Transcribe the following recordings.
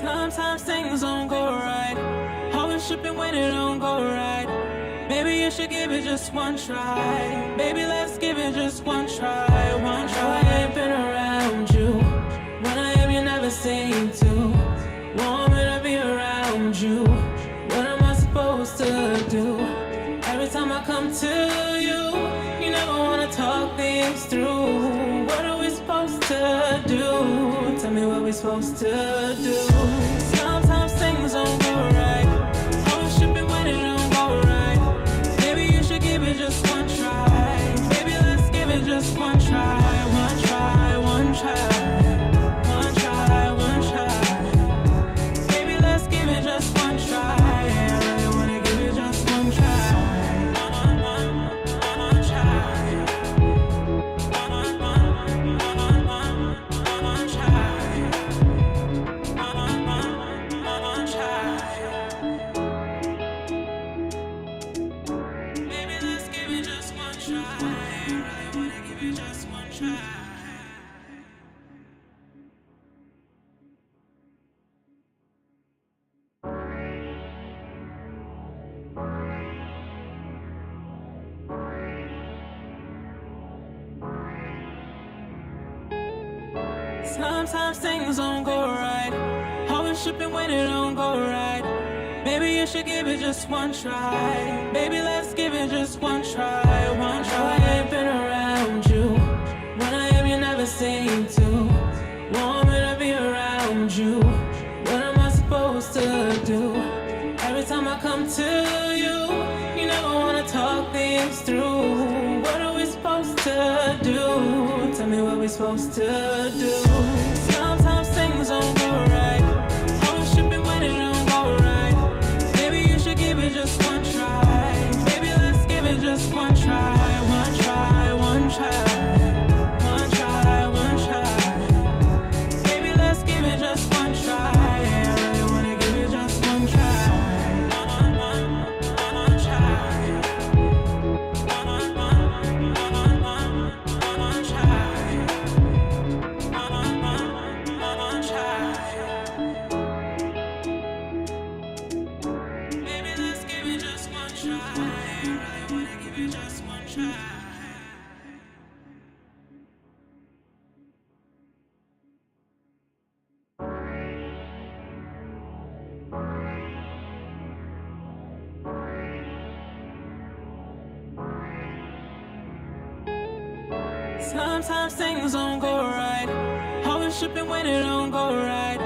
Sometimes things don't go right. Always tripping when it don't go right. Maybe you should give it just one try. Baby, let's give it just one try. One try. I ain't been around you. When I am, you never seem to want me to be around you. What am I supposed to do? Every time I come to you, you never wanna talk things through. What are we supposed to do? Tell me what we're supposed to do. Sometimes things don't go right. Always tripping when it don't go right. Maybe you should give it just one try. Maybe let's give it just one try. One try, one try. One try, one try. Maybe let's give it just one try. I really wanna give it just one try. Sometimes things don't go right. Always tripping when it don't go right. Maybe you should give it just one try. Baby, let's give it just one try. One try. I ain't been around you. When I am, you never seem to want me to be around you. What am I supposed to do? Every time I come to you, you never wanna talk things through. What are we supposed to do? Tell me what we're supposed to do. Sometimes things don't go right. Always tripping when it don't go right. Maybe you should give it just one try. Maybe let's give it just one try. One try, one try. One try, one try. Maybe let's give it just one try. I really wanna give it just one try. Sometimes things don't go right. Always tripping when it don't go right.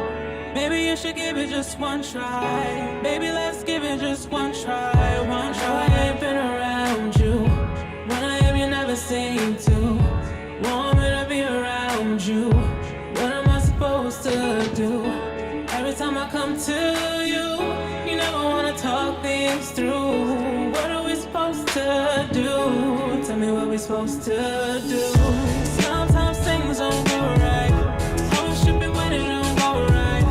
Maybe you should give it just one try. Baby, let's give it just one try. One try. I ain't been around you. When I am, you never seem to want me to be around you. What am I supposed to do? Every time I come to you, you never wanna talk things through. What are we supposed to do? Tell me what we're supposed to do. Sometimes things don't go right. Always tripping when it don't go right.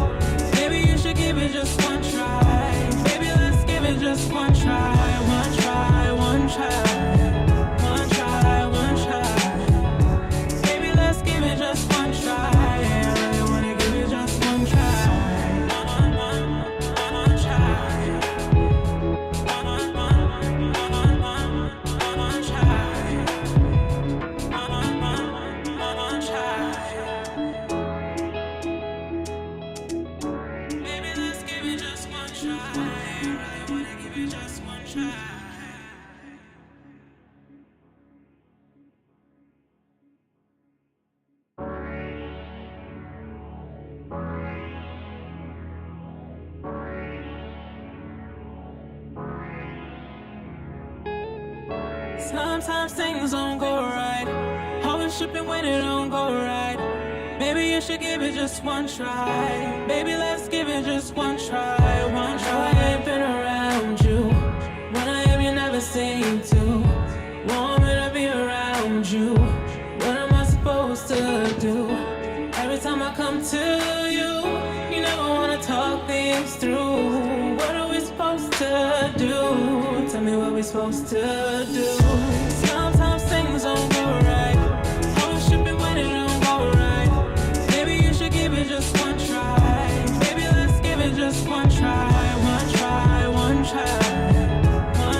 Maybe you should give it just one try. Maybe let's give it just one try. One try, one try. One try, one try. Maybe let's give it just one try. I really wanna give it just one try. Sometimes things don't go right. Always tripping when it don't go right. Maybe you should give it just one try. Baby, let's give it just one try. One try. I ain't been around you. When I am, you never seem to want me to be around you. What am I supposed to do? Every time I come to you, you never wanna talk things through. What are we supposed to do? Tell me what we're supposed to do. Sometimes things don't go right. Always tripping when it don't go right. Maybe you should give it just one try. Maybe let's one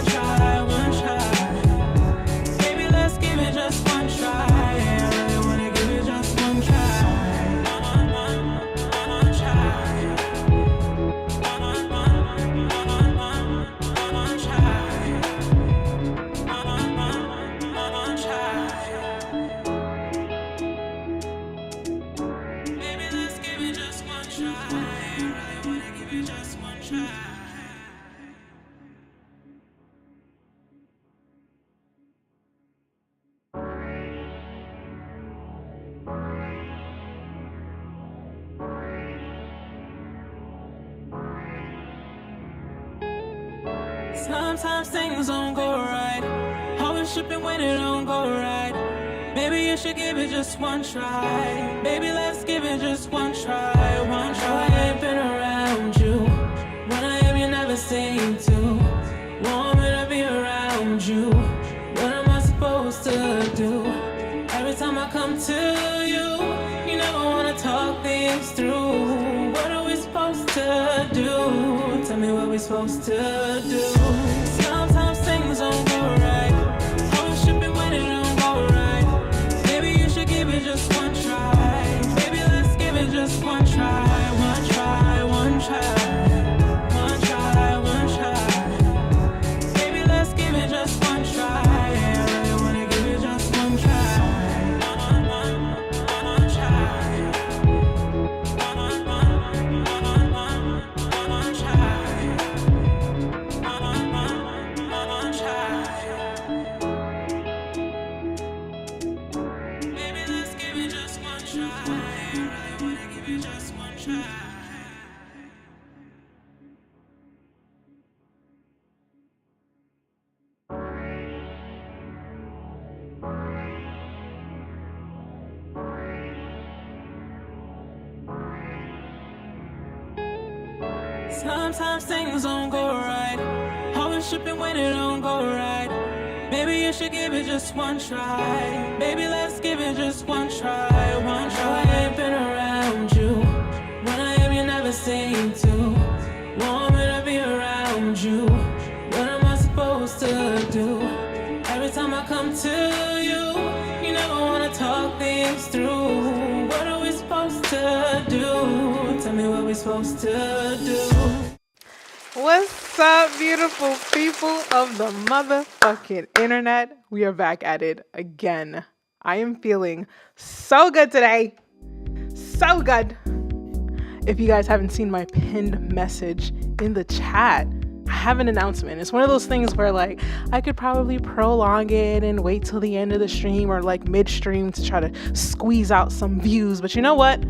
try, one try. Baby, let's give it just one try. I really wanna give it just one try. One try. One try. One try. Baby, let's give it just one try. I really wanna give it just one try. Sometimes things don't go right. Always tripping when it don't go right. Maybe you should give it just one try. Baby, let's give it just one try. One try. I ain't been around you. When I am, you never seem to want me to be around you. What am I supposed to do? Every time I come to you, you never wanna talk things through. What are we supposed to do? Tell me what we're supposed to do. Sometimes things don't go right. Always tripping when it don't go right. Maybe you should give it just one try. Baby, let's give it just one try. One try, one try. One try, one try. Baby, let's give it just one try. I really wanna give it just one try. One try. One try. One try. Baby, let's give it just one try. I really wanna give it just one try. Sometimes things don't go right. Always tripping when it don't go right. Maybe you should give it just one try. Baby, let's give it just one try. One try. I ain't been around you. When I am, you never seem to want me to be around you. What am I supposed to do? Every time I come to you, you never wanna talk things through. What are we supposed to do? Tell me what we're supposed to do. What's up, beautiful people of the motherfucking internet? We are back at it again. I am feeling so good today. So good. If you guys haven't seen my pinned message in the chat, I have an announcement. It's one of those things where like I could probably prolong it and wait till the end of the stream or like midstream to try to squeeze out some views. But you know what?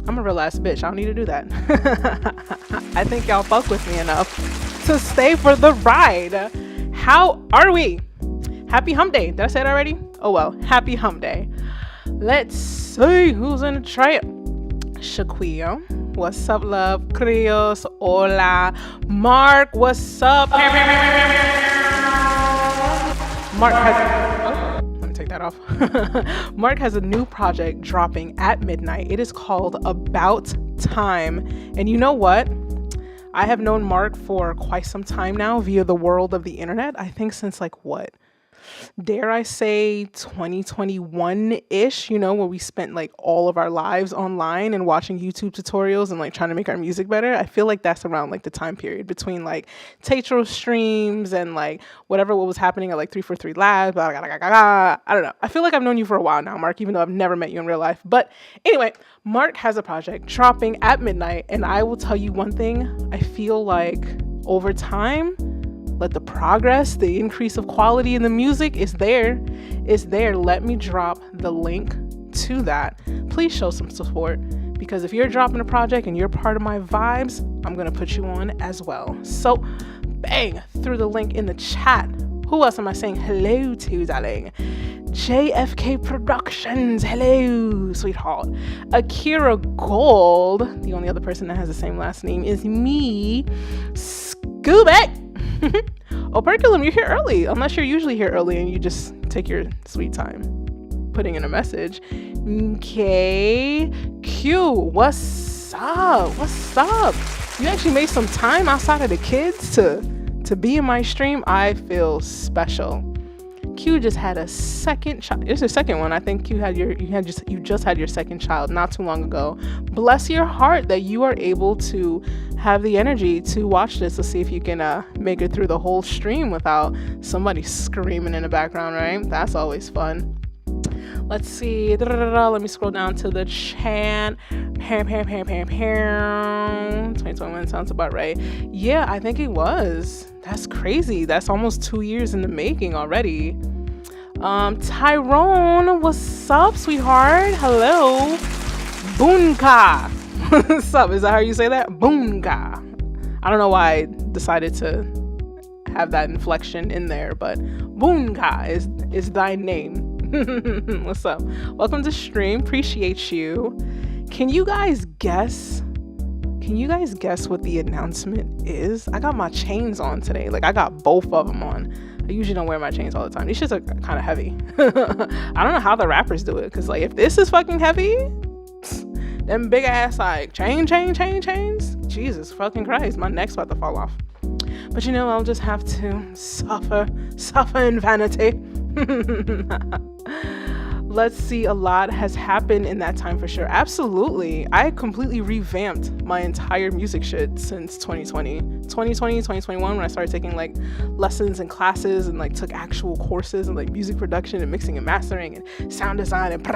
I'm a real ass bitch. I don't need to do that. I think y'all fuck with me enough to stay for the ride. How are we? Happy hump day. Did I say it already? Oh well, happy hump day. Let's see who's in the chat. Shaquille, what's up, love? Crios, hola. Mark, what's up? Mark has... let me take that off. Mark has a new project dropping at midnight. It is called About Time. And you know what? I have known Mark for quite some time now via the world of the internet. I think since like what? Dare I say 2021-ish, you know, where we spent like all of our lives online and watching YouTube tutorials and like trying to make our music better. I feel like that's around like the time period between like Tetro streams and like what was happening at like 343 Labs. Blah, blah, blah, blah, blah. I don't know. I feel like I've known you for a while now, Mark, even though I've never met you in real life. But anyway, Mark has a project dropping at midnight. And I will tell you one thing. I feel like over time, let the progress, the increase of quality in the music is there. It's there. Let me drop the link to that. Please show some support because if you're dropping a project and you're part of my vibes, I'm going to put you on as well. So bang, through the link in the chat. Who else am I saying hello to, darling? JFK Productions. Hello, sweetheart. Akira Gold. The only other person that has the same last name is me. Scoobit. Operculum, you're here early. Unless you're usually here early and you just take your sweet time putting in a message. Okay. Q, what's up? What's up? You actually made some time outside of the kids to To be in my stream, I feel special. Q just had a second child. It's your second one. I think you just had your second child not too long ago. Bless your heart that you are able to have the energy to watch this. Let's see if you can make it through the whole stream without somebody screaming in the background, right? That's always fun. Let's see. Let me scroll down to the chat. 2021 sounds about right. Yeah, I think it was. That's crazy. That's almost 2 years in the making already. Tyrone, what's up, sweetheart? Hello. Boonka. What's up? Is that how you say that? Boonka. I don't know why I decided to have that inflection in there, but Boonka is thy name. What's up? Welcome to stream. Appreciate you. Can you guys guess what the announcement is? I got my chains on today. Like, I got both of them on. I usually don't wear my chains all the time. These shits are kind of heavy. I don't know how the rappers do it, because like, if this is fucking heavy, them big ass like chains, Jesus fucking Christ, my neck's about to fall off. But I'll just have to suffer in vanity. Let's see, a lot has happened in that time for sure. Absolutely. I completely revamped my entire music shit since 2021 when I started taking like lessons and classes and like took actual courses in like music production and mixing and mastering and sound design and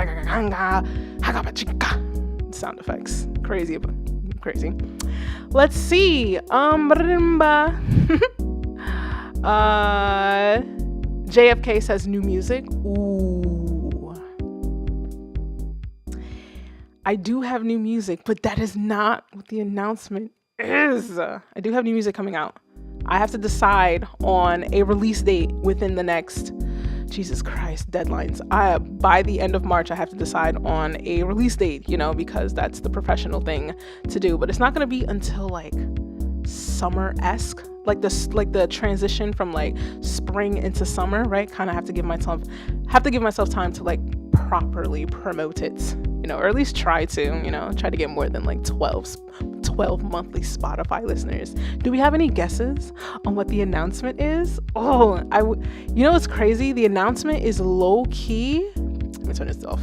sound effects. Crazy. Let's see. JFK says new music. Ooh. I do have new music, but that is not what the announcement is. I do have new music coming out. I have to decide on a release date within the next, Jesus Christ, deadlines. By the end of March, I have to decide on a release date, because that's the professional thing to do. But it's not going to be until like summer-esque, like the transition from like spring into summer, right? Kind of have to give myself time to like properly promote it, or at least try to get more than like 12 monthly Spotify listeners. Do we have any guesses on what the announcement is? It's crazy. The announcement is low key. Let me turn this off.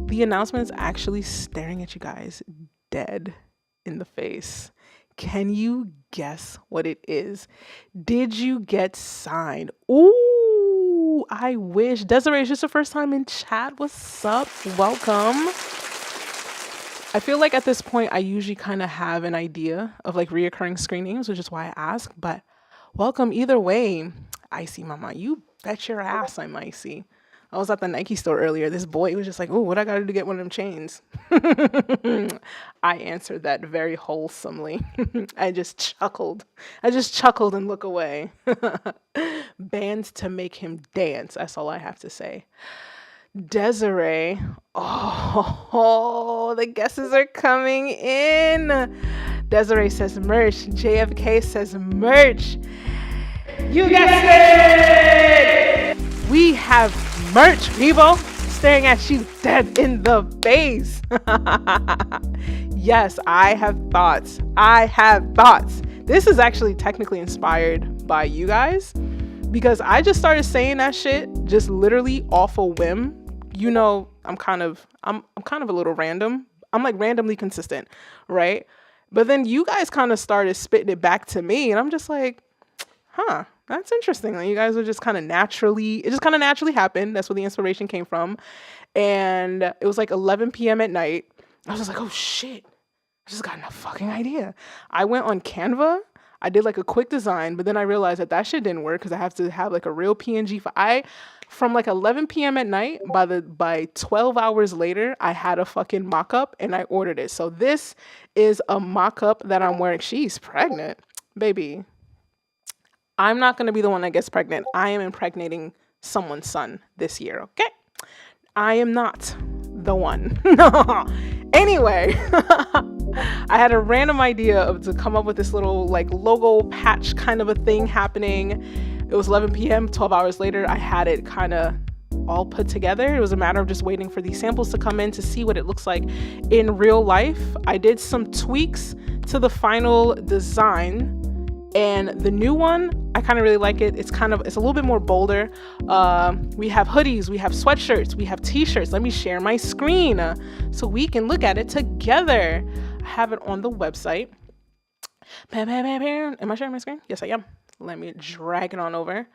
The announcement is actually staring at you guys dead in the face. Can you guess what it is? Did you get signed? Ooh, I wish. Desiree, is this the first time in chat? What's up? Welcome. I feel like at this point, I usually kind of have an idea of like reoccurring screen names, which is why I ask, but welcome either way. Icy Mama, you bet your ass I'm icy. I was at the Nike store earlier. This boy was just like, oh, what I got to do to get one of them chains? I answered that very wholesomely. I just chuckled and look away. Bands to make him dance. That's all I have to say. Desiree. Oh, the guesses are coming in. Desiree says merch. JFK says merch. You guessed it! We have merch, people, staring at you dead in the face. Yes, I have thoughts. This is actually technically inspired by you guys, because I just started saying that shit just literally off a whim. I'm kind of a little random. I'm like randomly consistent, right? But then you guys kind of started spitting it back to me, and I'm just like, huh, that's interesting. Like, you guys are just kind of naturally happened. That's where the inspiration came from. And it was like 11 p.m. at night. I was just like, oh shit, I just got a fucking idea. I went on Canva. I did like a quick design, but then I realized that shit didn't work because I have to have like a real PNG from like 11 p.m. at night. By 12 hours later, I had a fucking mock-up and I ordered it. So this is a mock-up that I'm wearing. She's pregnant, baby. I'm not going to be the one that gets pregnant. I am impregnating someone's son this year, okay? I am not the one. Anyway, I had a random idea to come up with this little like logo patch kind of a thing happening. It was 11 p.m., 12 hours later, I had it kind of all put together. It was a matter of just waiting for these samples to come in to see what it looks like in real life. I did some tweaks to the final design, And the new one, I kind of really like it. It's a little bit more bolder. We have hoodies, we have sweatshirts, we have t-shirts. Let me share my screen so we can look at it together. I have it on the website. Am I sharing my screen? Yes, I am. Let me drag it on over.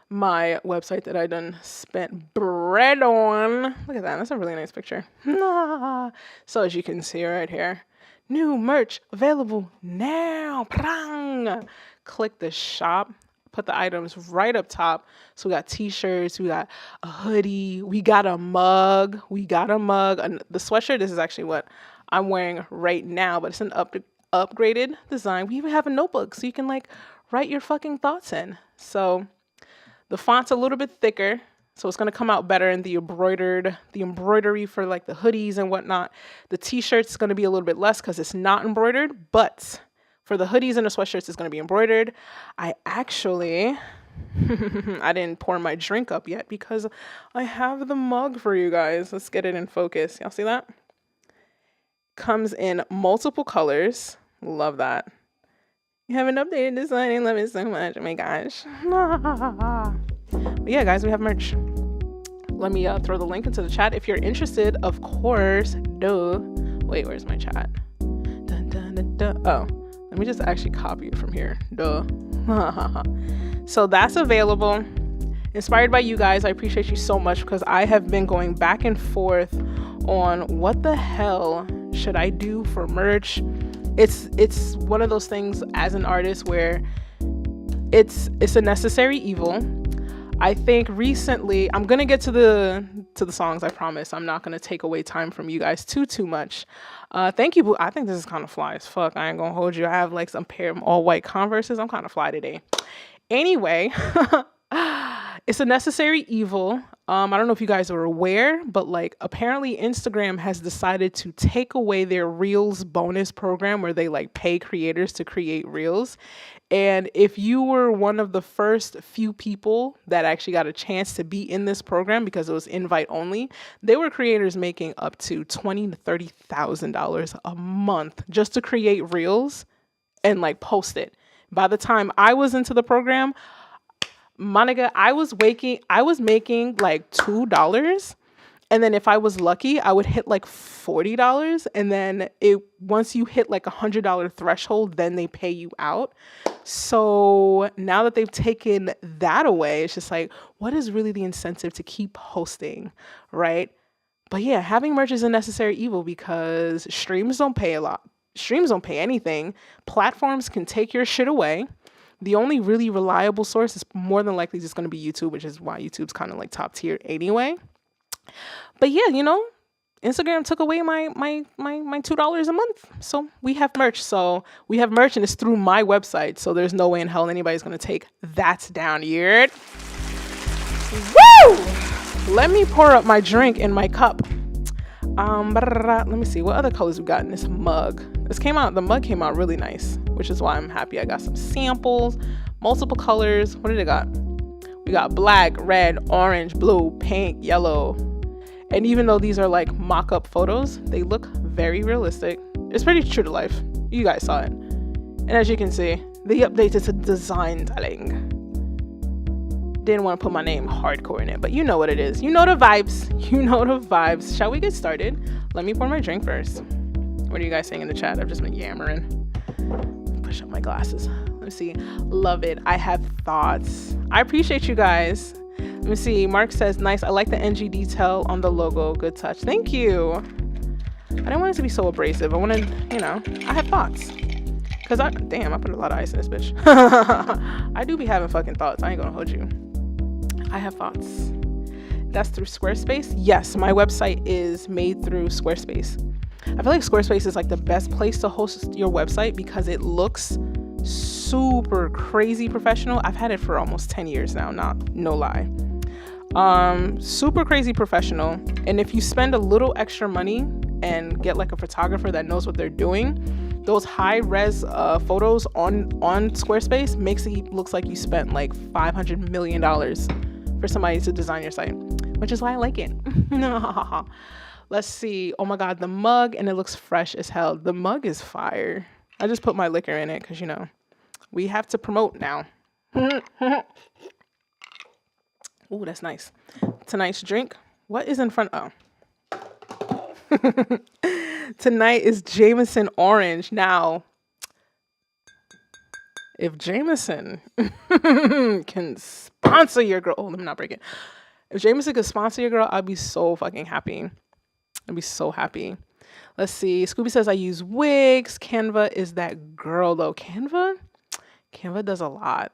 My website that I done spent bread on. Look at that. That's a really nice picture. So as you can see right here, new merch available now. Prang! Click the shop. Put the items right up top. So we got t-shirts, we got a hoodie, we got a mug. And the sweatshirt, this is actually what I'm wearing right now, but it's an upgraded design. We even have a notebook so you can like write your fucking thoughts in. So the font's a little bit thicker, so it's gonna come out better in the embroidery for like the hoodies and whatnot. The t-shirt's gonna be a little bit less because it's not embroidered, but for the hoodies and the sweatshirts, it's gonna be embroidered. I actually, I didn't pour my drink up yet because I have the mug for you guys. Let's get it in focus. Y'all see that? Comes in multiple colors. Love that. You have an updated design. I love it so much. Oh my gosh. But yeah, guys, we have merch. Let me throw the link into the chat if you're interested, of course. Duh. Wait, where's my chat? Dun, dun, dun, dun. Oh, let me just actually copy it from here. Duh. So that's available. Inspired by you guys. I appreciate you so much because I have been going back and forth on what the hell should I do for merch. It's one of those things as an artist where it's a necessary evil. I think recently, I'm gonna get to the songs, I promise. I'm not gonna take away time from you guys too much. Thank you, Boo. I think this is kind of fly as fuck. I ain't gonna hold you. I have like some pair of all white Converses. I'm kind of fly today. Anyway, it's a necessary evil. I don't know if you guys are aware, but like apparently Instagram has decided to take away their Reels bonus program where they like pay creators to create Reels. And if you were one of the first few people that actually got a chance to be in this program because it was invite only, there were creators making up to $20,000 to $30,000 a month just to create Reels and like post it. By the time I was into the program, Monica, I was making like $2, and then if I was lucky, I would hit like $40, and then once you hit like $100 threshold, then they pay you out. So now that they've taken that away, it's just like, what is really the incentive to keep posting, right? But yeah, having merch is a necessary evil because streams don't pay a lot. Streams don't pay anything. Platforms can take your shit away. The only really reliable source is more than likely just going to be YouTube, which is why YouTube's kind of like top tier anyway. But yeah, you know, Instagram took away my $2 a month. So we have merch. And it's through my website. So there's no way in hell anybody's going to take that down here. Woo! Let me pour up my drink in my cup. Let me see what other colors we got in this mug. The mug came out really nice, which is why I'm happy. I got some samples, multiple colors. What did it got? We got black, red, orange, blue, pink, yellow. And even though these are like mock-up photos, they look very realistic. It's pretty true to life. You guys saw it. And as you can see, they updated to design, darling. Didn't want to put my name hardcore in it, but you know what it is. You know the vibes. Shall we get started? Let me pour my drink first. What are you guys saying in the chat? I've just been yammering. Push up my glasses. Let me see. Love it. I have thoughts. I appreciate you guys. Let me see. Mark says, nice. I like the NG detail on the logo. Good touch. Thank you. I didn't want it to be so abrasive. I wanted, I have thoughts. Because I put a lot of ice in this bitch. I do be having fucking thoughts. I ain't gonna hold you. I have thoughts. That's through Squarespace? Yes, my website is made through Squarespace. I feel like Squarespace is like the best place to host your website because it looks super crazy professional. I've had it for almost 10 years now, no lie. Super crazy professional. And if you spend a little extra money and get like a photographer that knows what they're doing, those high res photos on Squarespace makes it looks like you spent like $500 million for somebody to design your site, which is why I like it. Let's see. Oh my God, the mug, and it looks fresh as hell. The mug is fire. I just put my liquor in it because, We have to promote now. Ooh, that's nice. Tonight's drink. What is in front of? Tonight is Jameson Orange. Now, if Jameson can sponsor your girl, let me not break it. If Jameson could sponsor your girl, I'd be so fucking happy. I'd be so happy. Let's see. Scooby says I use wigs. Canva is that girl though. Canva does a lot.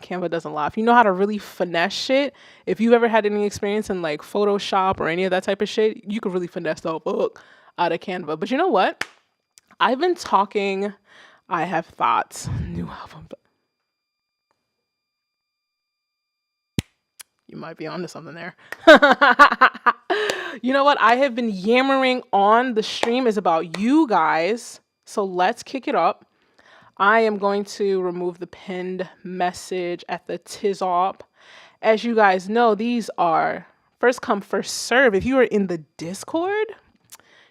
Canva does a lot. If you know how to really finesse shit, if you've ever had any experience in like Photoshop or any of that type of shit, you could really finesse the fuck out of Canva. But you know what? I've been talking. I have thoughts. New album. You might be onto something there. You know what? I have been yammering on the stream is about you guys. So let's kick it up. I am going to remove the pinned message at the TizOp. As you guys know, these are first come, first serve. If you are in the Discord,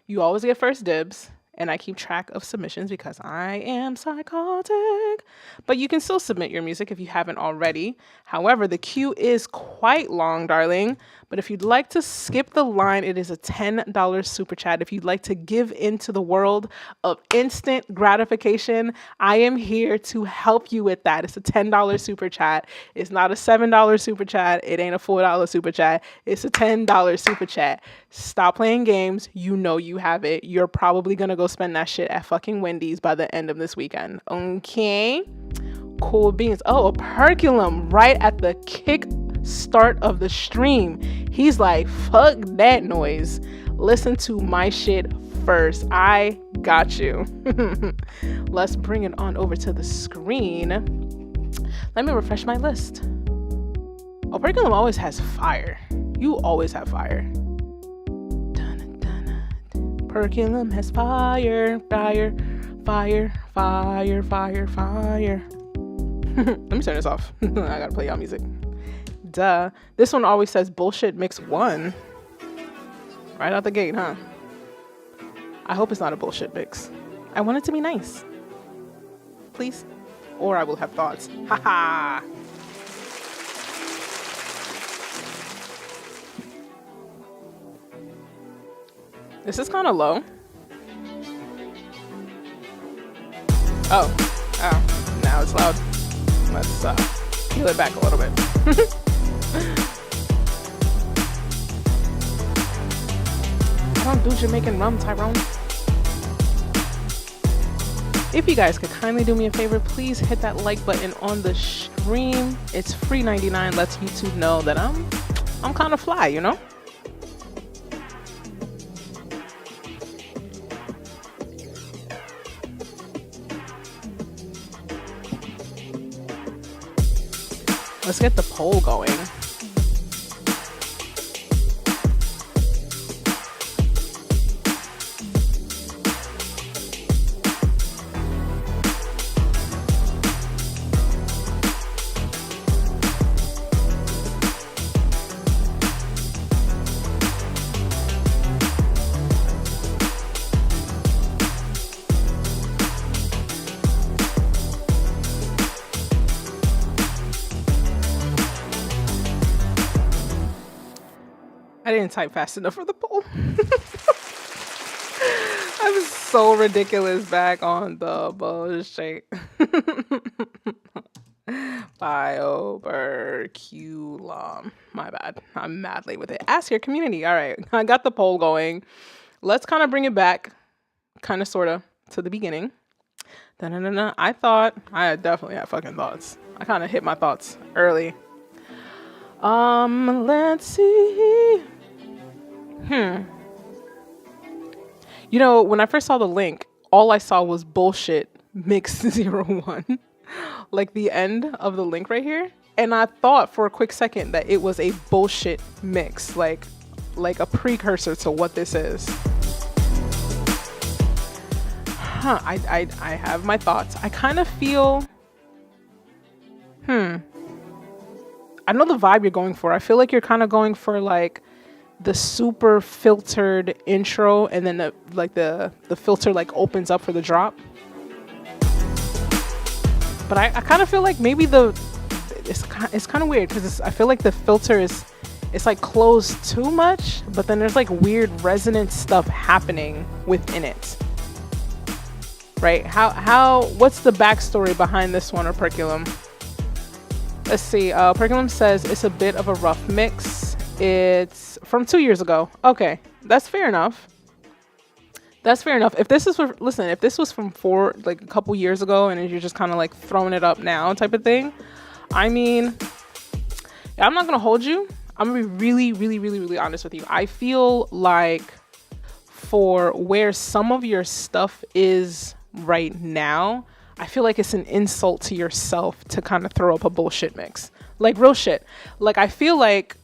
you always get first dibs. And I keep track of submissions because I am psychotic. But you can still submit your music if you haven't already. However, the queue is quite long, darling. But if you'd like to skip the line, it is a $10 super chat. If you'd like to give into the world of instant gratification, I am here to help you with that. It's a $10 super chat. It's not a $7 super chat. It ain't a $4 super chat. It's a $10 super chat. Stop playing games. You know you have it. You're probably going to go spend that shit at fucking Wendy's by the end of this weekend. Okay? Cool beans. Oh, a perculum right at the kick start of the stream. He's like, fuck that noise. Listen to my shit first. I got you. Let's bring it on over to the screen. Let me refresh my list. Oh, perculum always has fire. You always have fire. Perculum has fire, fire, fire, fire, fire, fire. Let me turn this off. I gotta play y'all music. Duh. This one always says bullshit mix 1. Right out the gate, huh? I hope it's not a bullshit mix. I want it to be nice. Please. Or I will have thoughts. Haha. This is kind of low. Oh. Oh. Now it's loud. Let's peel it back a little bit. I don't do Jamaican rum, Tyrone. If you guys could kindly do me a favor, please hit that like button on the stream. It's free 99. Lets YouTube know that I'm kind of fly, you know? Let's get the poll going. I didn't type fast enough for the poll. I'm so ridiculous back on the bullshit. Bioberculum. My bad. I'm mad late with it. Ask your community. All right. I got the poll going. Let's kind of bring it back, kind of, sort of, to the beginning. Da-na-na-na. I definitely had fucking thoughts. I kind of hit my thoughts early. Let's see. You know, when I first saw the link, all I saw was bullshit mix 01. Like the end of the link right here. And I thought for a quick second that it was a bullshit mix, like a precursor to what this is. I have my thoughts. I kind of feel, I know the vibe you're going for. I feel like you're kind of going for like the super filtered intro, and then the filter like opens up for the drop. But I kind of feel like maybe it's kind of weird because I feel like the filter it's like closed too much, but then there's like weird resonant stuff happening within it. Right? What's the backstory behind this one, Operculum? Let's see. Operculum says it's a bit of a rough mix. It's from 2 years ago. Okay, that's fair enough. That's fair enough. If this is if this was from a couple years ago and you're just kind of like throwing it up now type of thing, I mean, I'm not gonna hold you. I'm gonna be really, really, really, really honest with you. I feel like for where some of your stuff is right now, I feel like it's an insult to yourself to kind of throw up a bullshit mix. Like real shit. Like I feel like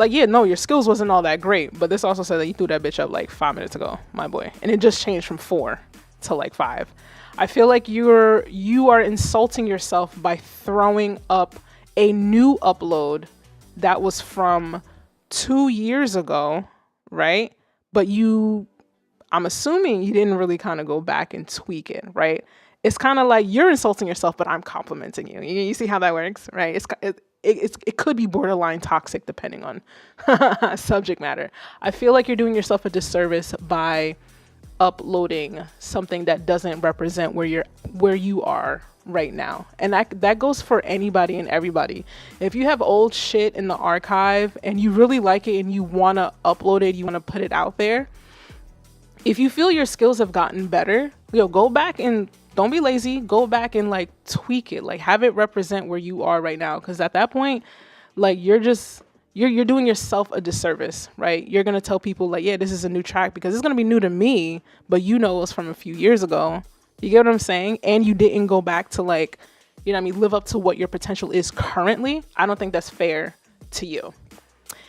yeah, no, your skills wasn't all that great, but this also said that you threw that bitch up like 5 minutes ago, my boy. And it just changed from 4 to like 5. I feel like you are insulting yourself by throwing up a new upload that was from 2 years ago, right? But I'm assuming you didn't really kind of go back and tweak it, right? It's kind of like you're insulting yourself, but I'm complimenting you. You see how that works, right? It could be borderline toxic depending on subject matter. I feel like you're doing yourself a disservice by uploading something that doesn't represent where you are right now. And that goes for anybody and everybody. If you have old shit in the archive and you really like it and you want to upload it, you want to put it out there, if you feel your skills have gotten better, go back and don't be lazy. Go back and like tweak it, like have it represent where you are right now. Because at that point, like you're doing yourself a disservice, right? You're gonna tell people like, yeah, this is a new track because it's gonna be new to me, but it was from a few years ago. You get what I'm saying? And you didn't go back to like, live up to what your potential is currently. I don't think that's fair to you.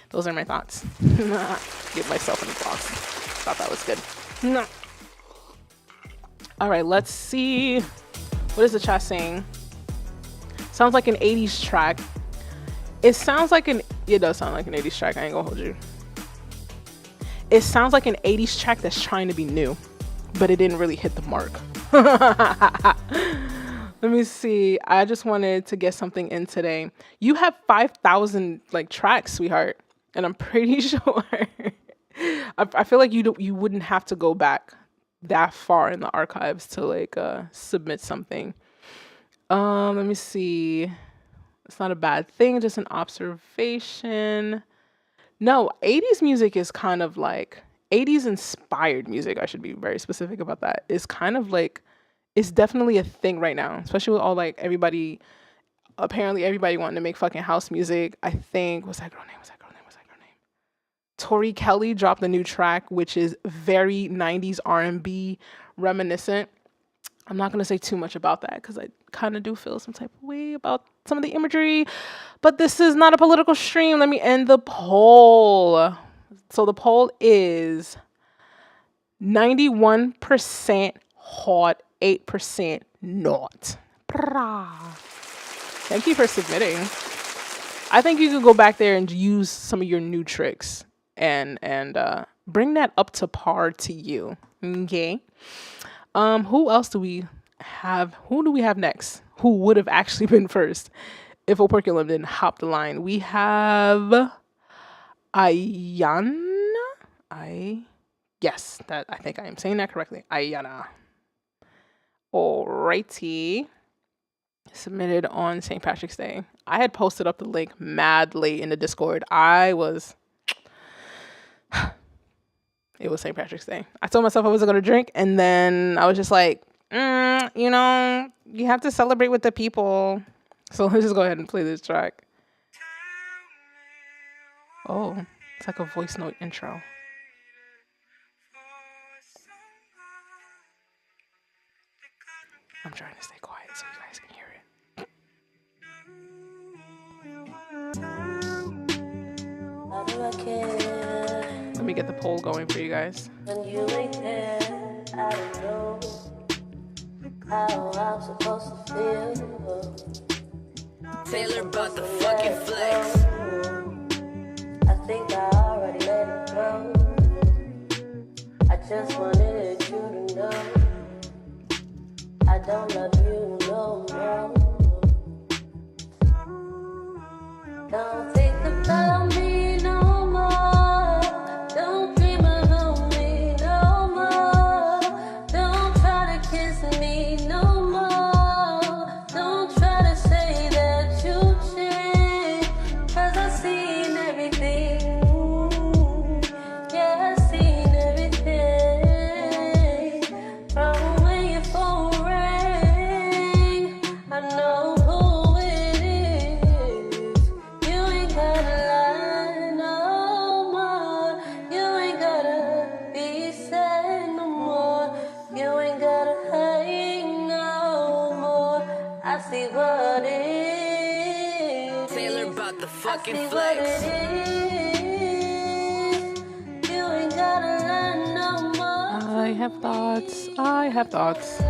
Those are my thoughts. Give myself an applause. Thought that was good. No. All right, let's see. What is the chat saying? Sounds like an 80s track. It does sound like an 80s track. I ain't gonna hold you. It sounds like an 80s track that's trying to be new, but it didn't really hit the mark. Let me see. I just wanted to get something in today. You have 5,000 like tracks, sweetheart, and I'm pretty sure. I feel like you wouldn't have to go back that far in the archives to like submit something. Let me see. It's not a bad thing, just an observation. No, 80s music is kind of like 80s inspired music. I should be very specific about that. It's kind of like, it's definitely a thing right now, especially with all like everybody wanting to make fucking house music. I think, what's that girl name? Tori Kelly dropped a new track, which is very 90s R&B reminiscent. I'm not going to say too much about that because I kind of do feel some type of way about some of the imagery, but this is not a political stream. Let me end the poll. So the poll is 91% hot, 8% not. Thank you for submitting. I think you could go back there and use some of your new tricks and bring that up to par to you. Okay. Who else do we have? Who do we have next? Who would have actually been first if Operculum didn't hop the line? We have Ayana. Yes, that I think I am saying that correctly. Ayana. Alrighty. Submitted on St. Patrick's Day. I had posted up the link mad late in the Discord. It was St. Patrick's Day. I told myself I wasn't going to drink, and then I was just like, you have to celebrate with the people. So let's just go ahead and play this track. Oh, it's like a voice note intro. I'm trying to stay quiet so you guys can hear it. Let me get the poll going for you guys. When you ain't there, I don't know how I'm supposed to feel. Taylor bought the fucking flex. I think I already let it go. I just wanted you to know I don't love you no more. about the fucking flex. I have thoughts. I have thoughts.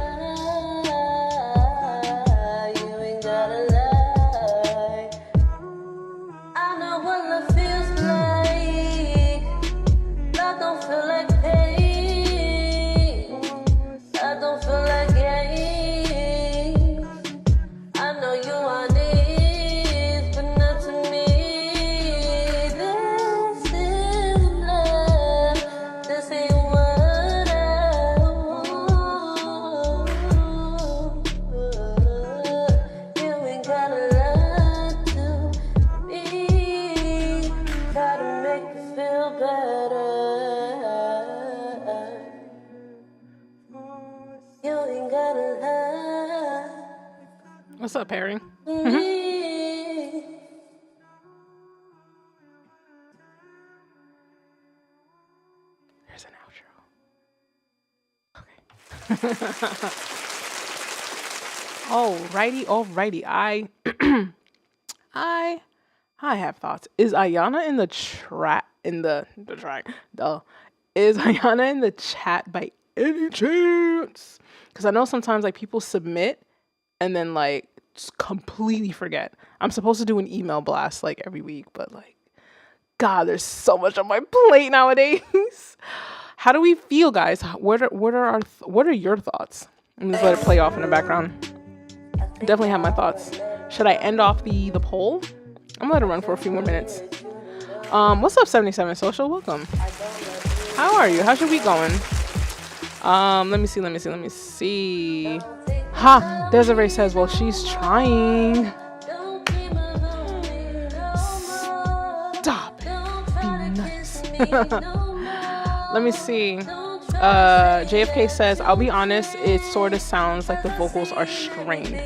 What's up, Harry? There's an outro. Okay. Alrighty. I have thoughts. Is Ayana in the track? Is Ayana in the chat by any chance? Because I know sometimes like people submit and then like just completely forget. I'm supposed to do an email blast like every week, but like, God, there's so much on my plate nowadays. How do we feel, guys? What are your thoughts? Let me just let it play off in the background. Definitely have my thoughts. Should I end off the poll? I'm gonna let it run for a few more minutes. What's up, 77 Social? Welcome. How are you? How's your week going? Let me see. Ha! Desiree says, well, she's trying. Stop it. Be nice. Let me see. JFK says, I'll be honest, it sort of sounds like the vocals are strained.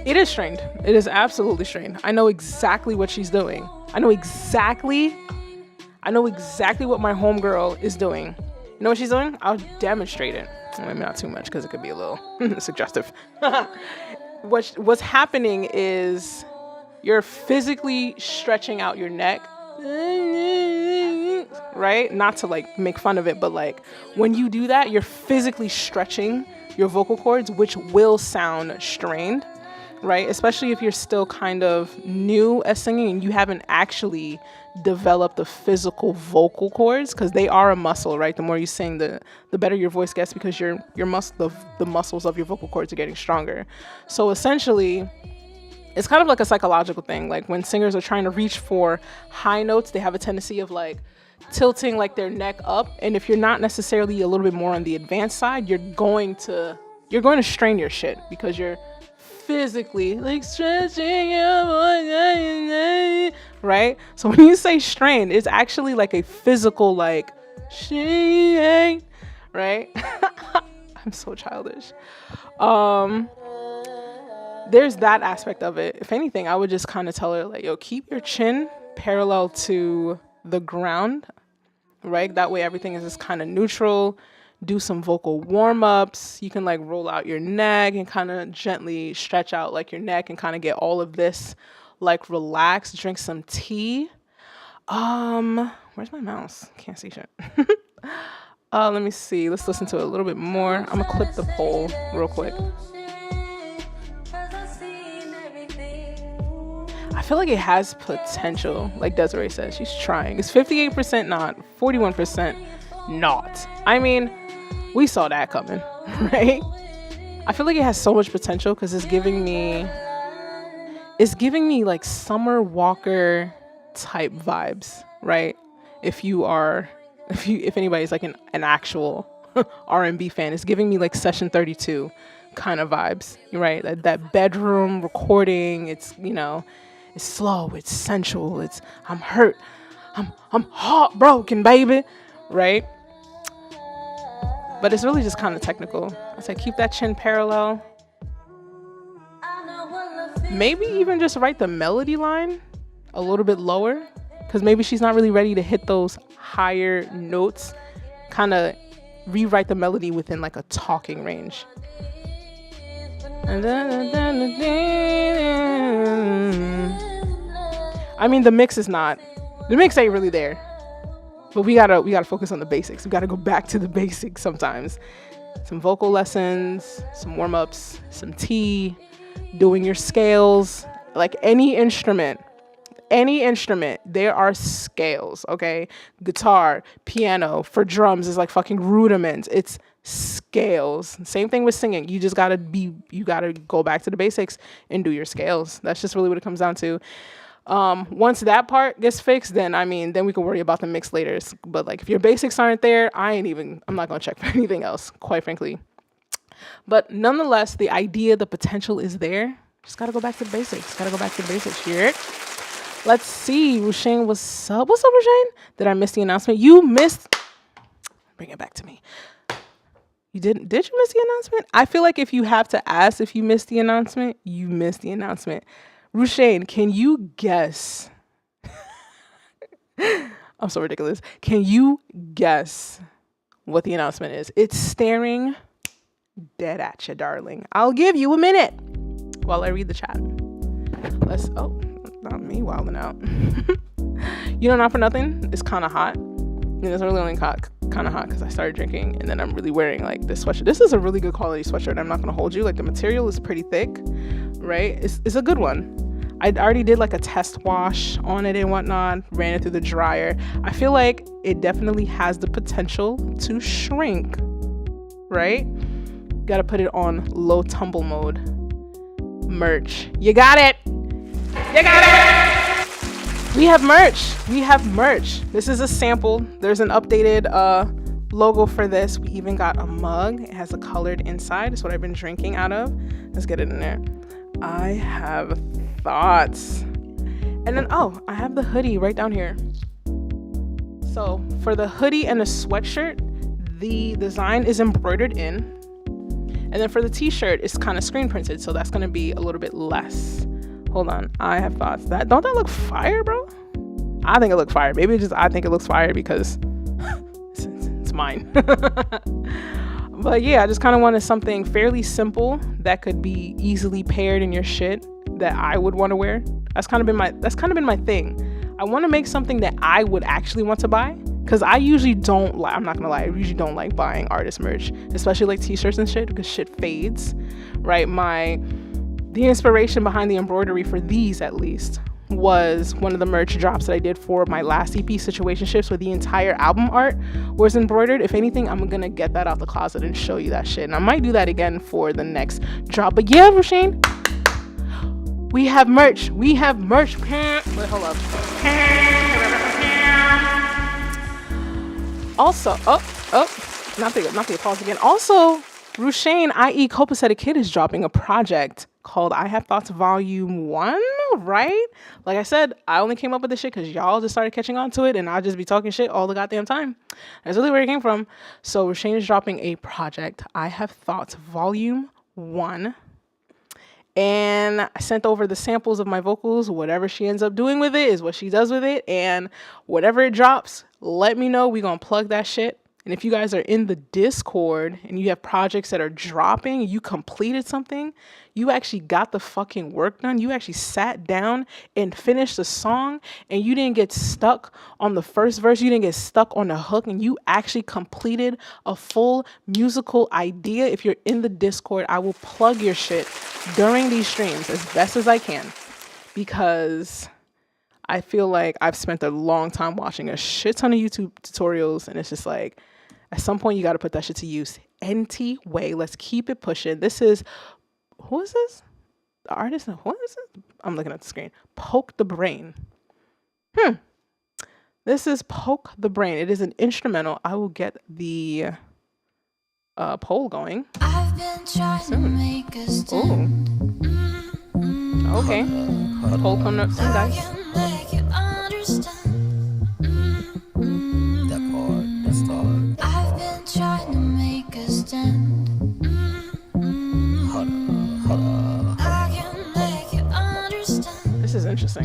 It is strained. It is absolutely strained. I know exactly what she's doing. I know exactly what my homegirl is doing. You know what she's doing? I'll demonstrate it. Maybe not too much because it could be a little suggestive. What's happening is you're physically stretching out your neck, right? Not to like make fun of it, but like when you do that, you're physically stretching your vocal cords, which will sound strained, right? Especially if you're still kind of new at singing and you haven't actually developed the physical vocal cords, because they are a muscle, right? The more you sing, the better your voice gets, because the muscles of your vocal cords are getting stronger. So essentially, it's kind of like a psychological thing. Like when singers are trying to reach for high notes, they have a tendency of like tilting like their neck up. And if you're not necessarily a little bit more on the advanced side, you're going to strain your shit, because you're physically like stretching your voice, right? So when you say strain, it's actually like a physical like strain, right? I'm so childish. There's that aspect of it. If anything, I would just kind of tell her like, yo, keep your chin parallel to the ground, right? That way everything is just kind of neutral. Do some vocal warm-ups. You can like roll out your neck and kind of gently stretch out like your neck and kind of get all of this like relaxed. Drink some tea. Where's my mouse? Can't see shit. Let me see. Let's listen to it a little bit more. I'm gonna clip the poll real quick. I feel like it has potential, like Desiree says. She's trying. It's 58% not, 41% not. I mean, we saw that coming, right? I feel like it has so much potential because it's giving me like Summer Walker type vibes, right? If anybody's like an actual R&B fan, it's giving me like Session 32 kind of vibes, right? That bedroom recording. It's, you know, it's slow, it's sensual, it's I'm hurt, I'm heartbroken, baby, right? But it's really just kind of technical. I said keep that chin parallel. Maybe even just write the melody line a little bit lower, because maybe she's not really ready to hit those higher notes. Kind of rewrite the melody within like a talking range. And then I mean, the mix ain't really there. But we gotta focus on the basics. We gotta go back to the basics sometimes. Some vocal lessons, some warm-ups, some tea, doing your scales. Like any instrument, there are scales, okay? Guitar, piano, for drums is like fucking rudiments. It's scales. Same thing with singing. You gotta go back to the basics and do your scales. That's just really what it comes down to. Once that part gets fixed, then we can worry about the mix later. But like if your basics aren't there, I'm not gonna check for anything else, quite frankly. But nonetheless, the idea, the potential is there. Just gotta go back to the basics. Here. Let's see. Rushane, what's up? What's up, Rushane? Did I miss the announcement? You missed. Bring it back to me. You didn't? Did you miss the announcement? I feel like if you have to ask if you missed the announcement, you missed the announcement. Rushane, can you guess? I'm so ridiculous. Can you guess what the announcement is? It's staring dead at you, darling. I'll give you a minute while I read the chat. Not me wilding out. Not for nothing, it's kind of hot. And it's really only kind of hot because I started drinking, and then I'm really wearing like this sweatshirt. This is a really good quality sweatshirt. I'm not going to hold you. Like the material is pretty thick, right? It's a good one. I already did like a test wash on it and whatnot, ran it through the dryer. I feel like it definitely has the potential to shrink, right? Got to put it on low tumble mode. Merch. You got it. We have merch. This is a sample. There's an updated logo for this. We even got a mug. It has a colored inside. It's what I've been drinking out of. Let's get it in there. I have thoughts. And then, I have the hoodie right down here. So for the hoodie and the sweatshirt, the design is embroidered in. And then for the t-shirt, it's kind of screen printed. So that's going to be a little bit less. Hold on. I have thoughts. Don't that look fire, bro? I think it looks fire. Maybe I think it looks fire because it's mine. But yeah, I just kind of wanted something fairly simple that could be easily paired in your shit that I would want to wear. That's kind of been my thing. I want to make something that I would actually want to buy, because I usually don't like, I'm not gonna lie, I usually don't like buying artist merch, especially like t-shirts and shit, because shit fades, right? The inspiration behind the embroidery for these, at least, was one of the merch drops that I did for my last EP, Situationships, where the entire album art was embroidered. If anything, I'm gonna get that out the closet and show you that shit. And I might do that again for the next drop. But yeah, Rushane, we have merch. Wait, hold up. Also, not the applause again. Also, Rushane, i.e. Copacetic Kid, is dropping a project called I Have Thoughts Volume 1, right? Like I said, I only came up with this shit because y'all just started catching on to it, and I'll just be talking shit all the goddamn time. That's really where it came from. So Rushane is dropping a project, I Have Thoughts Volume 1. And I sent over the samples of my vocals. Whatever she ends up doing with it is what she does with it. And whatever it drops, let me know. We're going to plug that shit. And if you guys are in the Discord and you have projects that are dropping, you completed something, you actually got the fucking work done, you actually sat down and finished the song, and you didn't get stuck on the first verse, you didn't get stuck on the hook, and you actually completed a full musical idea. If you're in the Discord, I will plug your shit during these streams as best as I can, because I feel like I've spent a long time watching a shit ton of YouTube tutorials, and it's just like, at some point, you got to put that shit to use. NT Way. Let's keep it pushing. This is, who is this? The artist? What is it? I'm looking at the screen. Poke the Brain. This is Poke the Brain. It is an instrumental. I will get the poll going. I've been trying to make a stand. Okay. Poll coming up soon, guys. Trying to make a stand. I can make you understand. This is interesting.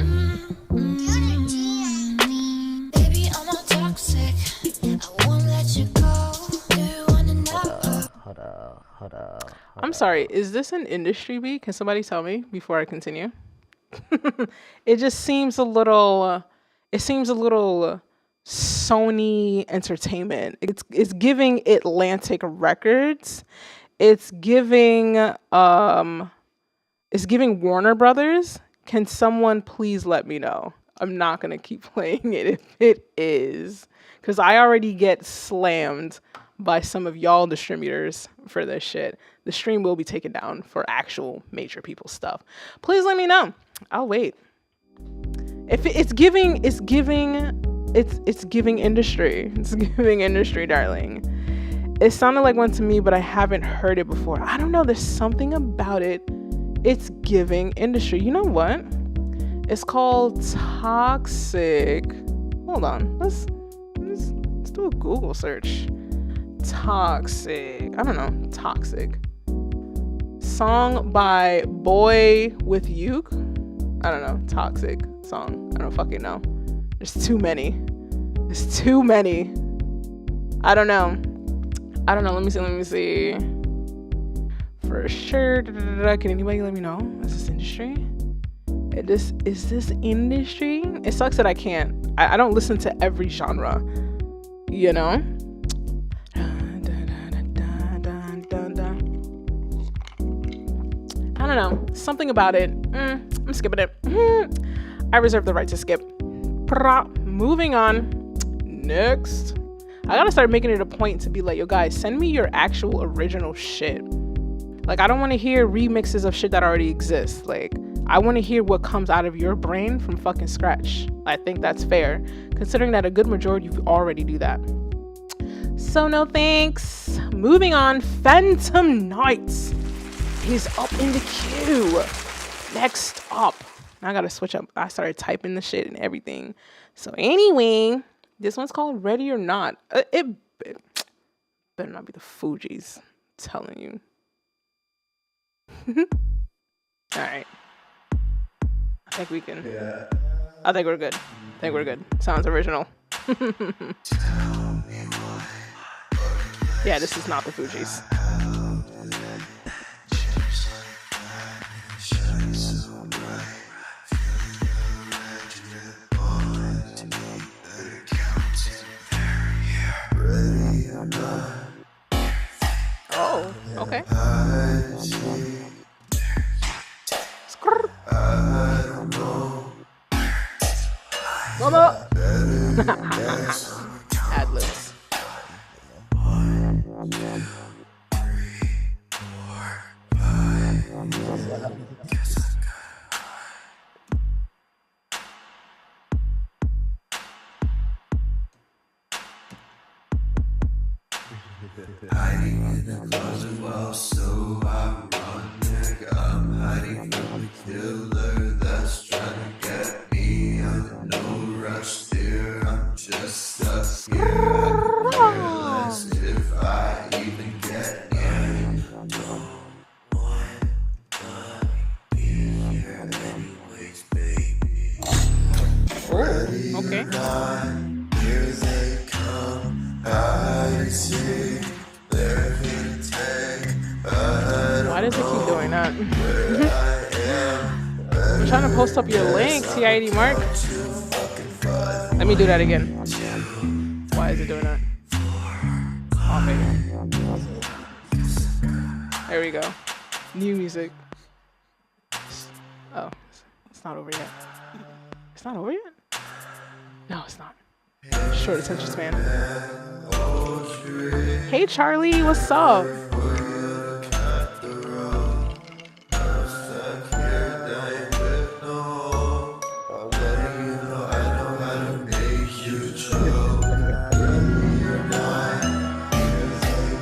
Baby, I'm not toxic. I won't let you go. Do you wanna know? Hold up. I'm sorry, is this an industry beat? Can somebody tell me before I continue? It just seems a little. It seems a little Sony Entertainment. It's giving Atlantic Records. It's giving it's giving Warner Brothers. Can someone please let me know? I'm not gonna keep playing it if it is, because I already get slammed by some of y'all distributors for this shit. The stream will be taken down for actual major people stuff. Please let me know. I'll wait. If it's giving industry. It's giving industry, darling. It sounded like one to me, but I haven't heard it before. I don't know. There's something about it. It's giving industry. You know what? It's called Toxic. Hold on. Let's do a Google search. Toxic. I don't know. Toxic. Song by Boy with Uke. I don't know. Toxic song. I don't fucking know. There's too many. There's too many. I don't know. Let me see. For sure. Can anybody let me know? Is this industry? Is this industry? It sucks that I can't. I don't listen to every genre. You know? I don't know. Something about it. I'm skipping it. I reserve the right to skip. Moving on. Next. I gotta start making it a point to be like, yo guys, send me your actual original shit. Like, I don't want to hear remixes of shit that already exists. Like, I want to hear what comes out of your brain from fucking scratch. I think that's fair, considering that a good majority of you already do that. So no thanks. Moving on. Phantom Knights is up in the queue. Next up. I gotta switch up. I started typing the shit and everything. So anyway, this one's called Ready or Not. It better not be the Fugees. I'm telling you. All right. I think we can. Yeah. I think we're good. Sounds original. Yeah, this is not the Fugees. Oh, okay. Mama. Ad-libs. Hiding in the closet while so ironic. I'm hiding from the killer that's trying to get me. I'm in no rush, dear. I'm just stuck here. I could care less if I even get near. Don't want to be here anyways, baby. Oh, okay. Here they come. I see. Why does it keep doing that? I'm trying to post up your link, TID Mark. Let me do that again. Why is it doing that? Oh, there we go. New music. Oh, it's not over yet. It's not over yet? No, it's not. Short attention span. Hey Charlie, what's up?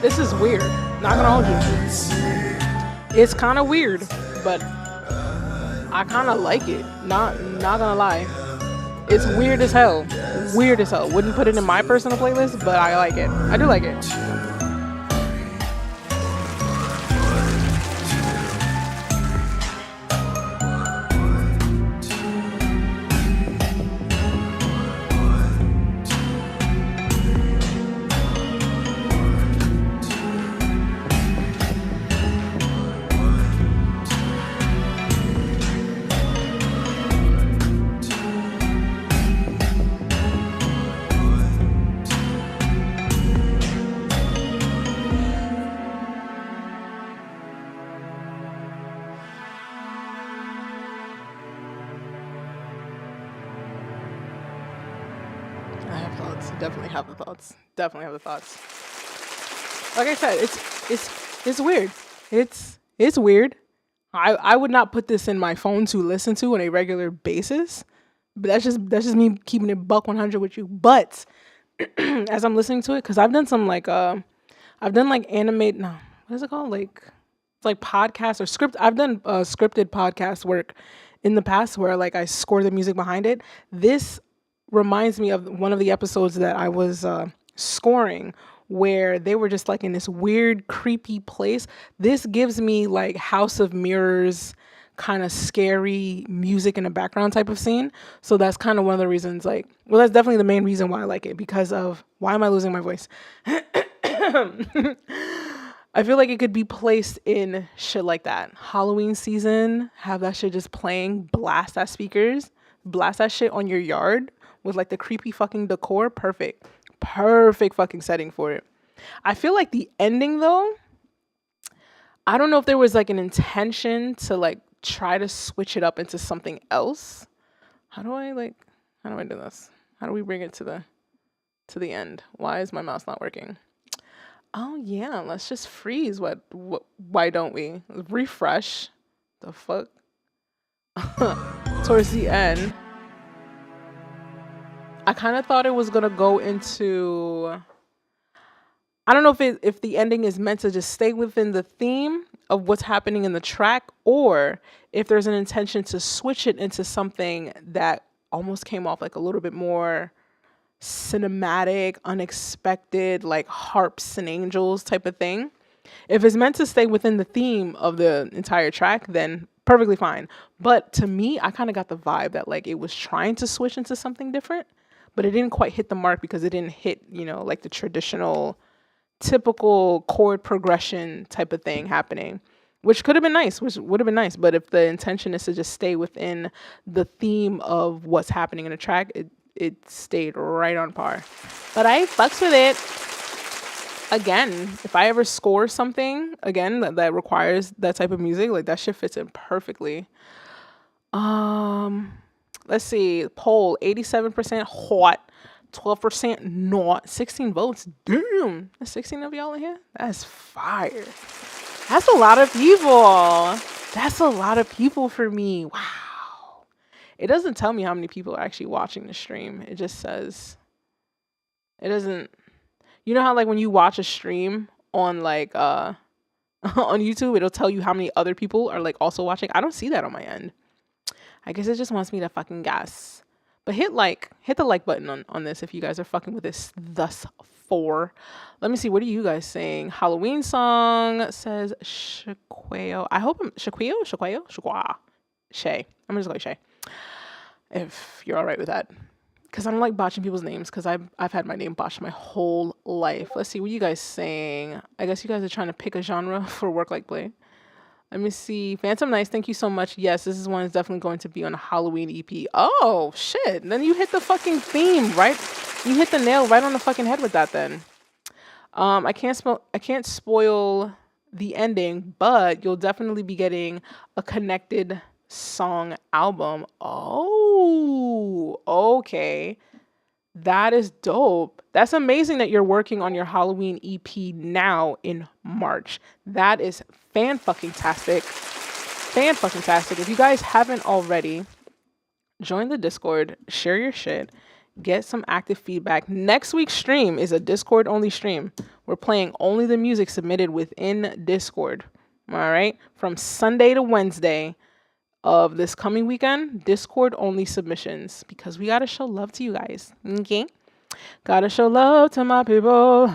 This is weird. Not gonna hold you. It's kind of weird, but I kind of like it. Not gonna lie. It's weird as hell. Weird as hell. Wouldn't put it in my personal playlist, but I like it. I do like it. thoughts. Definitely have the thoughts. Definitely have the thoughts. Like I said, it's weird. It's weird. I would not put this in my phone to listen to on a regular basis. But that's just me keeping it buck 100 with you. But as I'm listening to it, because I've done some like animate, no, what is it called? Like it's like podcast or script. I've done scripted podcast work in the past where like I score the music behind it. This reminds me of one of the episodes that I was scoring where they were just like in this weird creepy place. This gives me like House of Mirrors kind of scary music in the background type of scene. So that's kind of one of the reasons, like, well, that's definitely the main reason why I like it, because of, why am I losing my voice? I feel like it could be placed in shit like that. Halloween season, have that shit just playing, blast that speakers, blast that shit on your yard with like the creepy fucking decor. Perfect fucking setting for it. I feel like the ending though, I don't know if there was like an intention to like try to switch it up into something else. How do I do this? How do we bring it to the end? Why is my mouse not working? Oh yeah, let's just freeze. What why don't we? Refresh. The fuck? Towards the end. I kind of thought it was gonna go into, I don't know if the ending is meant to just stay within the theme of what's happening in the track, or if there's an intention to switch it into something that almost came off like a little bit more cinematic, unexpected, like harps and angels type of thing. If it's meant to stay within the theme of the entire track, then perfectly fine. But to me, I kind of got the vibe that like it was trying to switch into something different, but it didn't quite hit the mark because it didn't hit, like the traditional typical chord progression type of thing happening, which could have been nice, which would have been nice. But if the intention is to just stay within the theme of what's happening in the track, it stayed right on par. But I fucks with it. Again, if I ever score something again that requires that type of music, like that shit fits in perfectly. Let's see. Poll 87% hot, 12% not, 16 votes. Damn, there's 16 of y'all in here. That's fire. That's a lot of people. That's a lot of people for me. Wow. It doesn't tell me how many people are actually watching the stream. It just says, it doesn't, you know how like when you watch a stream on like on YouTube, it'll tell you how many other people are like also watching. I don't see that on my end. I guess it just wants me to fucking guess. But hit the like button on this if you guys are fucking with this thus far. Let me see, what are you guys saying? Halloween song says Shaquayo. I hope I'm Shaquayo. Shay. I'm just going Shay. If you're all right with that. Because I don't like botching people's names, because I've had my name botched my whole life. Let's see, what are you guys saying? I guess you guys are trying to pick a genre for work like play. Let me see. Phantom Nice, thank you so much. Yes, this is one that's definitely going to be on a Halloween EP. Oh, shit. Then you hit the fucking theme, right? You hit the nail right on the fucking head with that then. I can't spoil the ending, but you'll definitely be getting a connected song album. Oh, okay. That is dope. That's amazing that you're working on your Halloween EP now in March. That is fan-fucking-tastic. Fan-fucking-tastic. If you guys haven't already, join the Discord, share your shit, get some active feedback. Next week's stream is a Discord-only stream. We're playing only the music submitted within Discord. All right? From Sunday to Wednesday of this coming weekend, Discord only submissions, because we gotta show love to you guys. Okay, gotta show love to my people.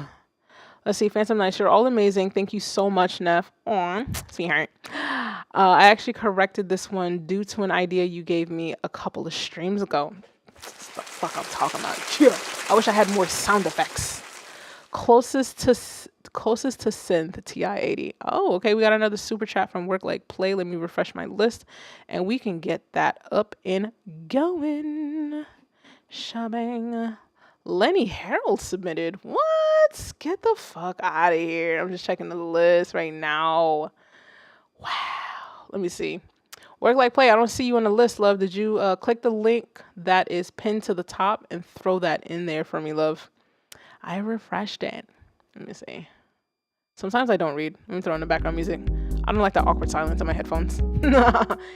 Let's see, Phantom Nights, you're all amazing. Thank you so much, Neff. Aw, sweetheart. I actually corrected this one due to an idea you gave me a couple of streams ago. That's the fuck I'm talking about. Yeah. I wish I had more sound effects. Closest to synth TI-80. Oh, okay. We got another super chat from Work Like Play. Let me refresh my list, and we can get that up and going. Shabang. Lenny Harold submitted. What? Get the fuck out of here. I'm just checking the list right now. Wow. Let me see. Work like play. I don't see you on the list, love. Did you click the link that is pinned to the top and throw that in there for me, love? I refreshed it. Let me see. Sometimes I don't read. Let me throw in the background music. I don't like that awkward silence on my headphones.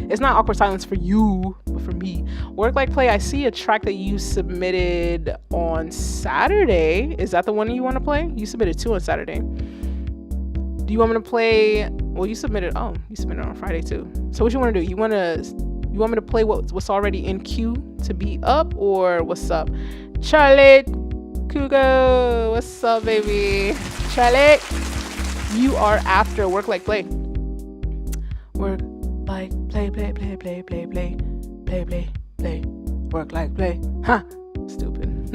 It's not awkward silence for you, but for me. Work like play. I see a track that you submitted on Saturday. Is that the one you want to play? You submitted 2 on Saturday. Do you want me to play? Well, you submitted on Friday too. So what you want to do? You want me to play what's already in queue to be up, or what's up? Charlotte Kugo, what's up, baby? Charlotte, you are after Work Like Play. Work like play, play, play, play, play, play, play, play, play. Work like play. Huh? Stupid.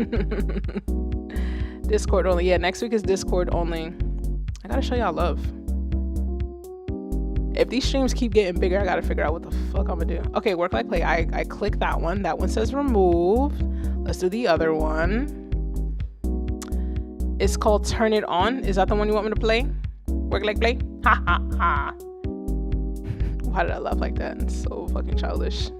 Discord only. Yeah, next week is Discord only. I gotta show y'all love. If these streams keep getting bigger, I gotta figure out what the fuck I'm gonna do. Okay, Work Like Play. I click that one. That one says remove. Let's do the other one. It's called Turn It On. Is that the one you want me to play? Work Like Play? Ha ha ha. Why did I laugh like that? It's so fucking childish.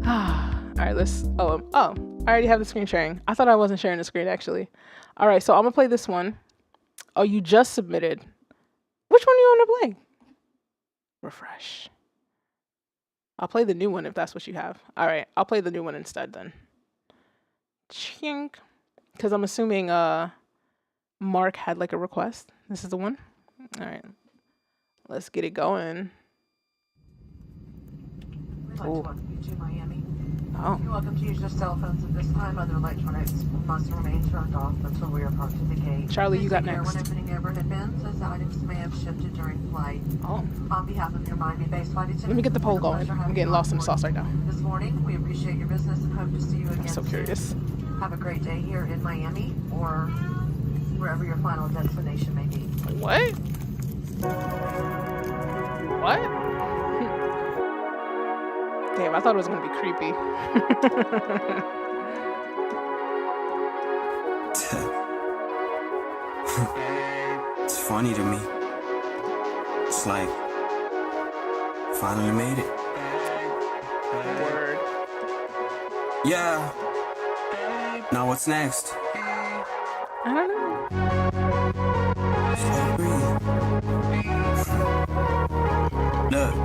Alright, let's... Oh, I already have the screen sharing. I thought I wasn't sharing the screen, actually. Alright, so I'm gonna play this one. Oh, you just submitted. Which one do you want to play? Refresh. I'll play the new one if that's what you have. Alright, I'll play the new one instead then. Chink. Because I'm assuming Mark had like a request. This is the one? Alright. Let's get it going. We'd like to welcome you to Miami. Oh. You're welcome to use your cell phones at this time. Other electronics must remain turned off until we are parked at the gate. Charlie, you got Please take care next. when opening overhead bins, as items may have shifted during flight. Oh. On behalf of your Miami-based flight attendants, Let me get the poll it's a going. pleasure I'm having getting you lost in on the sauce right now. board. This morning, we appreciate your business and hope to see you again I'm so soon. curious. Have a great day here in Miami or wherever your final destination may be. What? What? Damn, I thought it was gonna be creepy. It's funny to me. It's like finally made it. Word. Yeah. Now what's next? I don't know. Just let it breathe.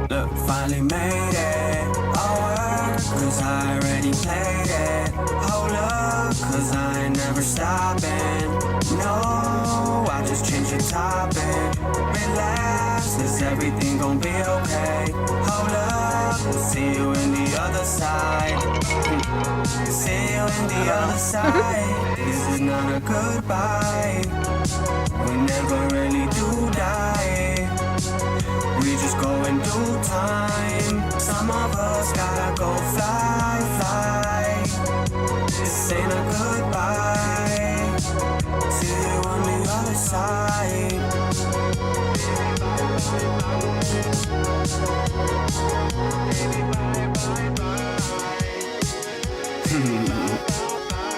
Look, finally made it. All work, cause I already played it. Hold up, cause I ain't never stopping. No, I just changed the topic. Relax, is everything gonna be okay? Hold up, we'll see you in the other side. See you in the other side. This is not a goodbye. We never really do die. We just go in due time. Some of us gotta go fly, fly. This ain't a goodbye. See you on the other side.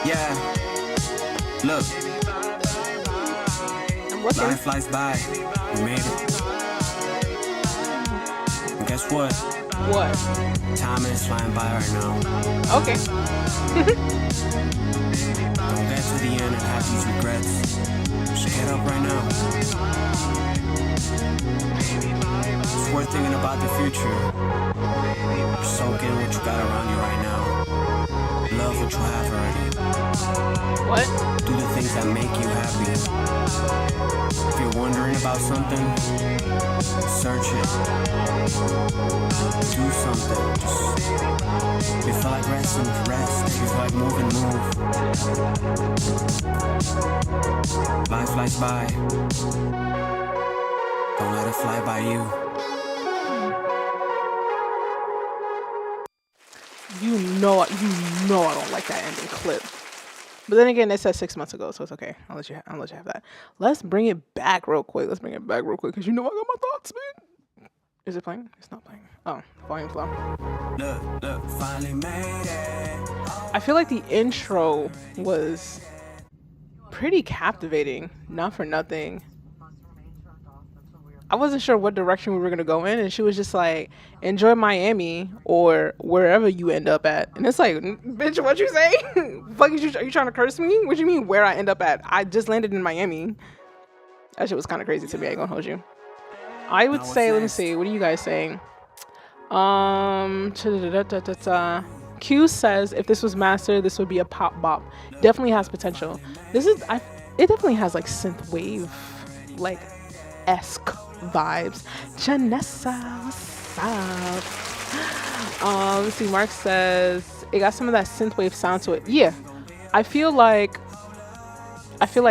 Yeah. Look. Life flies by. We made it. And guess what? What? Time is flying by right now. Okay. Don't get to the end and have these regrets. Just get up right now. It's worth thinking about the future. Just soak in what you got around you right now. Love what you have already. What? Do the things that make you happy. If you're wondering about something, search it. Do something. Just if you feel like resting, rest. If you feel like moving, move. Life flies by. Don't let it fly by you. You know I don't like that ending clip. But then again, it said 6 months ago, so it's okay. I'll let you have that. Let's bring it back real quick. Because you know I got my thoughts, man. Is it playing? It's not playing. Oh, volume's low. Look, finally made it. I feel like the intro was pretty captivating. Not for nothing. I wasn't sure what direction we were gonna go in, and she was just like, "Enjoy Miami or wherever you end up at." And it's like, bitch, what you say? Fuck is you? Are you trying to curse me? What do you mean where I end up at? I just landed in Miami. That shit was kind of crazy to me. I ain't gonna hold you. I would say, let me see. What are you guys saying? Q says if this was mastered, this would be a pop bop. Definitely has potential. This is, it definitely has like synth wave, like esque vibes. Janessa, what's up? Let's see. Mark says it got some of that synth wave sound to it. Yeah, I feel like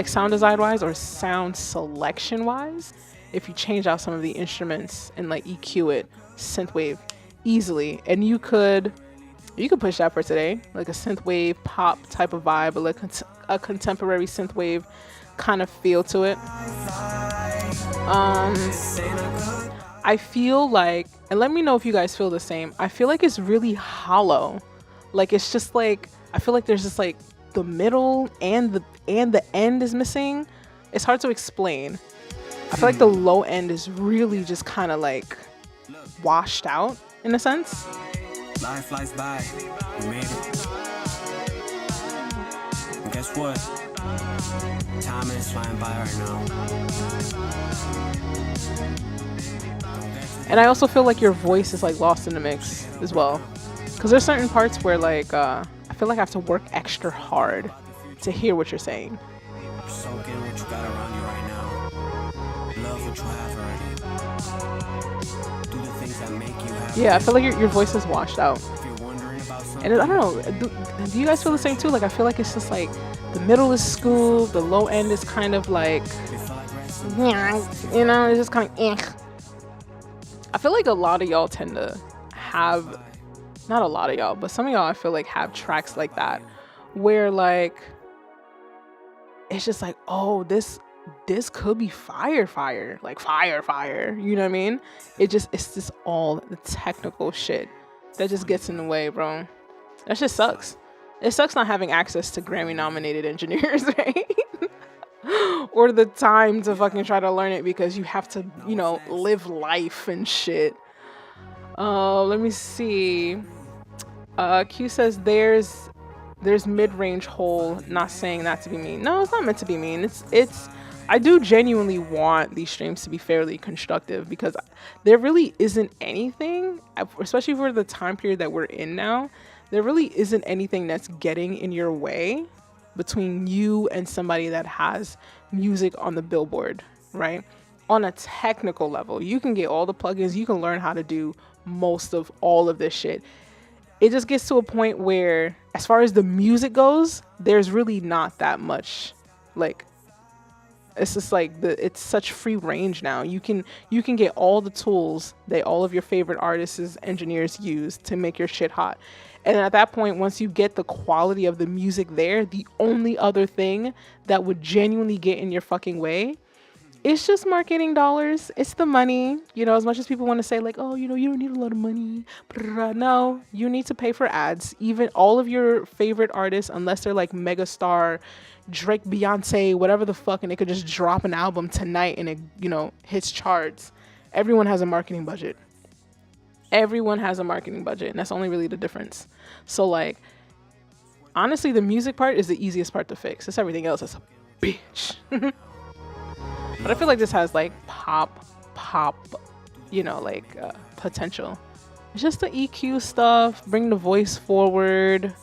sound design wise or sound selection wise, if you change out some of the instruments and like EQ it, synthwave easily, and you could push that for today, like a synthwave pop type of vibe, but like a contemporary synthwave kind of feel to it. I feel like, and let me know if you guys feel the same, I feel like it's really hollow. Like it's just like, I feel like there's just like the middle and the end is missing. It's hard to explain. I feel like the low end is really just kind of like washed out in a sense. Life flies by. We made it. And guess what? Time is flying by right now. And I also feel like your voice is like lost in the mix as well, because there's certain parts where like I feel like I have to work extra hard to hear what you're saying. Soak in what you got around you right now. Love what you have already. Do the things that make you happy. Yeah, I feel like your voice is washed out. If you're wondering about something, And I don't know, do you guys feel the same too? Like I feel like it's just like the middle is school, the low end is kind of like, you know, it's just kind of I feel like a lot of y'all tend to have, not a lot of y'all, but some of y'all I feel like have tracks like that where like it's just like, oh, this could be fire, like fire, you know what I mean? It's just all the technical shit that just gets in the way, bro. That just sucks. It sucks not having access to Grammy nominated engineers, right? Or the time to fucking try to learn it because you have to, you know, live life and shit. Let me see. Q says there's mid-range hole. Not saying that to be mean. No, it's not meant to be mean. It's I do genuinely want these streams to be fairly constructive because there really isn't anything, especially for the time period that we're in now, there really isn't anything that's getting in your way between you and somebody that has music on the billboard, right? On a technical level, you can get all the plugins, you can learn how to do most of all of this shit. It just gets to a point where, as far as the music goes, there's really not that much, like, it's just like it's such free range now. You can get all the tools that all of your favorite artists, engineers use to make your shit hot. And at that point, once you get the quality of the music there, the only other thing that would genuinely get in your fucking way, it's just marketing dollars. It's the money. You know, as much as people want to say like, oh, you know, you don't need a lot of money. No, you need to pay for ads. Even all of your favorite artists, unless they're like megastar, Drake, Beyonce, whatever the fuck, and they could just drop an album tonight and it, you know, hits charts. Everyone has a marketing budget. Everyone has a marketing budget, and that's only really the difference. So like, honestly, the music part is the easiest part to fix. It's everything else that's a bitch. But I feel like this has like pop, you know, like potential. It's just the EQ stuff, bring the voice forward,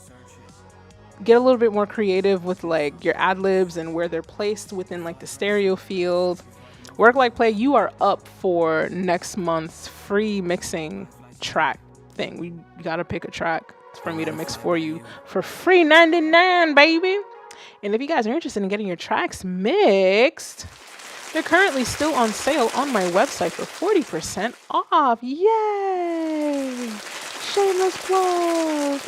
get a little bit more creative with like your ad libs and where they're placed within like the stereo field. Work Like Play, you are up for next month's free mixing track thing. We gotta pick a track for me to mix for you for free 99, baby. And if you guys are interested in getting your tracks mixed, they're currently still on sale on my website for 40% off. Yay! Shameless plug.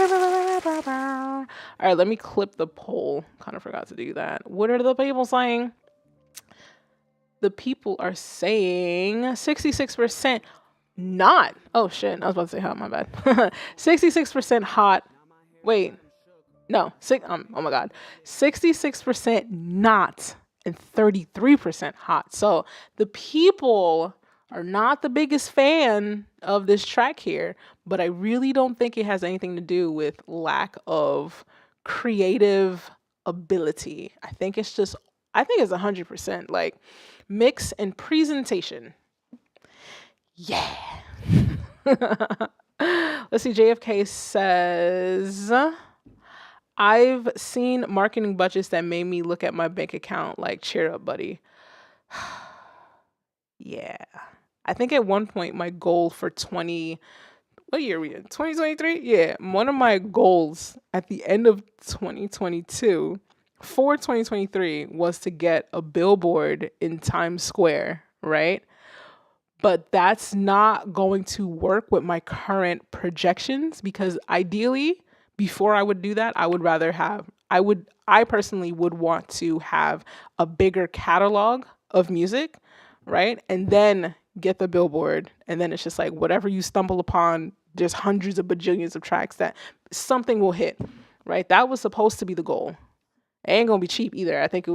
All right, let me clip the poll. Kind of forgot to do that. What are the people saying? The people are saying 66% not. Oh shit, I was about to say hot, my bad. 66% hot. Wait. No, oh my god. 66% not and 33% hot. So the people are not the biggest fan of this track here, but I really don't think it has anything to do with lack of creative ability. I think it's 100% like mix and presentation. Yeah. Let's see. JFK says, I've seen marketing budgets that made me look at my bank account like, cheer up, buddy. Yeah. I think at one point my goal for what year are we in? 2023? Yeah. One of my goals at the end of 2022 for 2023 was to get a billboard in Times Square, right? But that's not going to work with my current projections because ideally, before I would do that, I personally would want to have a bigger catalog of music, right? And then get the billboard. And then it's just like whatever you stumble upon, there's hundreds of bajillions of tracks that something will hit, right? That was supposed to be the goal. It ain't gonna be cheap either. I think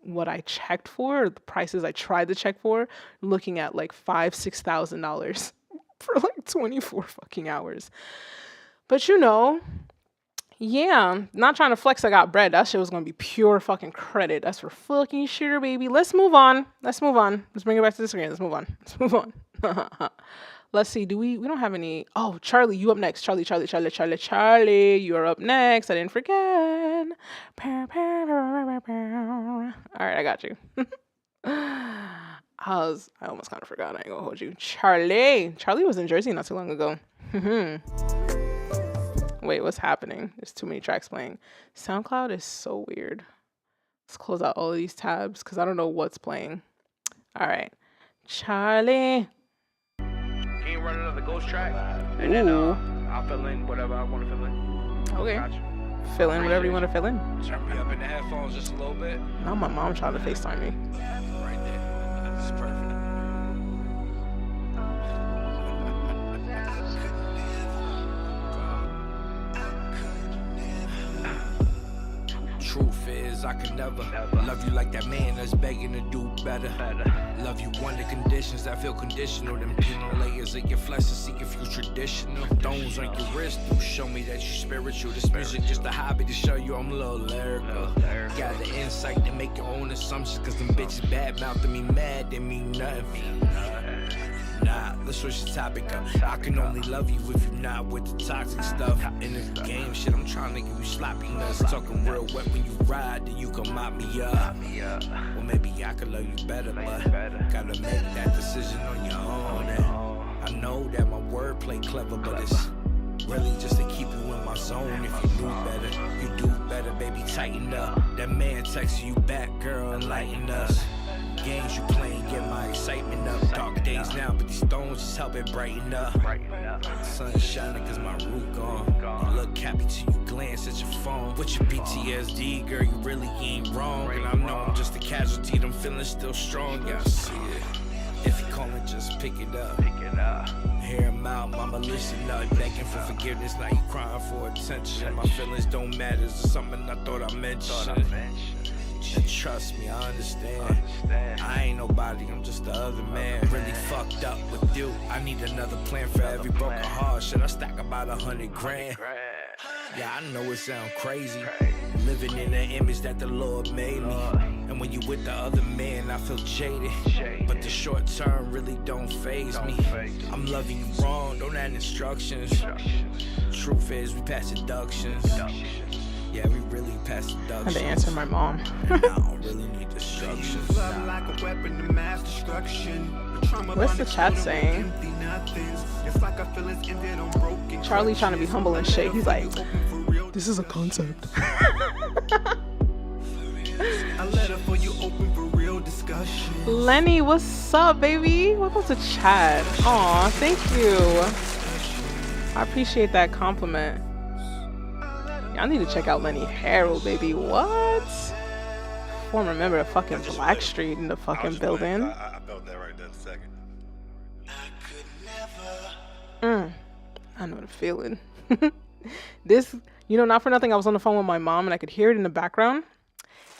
what I checked for, the prices I tried to check for, looking at like $5,000-$6,000 for like 24 fucking hours. But yeah, not trying to flex I got bread. That shit was gonna be pure fucking credit. That's for fucking sure, baby. Let's move on. Let's bring it back to the screen. Let's move on. Let's see. We don't have any. Oh, Charlie, you up next. Charlie, you are up next. I didn't forget. All right, I got you. I almost kind of forgot. I ain't gonna hold you. Charlie was in Jersey not too long ago. Wait, what's happening? There's too many tracks playing. SoundCloud is so weird. Let's close out all of these tabs because I don't know what's playing. All right, Charlie. Can you run another ghost track? And then I'll fill in whatever I want to fill in. Okay. Gotcha. Fill in whatever you want to fill in. Turn me up in the headphones just a little bit. Now my mom trying to FaceTime me. Right there. That's perfect. Truth is, I could never love you like that man that's begging to do better. Love you under conditions that feel conditional. Them penal layers of your flesh to seek if you traditional. Stones on your wrist do show me that you spiritual. This music just a hobby to show you I'm a little lyrical. Got the insight to make your own assumptions. Cause them bitches bad mouthing me mad, they mean nothing. Nah, let's switch the topic up. I can only love you if you're not with the toxic stuff. In this game shit, I'm trying to give you sloppy nuts. Talking real wet when you ride, then you can mop me up. Well, maybe I could love you better, but gotta make that decision on your own. And I know that my wordplay clever, but it's really just to keep you in my zone. If you do better, baby, tighten up. That man texting you back, girl, enlighten us. Games you playing get my excitement up. Dark days now, but these stones just help it brighten up. Sun shining cause my roof gone. You look happy till you glance at your phone. With your PTSD, girl, you really ain't wrong. And I know I'm just a casualty, them feelings still strong. Yeah, I see it. If you calling, just pick it up. Hear him out, mama, listen up. Begging for forgiveness, now you crying for attention. My feelings don't matter, it's just something I thought I mentioned. And trust me, I understand. I ain't nobody, I'm just the other man. Really fucked up with you. I need another plan for every broken heart. Should I stack about 100 grand? Yeah, I know it sound crazy. Living in the image that the Lord made me. And when you with the other man, I feel jaded. But the short term really don't faze me. I'm loving you wrong, don't add instructions. Truth is, we pass deductions. Yeah, we really pass deductions. I had to answer my mom. I don't really need destruction. What's the chat saying? Charlie trying to be humble and shit. He's like, this is a concept. Lenny, what's up, baby? Welcome to chat. Aw, thank you. I appreciate that compliment. I need to check out Lenny Harold, baby. What? Former member of fucking Blackstreet in the fucking building. I felt that right there in a second. I know the feeling. This, not for nothing, I was on the phone with my mom and I could hear it in the background.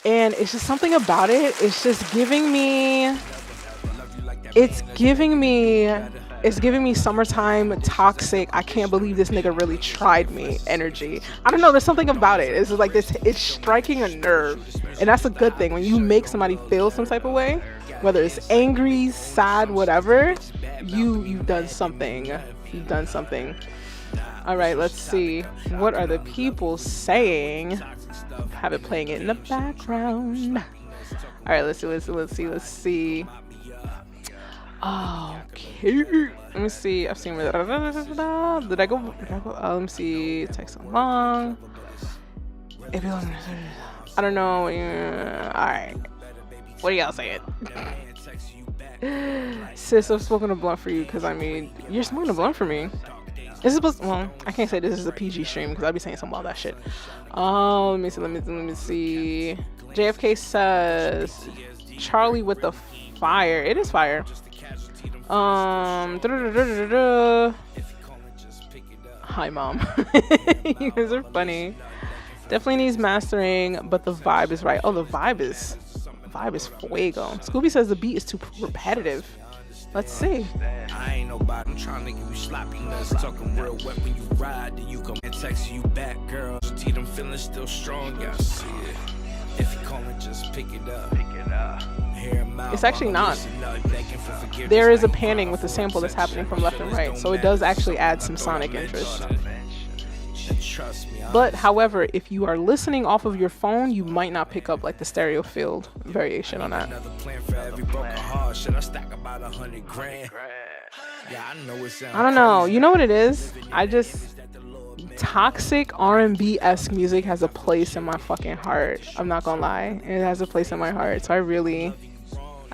And it's just something about it. It's just giving me it's giving me summertime toxic. I can't believe this nigga really tried me energy. I don't know. There's something about it. It's just like this. It's striking a nerve, and that's a good thing. When you make somebody feel some type of way, whether it's angry, sad, whatever, you've done something. You've done something. All right. Let's see. What are the people saying? Have it playing it in the background. All right. Let's see. Okay. Let me see. I've seen. Did I go? Let me see. Text along. I don't know. All right. What do y'all saying? Sis, I'm smoking a blunt for you because I mean, you're smoking a blunt for me. This is supposed. Well, I can't say this is a PG stream because I'll be saying some wild that shit. Let me see. JFK says Charlie with the fire. It is fire. Hi mom. You guys are funny. Definitely needs mastering, but the vibe is right. Oh, the vibe is fuego. Scooby says the beat is too repetitive. Let's see. I ain't nobody. I'm trying to give you sloppy nuts. Talking real wet when you ride. Then you come and text you back, girl. See them feeling still strong. Yeah, I see it. If you call me, just pick it up. It's actually not. There is a panning with the sample that's happening from left and right, so it does actually add some sonic interest. But however, if you are listening off of your phone, you might not pick up like the stereo field variation on that. I don't know. You know what it is? Toxic R&B-esque music has a place in my fucking heart. I'm not gonna lie. It has a place in my heart. So I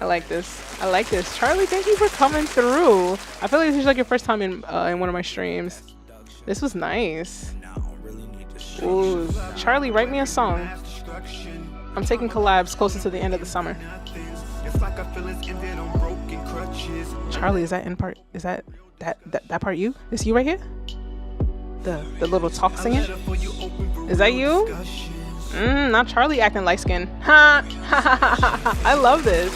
like this. Charlie, thank you for coming through. I feel like this is like your first time in one of my streams. This was nice. Ooh, Charlie, write me a song. I'm taking collabs closer to the end of the summer. Charlie, is that in part? Is that part you? Is you right here? The little talk singing? Is that you? Not Charlie acting light skin. Ha! I love this.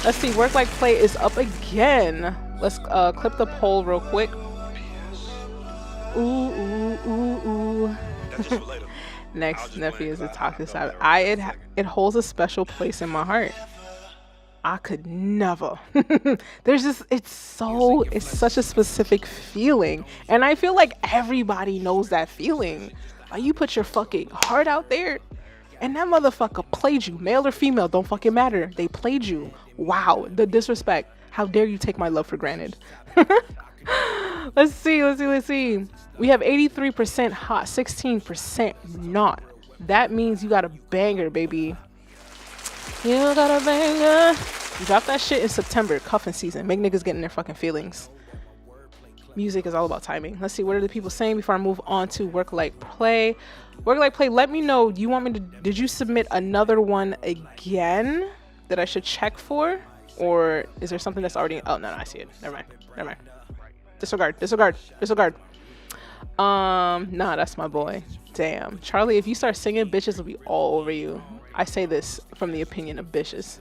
Let's see. Work Like Play is up again. Let's clip the poll real quick. Ooh. Next nephew is the toxic side. It holds a special place in my heart. I could never. It's such a specific feeling, and I feel like everybody knows that feeling. Like you put your fucking heart out there, and that motherfucker played you, male or female, don't fucking matter. They played you. Wow, the disrespect. How dare you take my love for granted? Let's see. We have 83% hot, 16% not. That means you got a banger, baby. You got a banger. Drop that shit in September, cuffing season. Make niggas get in their fucking feelings. Music is all about timing. Let's see, what are the people saying before I move on to Work Like Play? Work Like Play, let me know. Do you want me to, did you submit another one again that I should check for? Or is there something that's already, oh no, I see it. Never mind. Disregard. Nah, that's my boy. Damn. Charlie, if you start singing, bitches will be all over you. I say this from the opinion of bitches.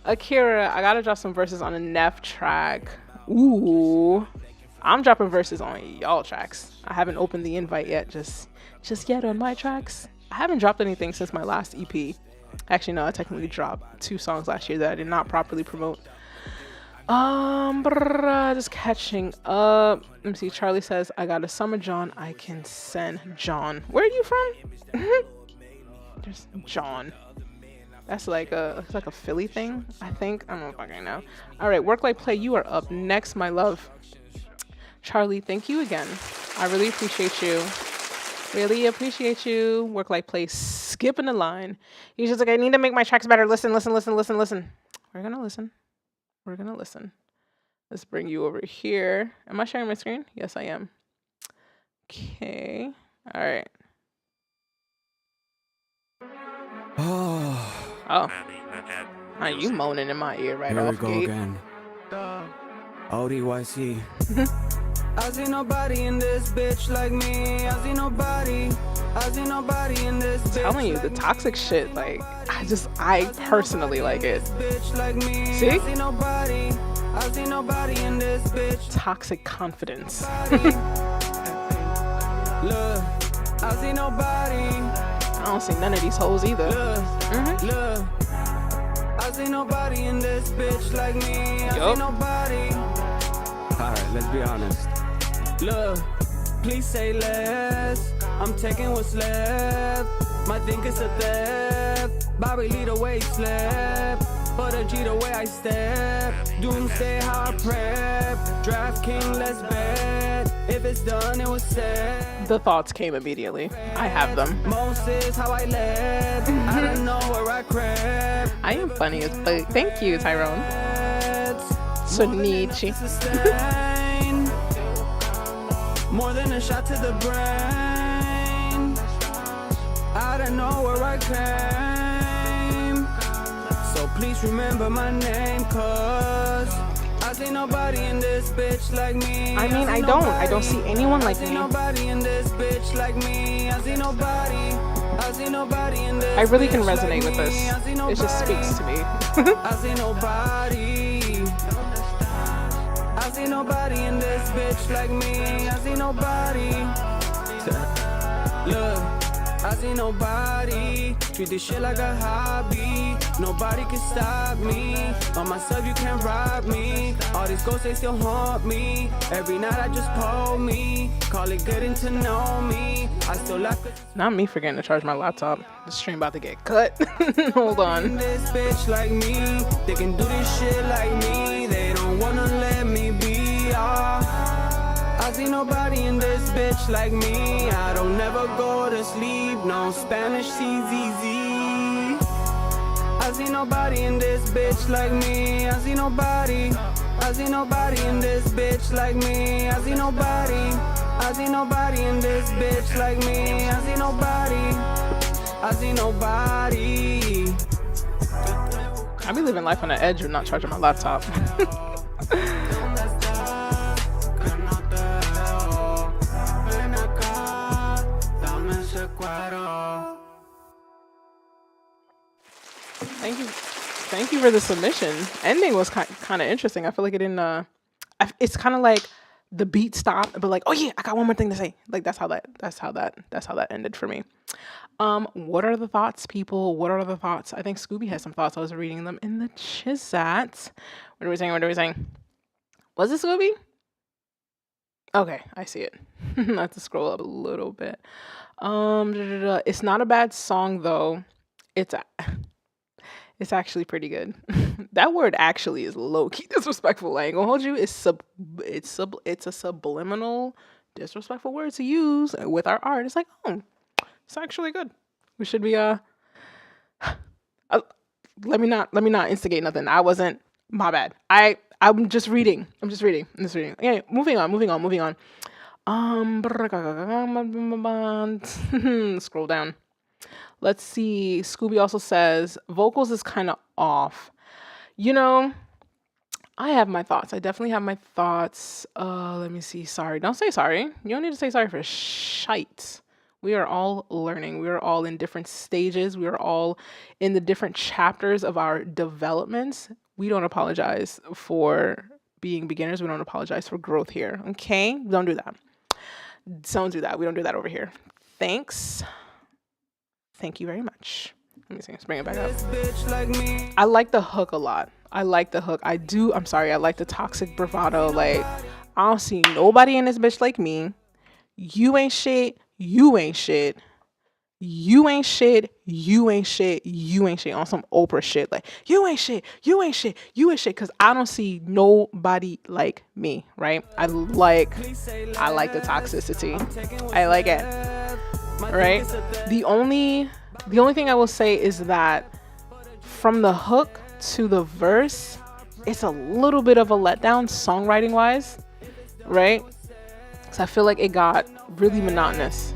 Akira, I gotta drop some verses on a Nef track. Ooh. I'm dropping verses on y'all tracks. I haven't opened the invite yet, just yet on my tracks. I haven't dropped anything since my last EP. Actually, no, I technically dropped 2 songs last year that I did not properly promote. Just catching up. Let me see. Charlie says, I got a summer John I can send. John. Where are you from? There's John. That's like a Philly thing, I think. I don't fucking know. All right, Work Like Play, you are up next, my love. Charlie, thank you again. I really appreciate you. Work Like Play, skipping the line. He's just like, I need to make my tracks better. Listen. We're gonna listen. Let's bring you over here. Am I sharing my screen? Yes, I am. Okay. All right. Oh. Are you moaning in my ear right off gate? Here we go again. ODYC. I see nobody in this bitch like me. I see nobody. I see nobody in this bitch. Telling you, the toxic shit, like, I personally like it. See? I see nobody. I see nobody in this bitch. Toxic confidence. Look, I see nobody. I don't see none of these hoes either. Look, I see nobody in this bitch like me. I see nobody. Alright, let's be honest. Look, please say less. I'm taking what's left. My think it's a theft. Bobby Lee the way he slept. But a G the way I step. Doomsday how I prep. Draft King, let's bet. If it's done, it was said. The thoughts came immediately. I have them. Most is how I led. I don't know where I crept. I am funny as fuck. Thank you, Tyrone. Sonichi. More than a shot to the brain. I don't know where I came. So please remember my name, cause I see nobody in this bitch like me. I mean, I don't see anyone like me. I see nobody in this bitch like me. I see nobody. I see nobody in this. I really can bitch resonate like with this. me. It just speaks to me. I see nobody. I see nobody in this bitch like me. I see nobody. Look, I see nobody. Treat this shit like a hobby. Nobody can stop me. On myself, you can't rob me. All these ghosts, they still haunt me. Every night I just pull me. Call it getting to know me. I still laugh. Not me forgetting to charge my laptop. The stream about to get cut. Hold on. This bitch like me. They can do this shit like me. They don't wanna let me be. I see nobody in this bitch like me. I don't never go to sleep. No Spanish CZZ. I see nobody in this bitch like me. I see nobody. I see nobody in this bitch like me. I see nobody. I see nobody in this bitch like me. I see nobody. I see nobody. I be living life on the edge of not charging my laptop. Thank you for the submission. Ending was kind of interesting. I feel like it didn't. It's kind of like the beat stopped, but like, oh yeah, I got one more thing to say. Like that's how that ended for me. What are the thoughts, people? What are the thoughts? I think Scooby has some thoughts. I was reading them in the chat. What are we saying? Was it Scooby? Okay, I see it. I have to scroll up a little bit. It's not a bad song though. It's actually pretty good. That word actually is low-key disrespectful. I ain't gonna hold you. It's a subliminal disrespectful word to use with our art. It's like, oh, it's actually good. We should be let me not instigate nothing. I wasn't, my bad. I'm just reading. Okay, moving on. Scroll down. Let's see. Scooby also says vocals is kind of off. You know, I have my thoughts. I definitely have my thoughts. Let me see. Sorry. Don't say sorry. You don't need to say sorry for shite. We are all learning. We are all in different stages. We are all in the different chapters of our developments. We don't apologize for being beginners. We don't apologize for growth here. Okay? Don't do that. Don't do that. We don't do that over here. Thanks. Thank you very much. Let me see. Let's bring it back up. I like the hook a lot. I like the hook. I like the toxic bravado. Like, I don't see nobody in this bitch like me. You ain't shit. You ain't shit. You ain't shit. You ain't shit. You ain't shit. On some Oprah shit. Like, you ain't shit. You ain't shit. You ain't shit. Because I don't see nobody like me. Right? I like the toxicity. I like it. Right? The only thing I will say is that from the hook to the verse, it's a little bit of a letdown songwriting wise, right? So I feel like it got really monotonous.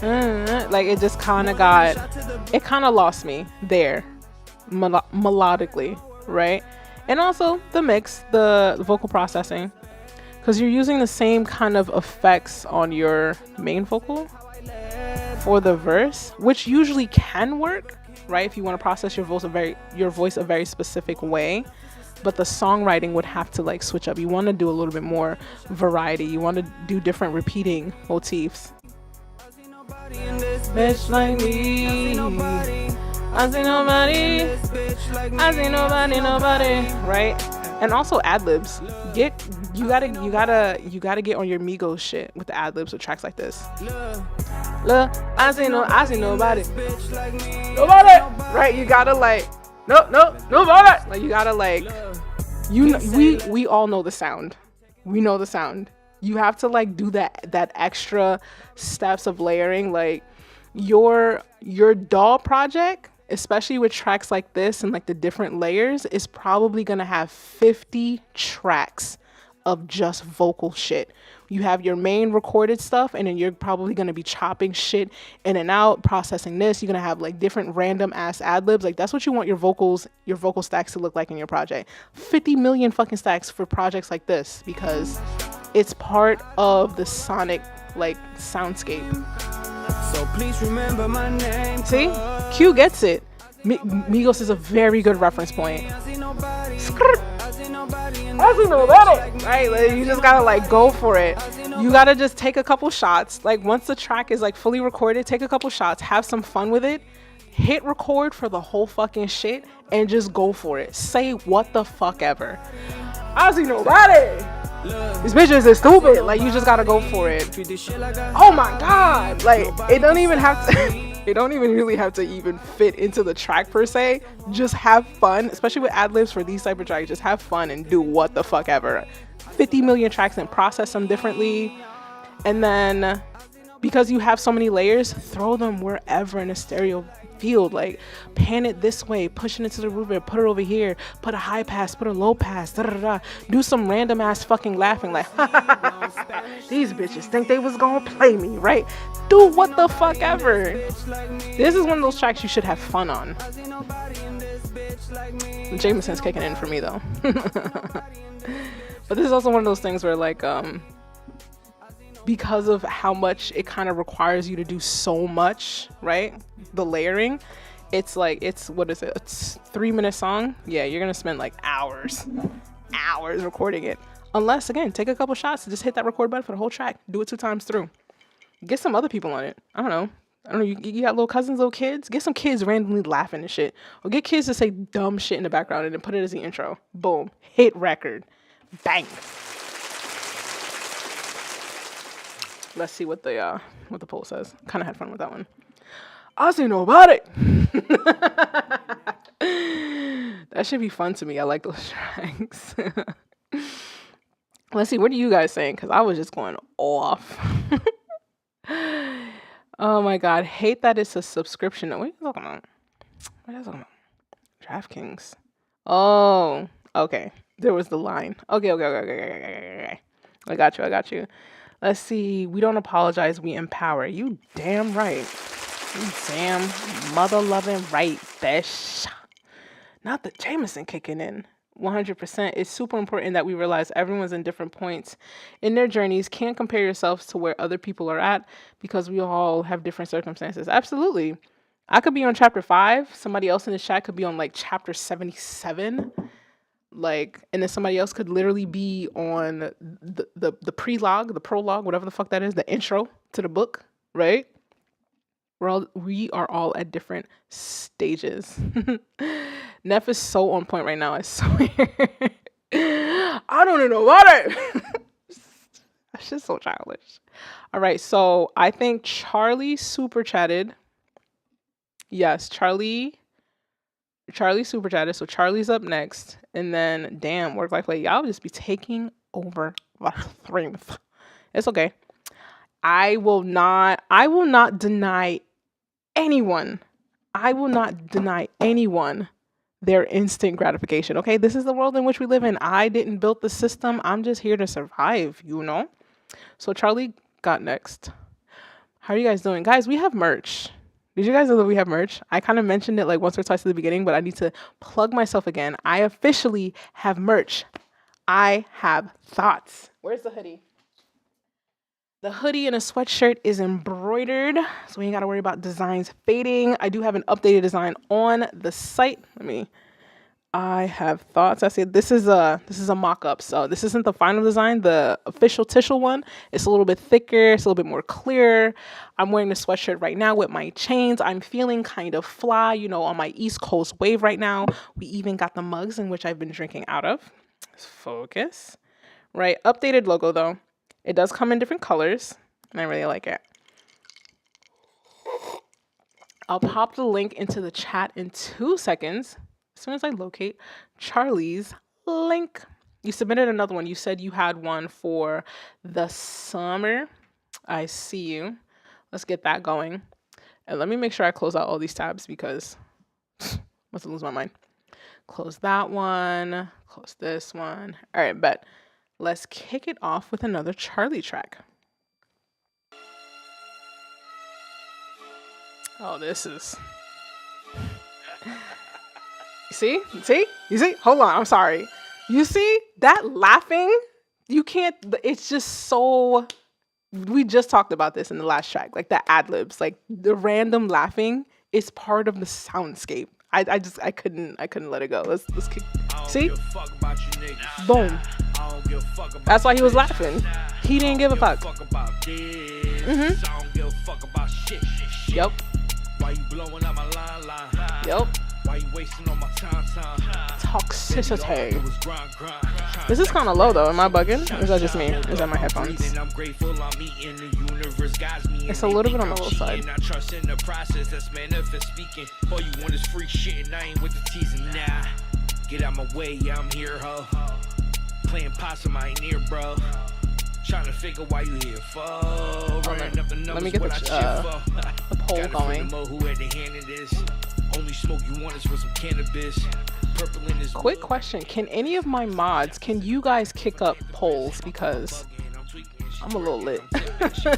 like it just kind of lost me there melodically, right? And also the mix, the vocal processing, because you're using the same kind of effects on your main vocal for the verse, which usually can work, right? If you want to process your voice a very specific way, but the songwriting would have to like switch up. You want to do a little bit more variety. You want to do different repeating motifs. Bitch like me, I see nobody, nobody, right? And also ad-libs. You gotta get on your Migos shit with the ad-libs with tracks like this. Look, I see nobody, right? You gotta like, nobody. Like you gotta like, we all know the sound. We know the sound. You have to like do that extra steps of layering. Like your DAW project, especially with tracks like this and like the different layers, is probably gonna have 50 tracks of just vocal shit. You have your main recorded stuff, and then you're probably gonna be chopping shit in and out, processing this. You're gonna have like different random ass ad-libs. Like that's what you want your vocal stacks to look like in your project. 50 million fucking stacks for projects like this, because it's part of the sonic like soundscape. So please remember my name. See, Q gets it. Migos is a very good reference point. I see nobody, right? Like, you just gotta like go for it. You gotta just take a couple shots. Like once the track is like fully recorded, take a couple shots, have some fun with it, hit record for the whole fucking shit, and just go for it. Say what the fuck ever. I see nobody. These bitches is stupid. Like you just gotta go for it. Oh my god! Like it don't even have to. It don't even really have to even fit into the track per se. Just have fun, especially with ad-libs for these type of tracks. Just have fun and do what the fuck ever. 50 million tracks and process them differently. And then because you have so many layers, throw them wherever in a stereo field. Like pan it this way, push it into the reverb, put it over here, put a high pass, put a low pass, do some random ass fucking laughing like these bitches think they was gonna play me, right? Do what the fuck ever. This is one of those tracks you should have fun on. Jameson's kicking in for me though. But this is also one of those things where like because of how much it kind of requires you to do so much, right? The layering, it's like, what is it? It's 3-minute song. Yeah, you're gonna spend like hours recording it. Unless, again, take a couple shots and just hit that record button for the whole track. Do it 2 times through. Get some other people on it. I don't know. You got little cousins, little kids. Get some kids randomly laughing and shit. Or get kids to say dumb shit in the background and then put it as the intro. Boom. Hit record. Bang. Let's see what the poll says. Kind of had fun with that one. I see nobody. That should be fun to me. I like those tracks. Let's see. What are you guys saying? Because I was just going off. Oh my god. Hate that it's a subscription. What are you talking about? What are you talking about? DraftKings. Oh. Okay. There was the line. Okay. I got you. Let's see. We don't apologize. We empower. You damn right. You damn mother-loving right, bitch. Not the Jameson kicking in. 100%. It's super important that we realize everyone's in different points in their journeys. Can't compare yourselves to where other people are at because we all have different circumstances. Absolutely. I could be on chapter 5. Somebody else in the chat could be on like chapter 77. Like, and then somebody else could literally be on the prologue, whatever the fuck that is, the intro to the book, right? We are all at different stages. Neff is so on point right now, I swear. I don't know what it. That's just so childish. All right, so I think Charlie super chatted. Yes, Charlie super chatted. So Charlie's up next. And then, damn, work life lady. Y'all just be taking over the stream. It's okay. I will not deny anyone. I will not deny anyone their instant gratification. Okay, this is the world in which we live in. I didn't build the system. I'm just here to survive, you know? So Charlie got next. How are you guys doing? Guys, we have merch. Did you guys know that we have merch? I kind of mentioned it like once or twice at the beginning, but I need to plug myself again. I officially have merch. I have thoughts. Where's the hoodie? The hoodie and a sweatshirt is embroidered, so we ain't got to worry about designs fading. I do have an updated design on the site. I have thoughts. I said this is a mock-up, so this isn't the final design. The official tissue one, it's a little bit thicker, it's a little bit more clear. I'm wearing the sweatshirt right now with my chains. I'm feeling kind of fly, on my East Coast wave right now. We even got the mugs in which I've been drinking out of. Focus. Right, updated logo though. It does come in different colors, and I really like it. I'll pop the link into the chat in 2 seconds. As soon as I locate Charlie's link. You submitted another one. You said you had one for the summer. I see you. Let's get that going. And let me make sure I close out all these tabs because I'm about to lose my mind. Close that one. Close this one. All right, but let's kick it off with another Charlie track. Oh, this is... You see? Hold on, I'm sorry. You see that laughing? You can't, it's just so, we just talked about this in the last track, like the ad-libs, like the random laughing is part of the soundscape. I couldn't let it go. Let's keep, see? Boom. That's why he was laughing. He didn't give a fuck. Yep. Yep. Why you wasting all my time? Toxicity. This is kind of low though. Am I bugging? Or is that just me? Is that my headphones? It's a little bit on the low side. Get out my way, yeah, I'm here, ho. Playing possum, I ain't near, bro. Trying to figure why you here for. Let me get the poll going. Only smoke you want is for some cannabis. Purple in this. Quick question: can any of my mods? Can you guys kick up polls because I'm a little lit? So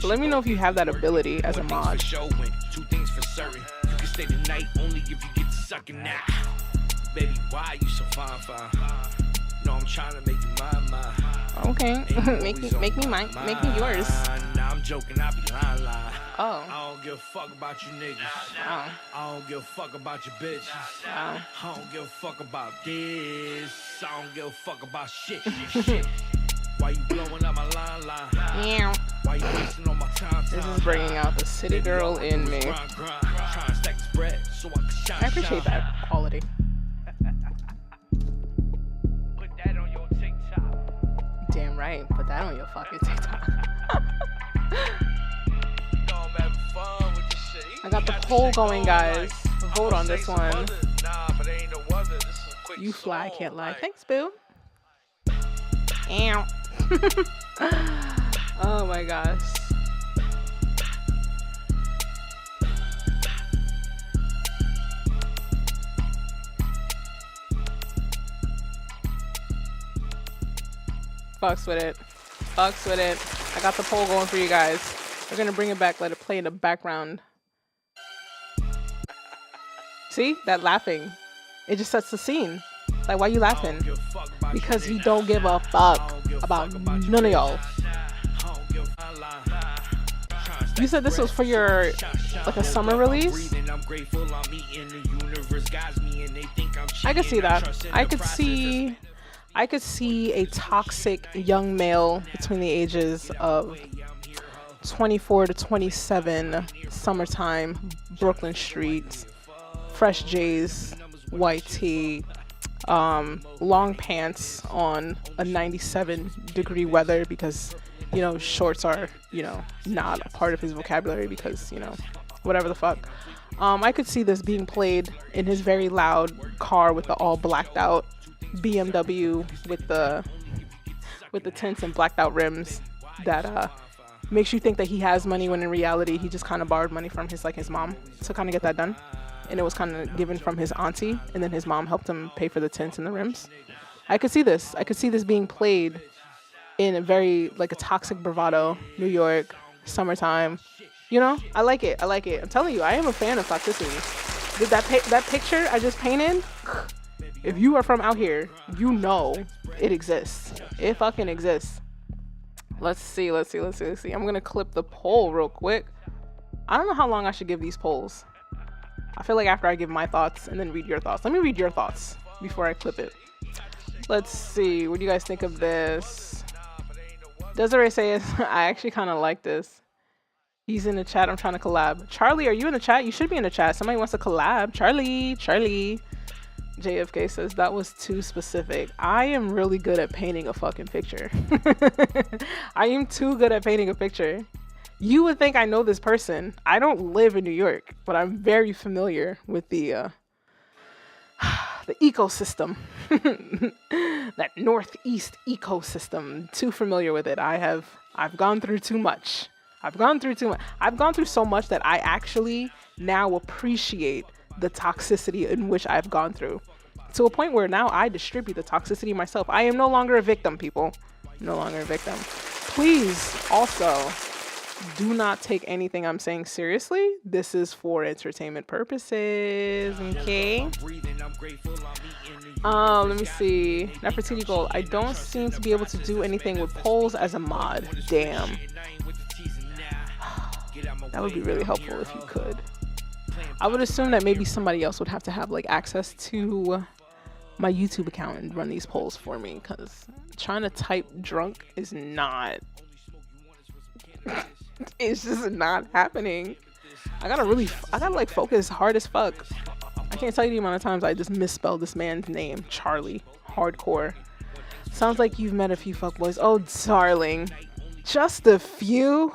let me know if you have that ability as a mod. Two things for certain: you can stay the night only if you get to sucking now. Baby, why you so fine? No, I'm trying to make you mine. Okay, make me mine. Make me yours. Nah, I'm joking. I be lying. Oh. I don't give a fuck about you niggas. Oh. I don't give a fuck about your bitches. Oh. I don't give a fuck about this. I don't give a fuck about shit. Why you blowing up my line? Yeah. Why you wasting on my time? This is bringing out the city girl in me. I appreciate that quality. Put that on your TikTok. Damn right. Put that on your fucking TikTok. I got the poll going, guys. Vote on this one. You fly, can't lie. Thanks, boo. Ow. Oh my gosh. Fucks with it. I got the poll going for you guys. We're gonna bring it back, let it play in the background. See? That laughing. It just sets the scene. Like, why you laughing? Because he don't give a fuck about none of y'all. You said this was for your, like, a summer release? I could see that. I could see a toxic young male between the ages of 24 to 27, summertime, Brooklyn streets, fresh J's, white tee, long pants on a 97-degree weather because, shorts are, not a part of his vocabulary because, whatever the fuck. I could see this being played in his very loud car with the all blacked out BMW with the tints and blacked out rims that makes you think that he has money when in reality he just kind of borrowed money from his mom to kind of get that done, and it was kind of given from his auntie, and then his mom helped him pay for the tints and the rims. I could see this being played in a very, like, a toxic bravado, New York, summertime, You know, I like it. I like it. I'm telling you, I am a fan of toxicity. Did that picture I just painted? If you are from out here, you know it exists. It fucking exists. Let's see. I'm gonna clip the poll real quick. I don't know how long I should give these polls. I feel like after I give my thoughts and then read your thoughts. Let me read your thoughts before I clip it. Let's see. What do you guys think of this? Desiree says, I actually kind of like this. He's in the chat. I'm trying to collab. Charlie, are you in the chat? You should be in the chat. Somebody wants to collab. Charlie. JFK says, that was too specific. I am really good at painting a fucking picture. I am too good at painting a picture. You would think I know this person. I don't live in New York, but I'm very familiar with the ecosystem. That northeast ecosystem. Too familiar with it. I've gone through too much. I've gone through so much that I actually now appreciate the toxicity in which I've gone through, to a point where now I distribute the toxicity myself. I am no longer a victim, people. No longer a victim. Please also do not take anything I'm saying seriously. This is for entertainment purposes, okay? Let me see. Nefertiti Gold. I don't seem to be able to do anything with polls as a mod. Damn. That would be really helpful if you could. I would assume that maybe somebody else would have to have like access to my YouTube account and run these polls for me, because trying to type drunk is not it's just not happening. I gotta like focus hard as fuck. I can't tell you the amount of times I just misspelled this man's name. Charlie. Hardcore. Sounds like you've met a few fuckboys. Oh, darling. Just a few?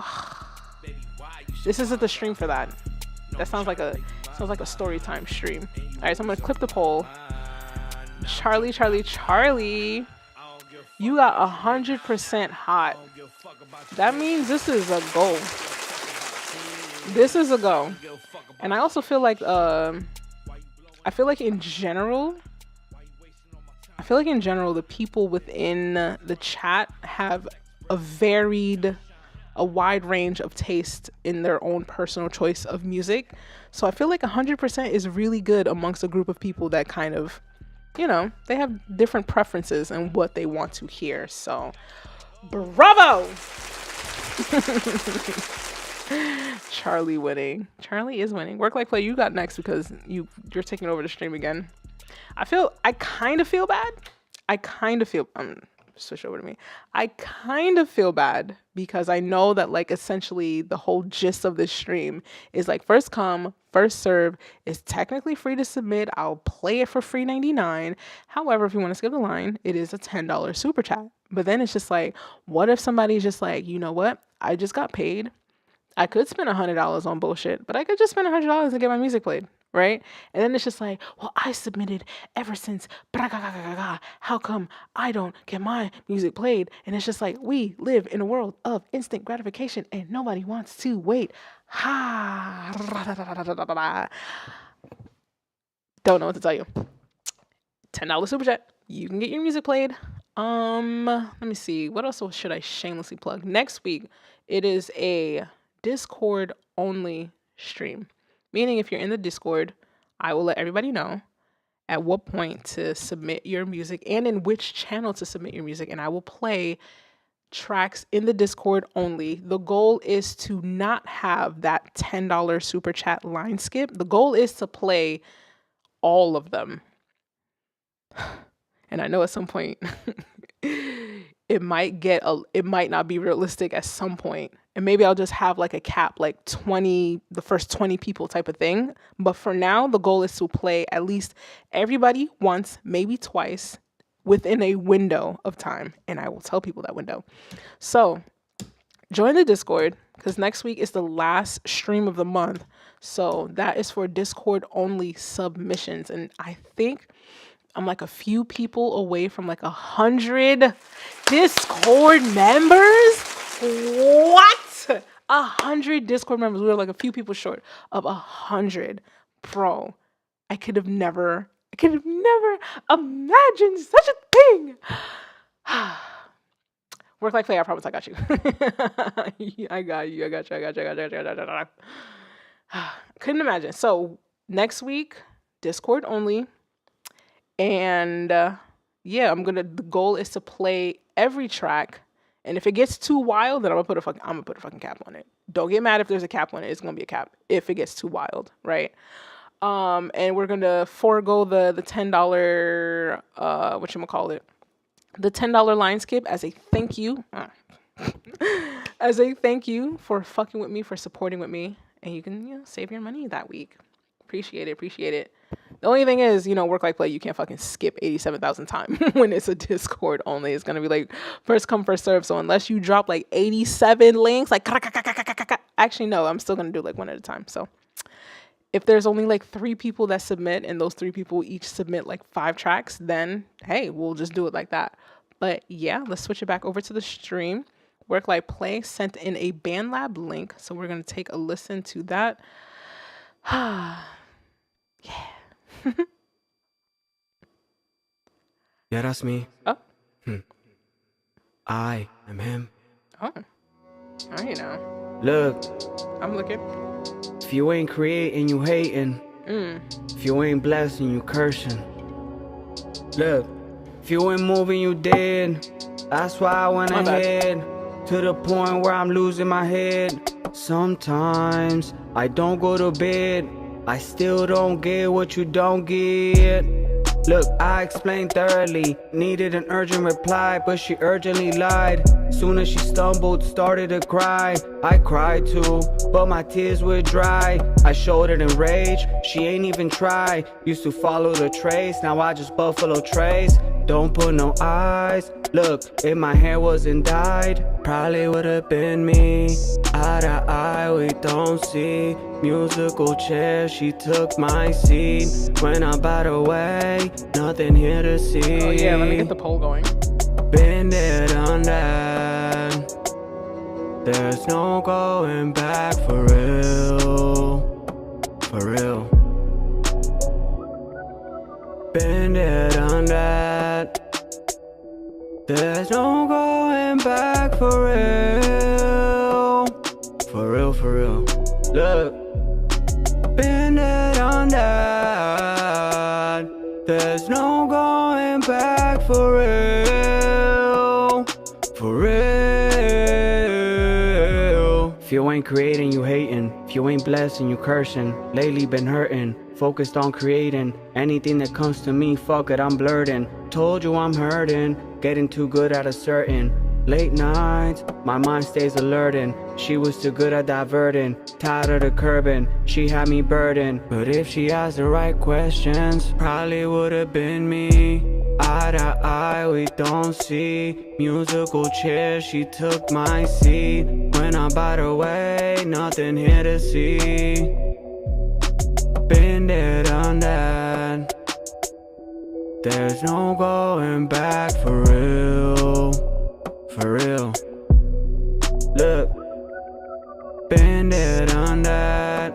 This isn't the stream for that. That sounds like a story time stream. Alright, so I'm gonna clip the poll. Charlie. You got 100% hot. That means this is a go. This is a go. And I also feel like in general the people within the chat have a wide range of taste in their own personal choice of music. So I feel like 100% is really good amongst a group of people that kind of, you know, they have different preferences and what they want to hear. So bravo. Charlie winning. Charlie is winning. Work Like Play, you got next because you're taking over the stream again. I kind of feel bad. Switch over to me. I kind of feel bad because I know that like essentially the whole gist of this stream is like first come, first serve. Is technically free to submit. I'll play it for free 99. However, if you want to skip the line, it is a $10 super chat. But then it's just like, what if somebody's just like, you know what? I just got paid. I could spend $100 on bullshit, but I could just spend $100 and get my music played. Right? And then it's just like, well, I submitted ever since. How come I don't get my music played? And it's just like, we live in a world of instant gratification and nobody wants to wait. Don't know what to tell you. $10 super chat. You can get your music played. Let me see. What else should I shamelessly plug? Next week, it is a Discord only stream. Meaning if you're in the Discord, I will let everybody know at what point to submit your music and in which channel to submit your music. And I will play tracks in the Discord only. The goal is to not have that $10 super chat line skip. The goal is to play all of them. And I know at some point it might not be realistic at some point. And maybe I'll just have like a cap, like the first 20 people type of thing. But for now, the goal is to play at least everybody once, maybe twice within a window of time. And I will tell people that window. So join the Discord because next week is the last stream of the month. So that is for Discord only submissions. And I think I'm like a few people away from like 100 Discord members. What? 100 Discord members. We were like a few people short of 100. Bro, I could have never imagined such a thing. Work like play. I promise I got you. I got you. I got you. I got you. I got you. I got you. Couldn't imagine. So next week, Discord only. And yeah, the goal is to play every track. And if it gets too wild, then I'm gonna put a fucking cap on it. Don't get mad if there's a cap on it. It's gonna be a cap if it gets too wild, right? And we're gonna forego the $10 whatchamacallit, the $10 line skip as a thank you. As a thank you for fucking with me, for supporting with me. And you can, save your money that week. Appreciate it. The only thing is, work like play, you can't fucking skip 87,000 times when it's a Discord only. It's gonna be like first come, first serve. So unless you drop like 87 links, like actually no, I'm still gonna do like one at a time. So if there's only like 3 people that submit and those 3 people each submit like 5 tracks, then hey, we'll just do it like that. But yeah, let's switch it back over to the stream. Work Like Play sent in a BandLab link, so we're gonna take a listen to that. Yeah. Yeah, that's me. Oh. I am him. Oh, Look, I'm looking. if you ain't creating, you hating. If you ain't blessing, you cursing. Look, if you ain't moving, you dead. That's why I went ahead to the point where I'm losing my head. Sometimes I don't go to bed. I still don't get what you don't get. Look, I explained thoroughly, needed an urgent reply, but she urgently lied. Soon as she stumbled, started to cry. I cried too, but my tears were dry. I showed it in rage, she ain't even try. Used to follow the trace, now I just buffalo trace. Don't put no eyes. Look, if my hair wasn't dyed, probably would've been me. Eye to eye, we don't see. Musical chair, she took my seat. When I bought away, nothing here to see. Oh yeah, let me get the poll going. Been there, done that. There's no going back for real. For real. Been there, done that. There's no going back for real. For real, for real. Look, been there, done that. There's no going back for real. For real. If you ain't creating, you hating. If you ain't blessing, you cursing. Lately been hurting. Focused on creating. Anything that comes to me, fuck it, I'm blurting. Told you I'm hurting. Getting too good at a certain. Late nights, my mind stays alerting. She was too good at diverting. Tired of the curbing, she had me burdened. But if she asked the right questions, probably would've been me. Eye to eye, we don't see. Musical chair, she took my seat. When I bought away, nothing here to see. Been there, done that. There's no going back for real. For real. Look, been there, done that.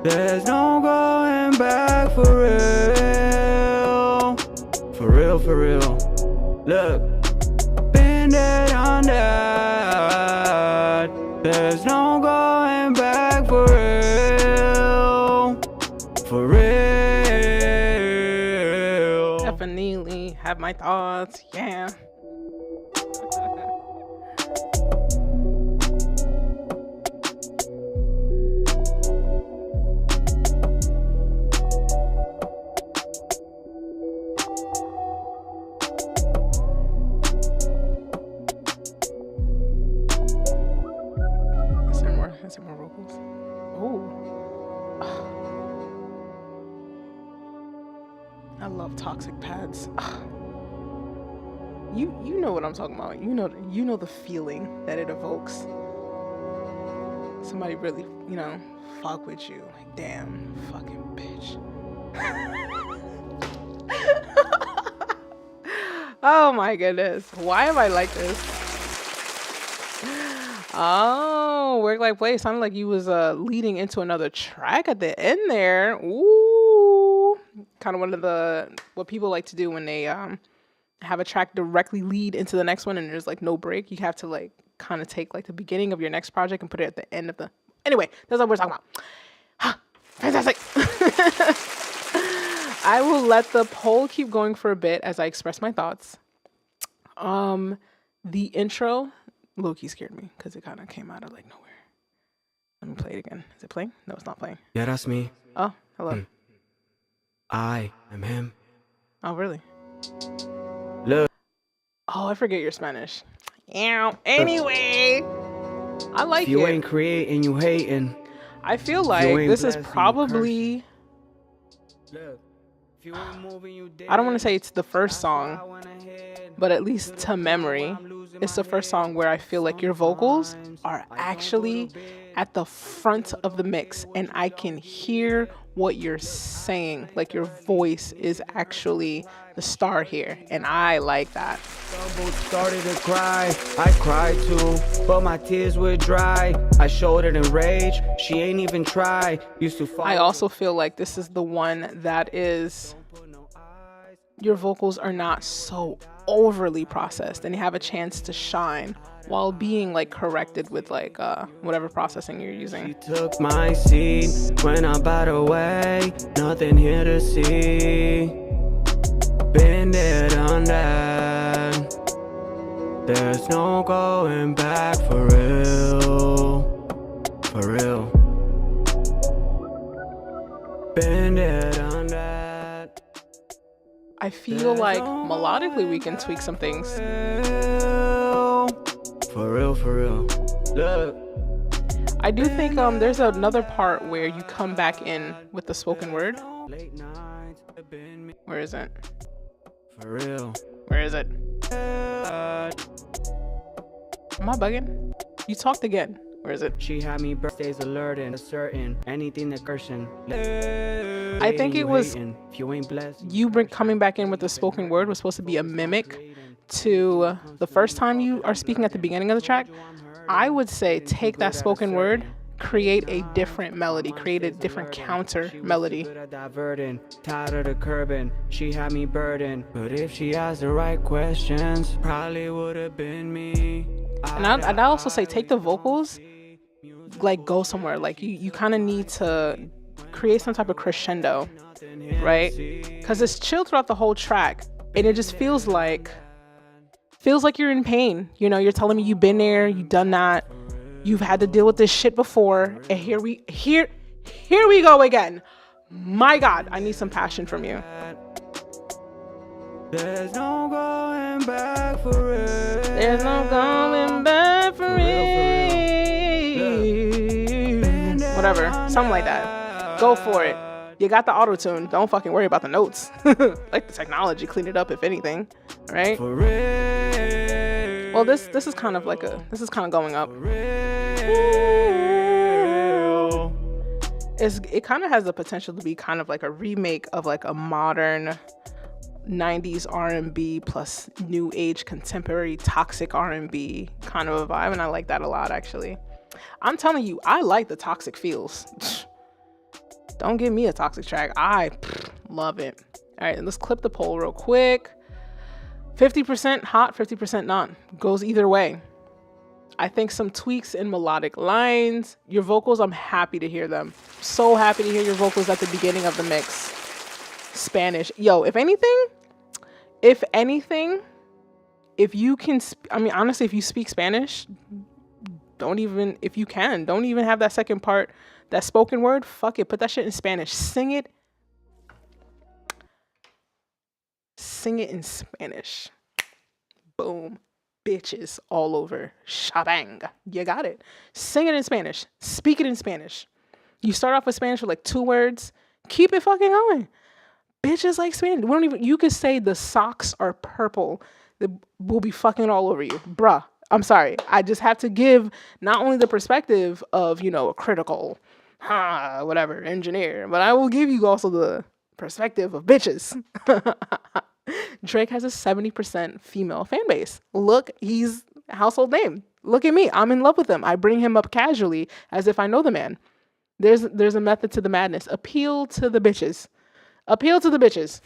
There's no going back for real. For real, for real. Look, been there, done that. There's no going back for real. For real. Definitely have my thoughts, yeah. Is there more vocals? Oh. I love toxic pads. You know what I'm talking about. You know the feeling that it evokes. Somebody really, fuck with you. Like, damn, fucking bitch. Oh my goodness. Why am I like this? Oh, Work Like Play sounded like you was leading into another track at the end there. Ooh. Kind of one of what people like to do when they have a track directly lead into the next one and there's like no break. You have to like kind of take like the beginning of your next project and put it at the end of the. Anyway, that's what we're talking about. Fantastic. I will let the poll keep going for a bit as I express my thoughts. The intro low-key scared me because it kind of came out of like nowhere. Let me play it again. Is it playing? No, it's not playing. Yeah, that's me. Oh, hello. I am him. Oh, really? Look. Oh, I forget your Spanish. Yeah. Anyway, I like if you it. ain't creating, you hating. I feel like this is probably. Look. If you ain't moving, you dead. I don't want to say it's the first song, but at least to memory, it's the first song where I feel like your vocals are actually at the front of the mix and I can hear what you're saying. Like your voice is actually the star here, and I like that. Started to cry, I cried too, but my tears were dry. I showed it in rage, she ain't even try. Used to I also feel like this is the one that is, your vocals are not so overly processed and you have a chance to shine while being like corrected with like whatever processing you're using. She took my seat when I'm by the way, nothing here to see. Been there, done that. There's no going back for real. For real. Been there, done that. I feel like melodically we can tweak some things. For real, for real. Look. I do think there's another part where you come back in with the spoken word. Where is it? For real. Where is it? Am I bugging? You talked again. Where is it? She had me birthdays alert and certain anything that cursing. I think it was If you ain't blessed, you coming back in with the spoken word was supposed to be a mimic to the first time you are speaking at the beginning of the track. I would say take that spoken word, create a different melody, create a different counter melody. Tired of the curbing, she had me burdened. But if she asked the right questions, probably would have been me. And I'd also say take the vocals, like go somewhere. Like you kind of need to create some type of crescendo, right? Because it's chill throughout the whole track, and it just feels like you're in pain. You know, you're telling me you've been there, you've done that, you've had to deal with this shit before, and here we go again. My God, I need some passion from you. There's no going back for it. There's no going back for it. Whatever, something like that. Go for it. You got the auto-tune. Don't fucking worry about the notes. Like the technology, clean it up if anything, right? For real. Well, this is kind of like this is kind of going up. It kind of has the potential to be kind of like a remake of like a modern 90s R&B plus new age contemporary toxic R&B kind of a vibe, and I like that a lot actually. I'm telling you, I like the toxic feels. Don't give me a toxic track. I love it. All right, let's clip the poll real quick. 50% hot, 50% not. Goes either way. I think some tweaks in melodic lines. Your vocals, I'm happy to hear them. So happy to hear your vocals at the beginning of the mix. Spanish. Yo, if anything, if you can, honestly, if you speak Spanish, don't even have that second part, that spoken word, fuck it, put that shit in Spanish. Sing it in Spanish. Boom. Bitches all over. Shabang. You got it. Sing it in Spanish. Speak it in Spanish. You start off with Spanish with like 2 words. Keep it fucking going. Bitches like Spanish. You could say the socks are purple. We'll be fucking all over you. Bruh. I'm sorry. I just have to give not only the perspective of, a critical, whatever, engineer, but I will give you also the perspective of bitches. Drake has a 70% female fan base. Look, he's a household name. Look at me. I'm in love with him. I bring him up casually as if I know the man. There's a method to the madness. Appeal to the bitches. Appeal to the bitches.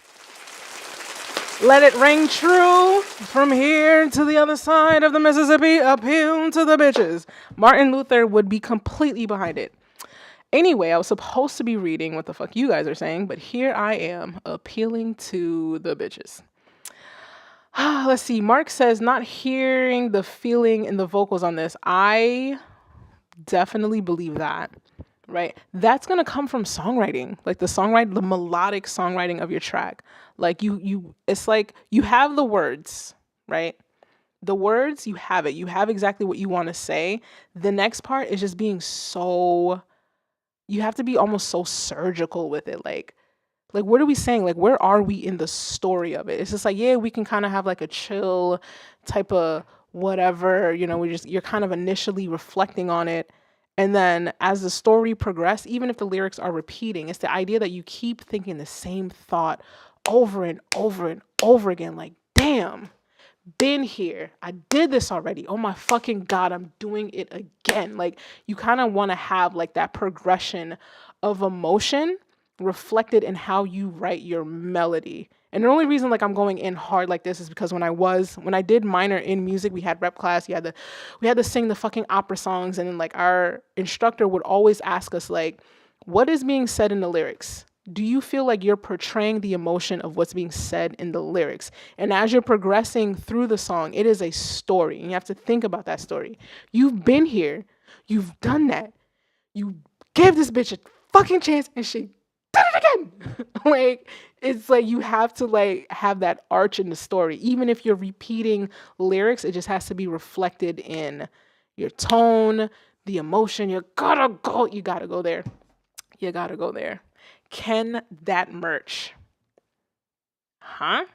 Let it ring true from here to the other side of the Mississippi, appeal to the bitches. Martin Luther would be completely behind it. Anyway, I was supposed to be reading what the fuck you guys are saying, but here I am appealing to the bitches. Let's see. Mark says, not hearing the feeling in the vocals on this. I definitely believe that. Right? That's going to come from songwriting, like the melodic songwriting of your track. Like it's like you have the words, right? The words, you have it. You have exactly what you want to say. The next part is just being you have to be almost so surgical with it. Like what are we saying? Like, where are we in the story of it? It's just like, yeah, we can kind of have like a chill type of whatever, you're kind of initially reflecting on it. And then as the story progresses, even if the lyrics are repeating, it's the idea that you keep thinking the same thought over and over and over again. Like, damn, been here. I did this already. Oh my fucking God, I'm doing it again. Like, you kind of want to have like that progression of emotion reflected in how you write your melody. And the only reason like I'm going in hard like this is because when I did minor in music, we had rep class, we had to sing the fucking opera songs, and then like our instructor would always ask us like, what is being said in the lyrics? Do you feel like you're portraying the emotion of what's being said in the lyrics? And as you're progressing through the song, it is a story, and you have to think about that story. You've been here, you've done that, you gave this bitch a fucking chance, and she did it again. Like, it's like you have to like have that arch in the story. Even if you're repeating lyrics, it just has to be reflected in your tone, the emotion. You gotta go there. You gotta go there. Can that merch? Huh?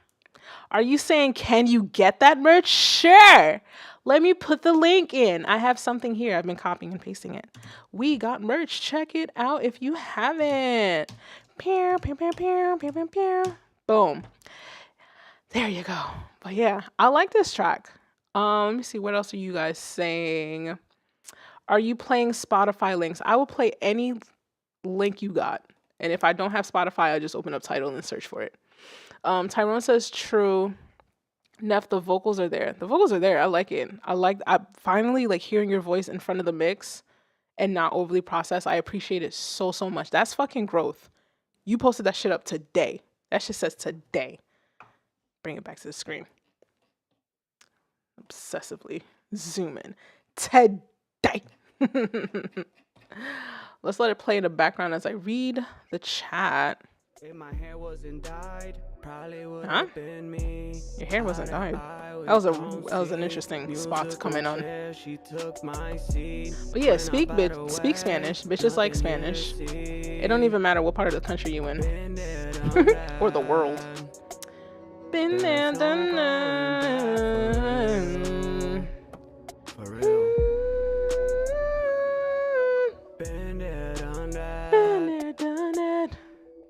Are you saying, can you get that merch? Sure. Let me put the link in. I have something here. I've been copying and pasting it. We got merch. Check it out if you haven't. Pew, pew, pew, pew, pew, pew, pew. Boom. There you go. But yeah, I like this track. Let me see. What else are you guys saying? Are you playing Spotify links? I will play any link you got. And if I don't have Spotify, I'll just open up Tidal and search for it. Tyrone says true. Neff, the vocals are there. The vocals are there. I like it. I finally like hearing your voice in front of the mix and not overly processed. I appreciate it so much. That's fucking growth. You posted that shit up today. That shit says today. Bring it back to the screen. Obsessively zoom in. Today. Let's let it play in the background as I read the chat. If my hair wasn't dyed, probably would Huh? have been me. Your hair wasn't dyed. That was an interesting spot to come in on. But yeah, speak Spanish. Bitches like Spanish. It don't even matter what part of the country you in. Or the world. Been there, done that. For real. Been there, done that. Been there, done it.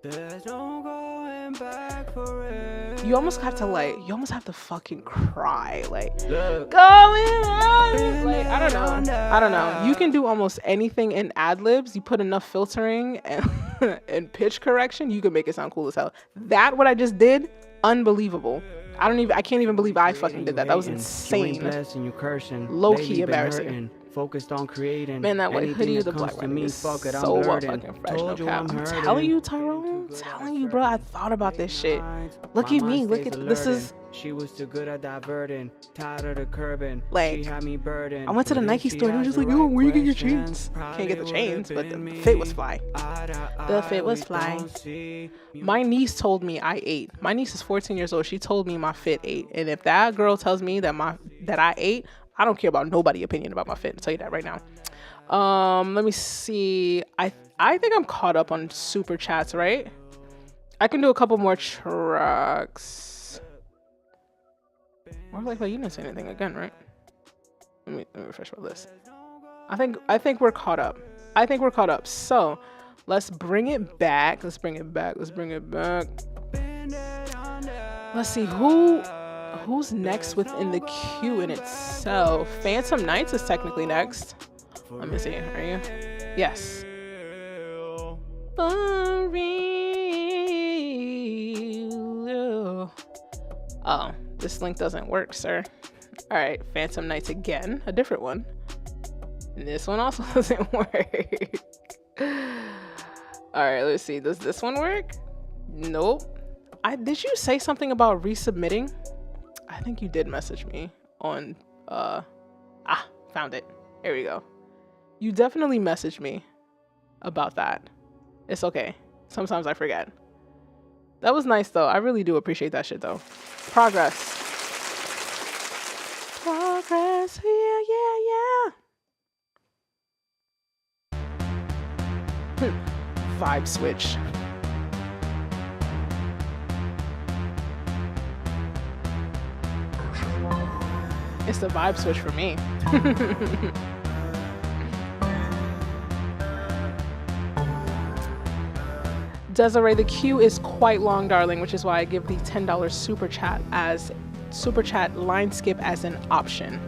There's no going back for it. You almost have to fucking cry. Like, Look. going on. Like, I don't know. You can do almost anything in ad-libs. You put enough filtering and, and pitch correction, you can make it sound cool as hell. What I just did, unbelievable. I can't even believe I fucking did that. That was insane. Low-key embarrassing. Focused on creating. Man, that white hoodie, the black one is so fucking fresh. No cap. I'm telling you, Tyrone. I'm telling you, bro. I thought about this shit. Look at me. Look at this. Is she was too good at diverting, tired of the curbing. Like, she had me burdened. I went to the Nike store and I was just like, oh, where you get your chains? Can't get the chains, but the fit was fly. The fit was fly. My niece told me I ate. My niece is 14 years old. She told me my fit ate. And if that girl tells me that I ate, I don't care about nobody's opinion about my fit. I'll tell you that right now. Let me see. I think I'm caught up on super chats, right? I can do a couple more tracks. More likely you didn't say anything again, right? Let me refresh my list. I think we're caught up. So let's bring it back. Let's see who's next within the queue in itself. Phantom Knights is technically next. Let me see. Are you? Yes. For real. Oh, this link doesn't work, sir. All right, Phantom Nights again, a different one. And this one also doesn't work. All right, let's see. Does this one work? Nope. Did you say something about resubmitting? I think you did message me on found it. Here we go. You definitely messaged me about that. It's okay. Sometimes I forget. That was nice though. I really do appreciate that shit though. Progress. Progress. Yeah. Vibe switch. It's the vibe switch for me. Desiree, the queue is quite long, darling, which is why I give the $10 super chat line skip as an option.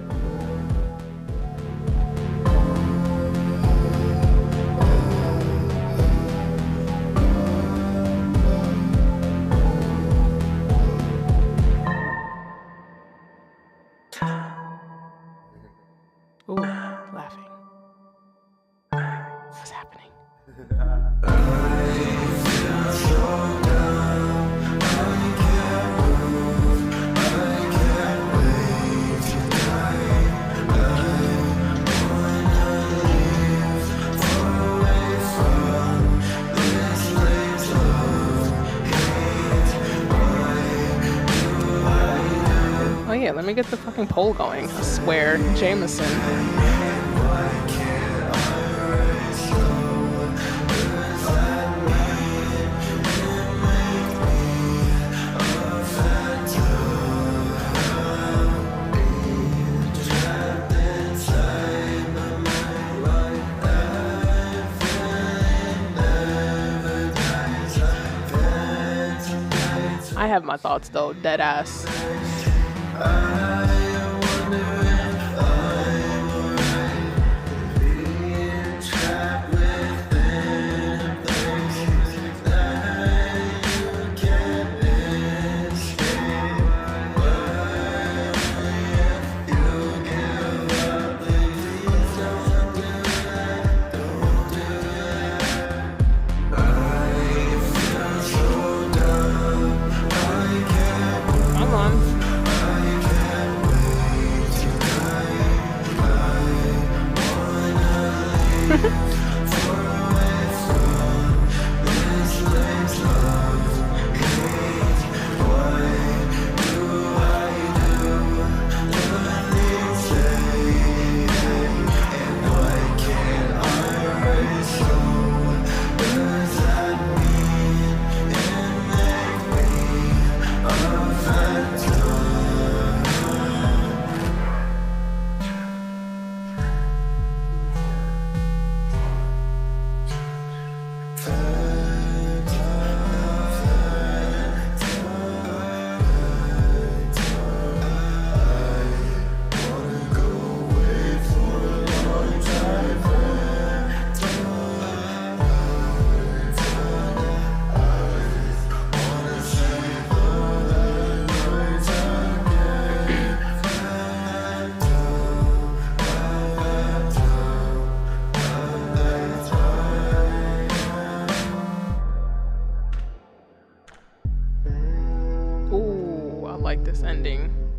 Ooh, laughing. What's happening? Oh yeah, let me get the fucking poll going. I swear, Jameson. I have my thoughts though, dead ass.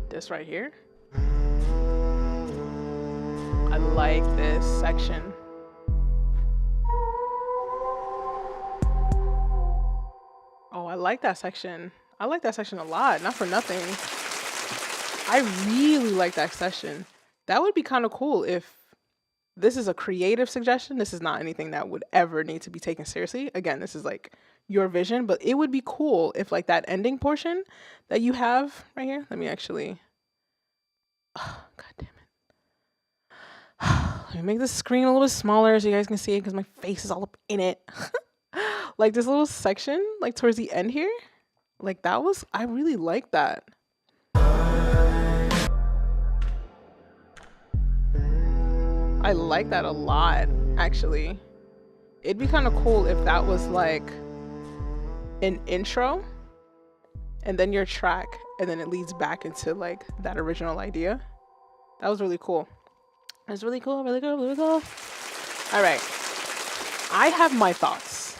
This right here. I like this section. Oh, I like that section. I like that section a lot, not for nothing. I really like that section. That would be kind of cool if this is a creative suggestion. This is not anything that would ever need to be taken seriously. Again, this is like your vision, but it would be cool if like that ending portion that you have right here. Let me actually, oh, God damn it. Let me make the screen a little bit smaller so you guys can see it because my face is all up in it. Like this little section, like towards the end here. Like that was, I really like that. I like that a lot, actually. It'd be kind of cool if that was like an intro and then your track and then it leads back into like that original idea. That was really cool. That's really cool, really cool, really cool. All right. I have my thoughts.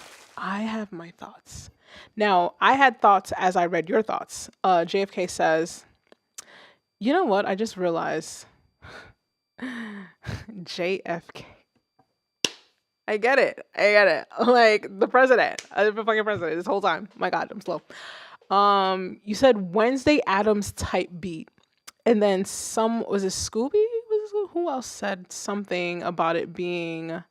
Now, I had thoughts as I read your thoughts. JFK says, you know what? I just realized JFK. I get it. Like the president, the fucking president this whole time. My God, I'm slow. You said Wednesday Addams type beat. And then was it Scooby? Who else said something about it being...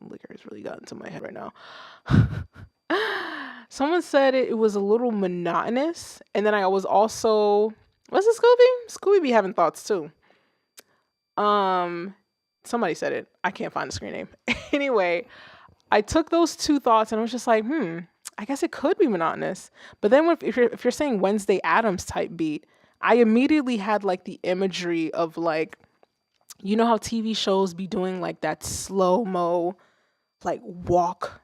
Liquor has really gotten to my head right now. Someone said it was a little monotonous. And then I was also... Was it Scooby? Scooby be having thoughts too. Somebody said it. I can't find the screen name. Anyway, I took those two thoughts and I was just like, I guess it could be monotonous. But then if you're saying Wednesday Addams type beat, I immediately had like the imagery of like, you know how TV shows be doing like that slow-mo, like walk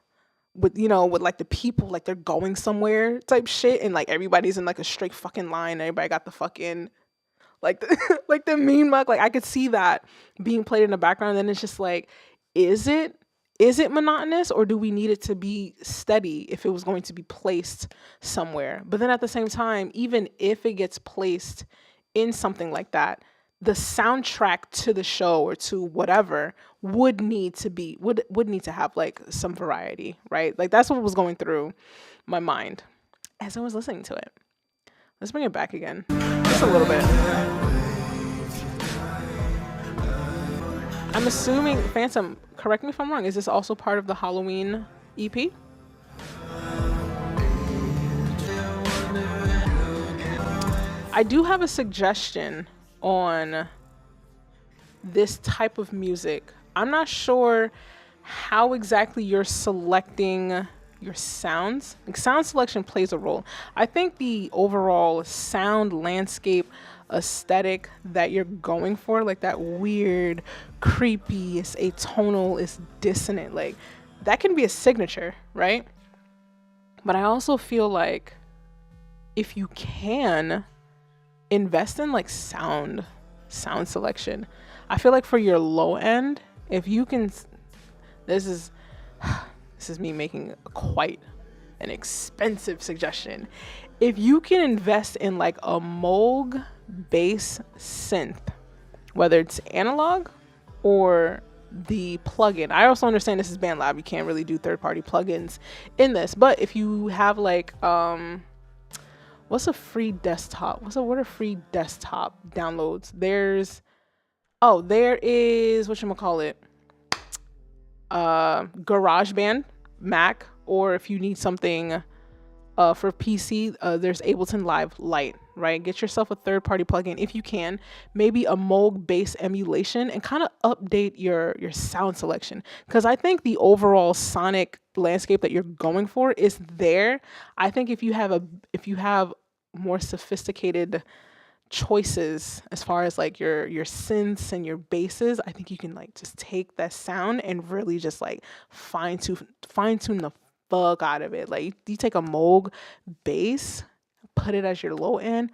with like the people, like they're going somewhere type shit. And like everybody's in like a straight fucking line. Everybody got the fucking, like the, like the meme mug. Like I could see that being played in the background. And then it's just like, is it monotonous, or do we need it to be steady if it was going to be placed somewhere? But then at the same time, even if it gets placed in something like that, the soundtrack to the show or to whatever would need to have like some variety, right? Like that's what was going through my mind as I was listening to it. Let's bring it back again, just a little bit. I'm assuming, Phantom, correct me if I'm wrong, is this also part of the Halloween EP? I do have a suggestion on this type of music. I'm not sure how exactly you're selecting your sounds. Like sound selection plays a role. I think the overall sound landscape aesthetic that you're going for, like that weird, creepy, it's atonal, it's dissonant, like that can be a signature, right? But I also feel like if you can invest in like sound selection, I feel like for your low end, if you can, this is me making quite an expensive suggestion. If you can invest in like a Moog bass synth, whether it's analog or the plugin. I also understand this is BandLab. You can't really do third-party plugins in this. But if you have like, what are free desktop downloads? There is, whatchamacallit, GarageBand, Mac, or if you need something for PC, there's Ableton Live Lite, right? Get yourself a third-party plugin if you can, maybe a Moog bass emulation, and kind of update your sound selection. Because I think the overall sonic landscape that you're going for is there. I think if you have more sophisticated choices as far as like your synths and your basses, I think you can like just take that sound and really just like fine tune the fuck out of it. Like you take a Moog bass, put it as your low end,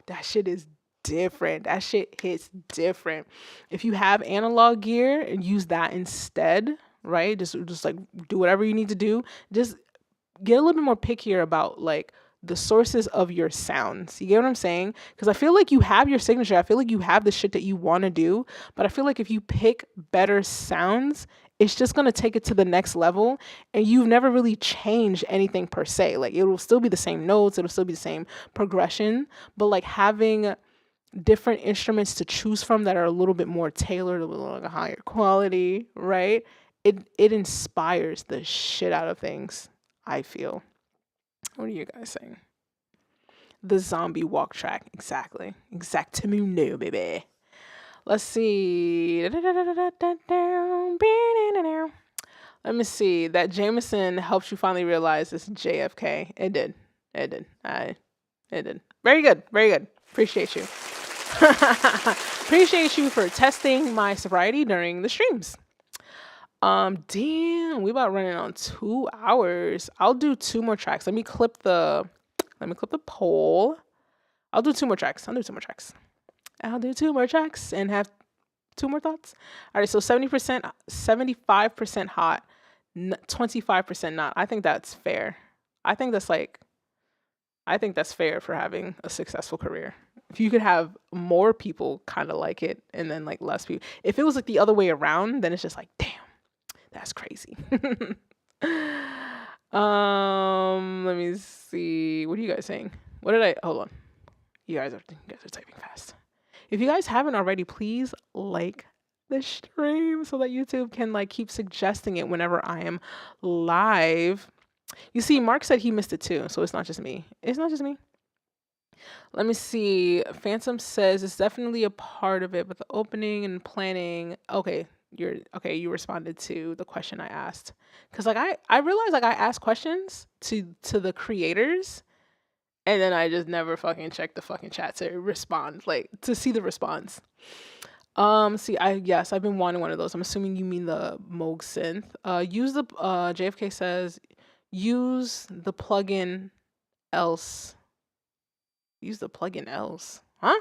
that shit is different. That shit hits different. If you have analog gear and use that instead, right? Just like do whatever you need to do. Just get a little bit more pickier about like the sources of your sounds. You get what I'm saying? Because I feel like you have your signature. I feel like you have the shit that you want to do. But I feel like if you pick better sounds, it's just going to take it to the next level. And you've never really changed anything per se. Like it will still be the same notes. It'll still be the same progression. But like having different instruments to choose from that are a little bit more tailored, a little like a higher quality, right? It inspires the shit out of things, I feel. What are you guys saying? The zombie walk track. Exactly. Exactamo, baby. Let's see. Let me see. That Jameson helps you finally realize it's JFK. It did. It did. Very good. Appreciate you. Appreciate you for testing my sobriety during the streams. Damn, we about running on 2 hours. I'll do 2 more tracks. Let me clip the poll. I'll do 2 more tracks. I'll do 2 more tracks and have 2 more thoughts. All right, so 70%, 75% hot, 25% not. I think that's fair. I think that's fair for having a successful career. If you could have more people kind of like it and then like less people. If it was like the other way around, then it's just like, damn, that's crazy. Let me see. What are you guys saying? Hold on. You guys are typing fast. If you guys haven't already, please like the stream so that YouTube can like keep suggesting it whenever I am live. You see, Mark said he missed it too, so it's not just me. Let me see. Phantom says it's definitely a part of it, but the opening and planning. Okay, you responded to the question I asked. Cause like I realized like I asked questions to the creators, and then I just never fucking checked the fucking chat to respond, like to see the response. I've been wanting one of those. I'm assuming you mean the Moog synth. Use the JFK says use the plugin else. Use the plugin else. Huh?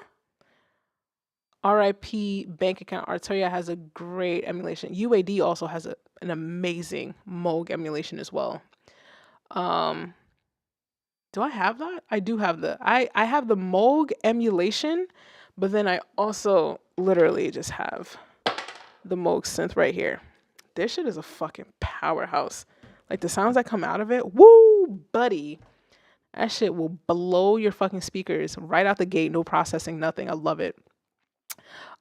RIP bank account. Arteria has a great emulation. UAD also has an amazing Moog emulation as well. Do I have that? I do have I have the Moog emulation, but then I also literally just have the Moog synth right here. This shit is a fucking powerhouse. Like the sounds that come out of it, woo, buddy. That shit will blow your fucking speakers right out the gate. No processing, nothing. I love it.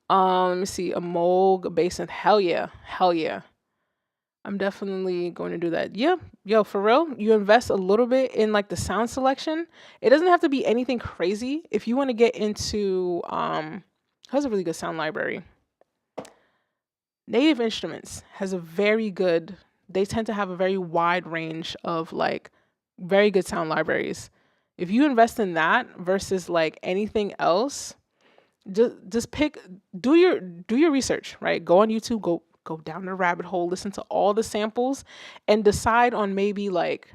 Let me see. A Moog bass synth. Hell yeah. I'm definitely going to do that. Yeah. Yo, for real, you invest a little bit in like the sound selection. It doesn't have to be anything crazy. If you want to get into, has a really good sound library. Native Instruments has they tend to have a very wide range of like very good sound libraries. If you invest in that versus like anything else, just do your research, right? Go on YouTube, go down the rabbit hole, listen to all the samples, and decide on maybe like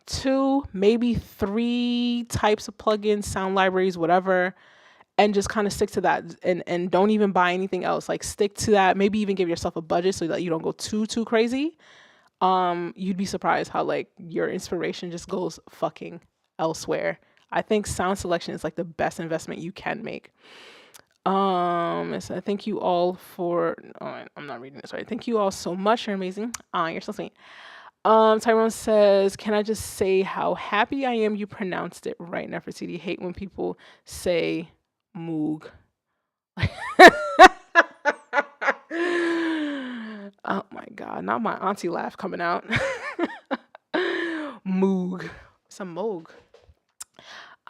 2, maybe 3 types of plugins, sound libraries, whatever, and just kind of stick to that, and don't even buy anything else. Like stick to that. Maybe even give yourself a budget so that you don't go too crazy. You'd be surprised how like your inspiration just goes fucking elsewhere. I think sound selection is like the best investment you can make. So thank you all for, I'm not reading this right. Thank you all so much. You're amazing. You're so sweet. Tyrone says, can I just say how happy I am you pronounced it right, Nefertiti? Hate when people say Moog. Oh my God, not my auntie laugh coming out. Moog. It's a Moog.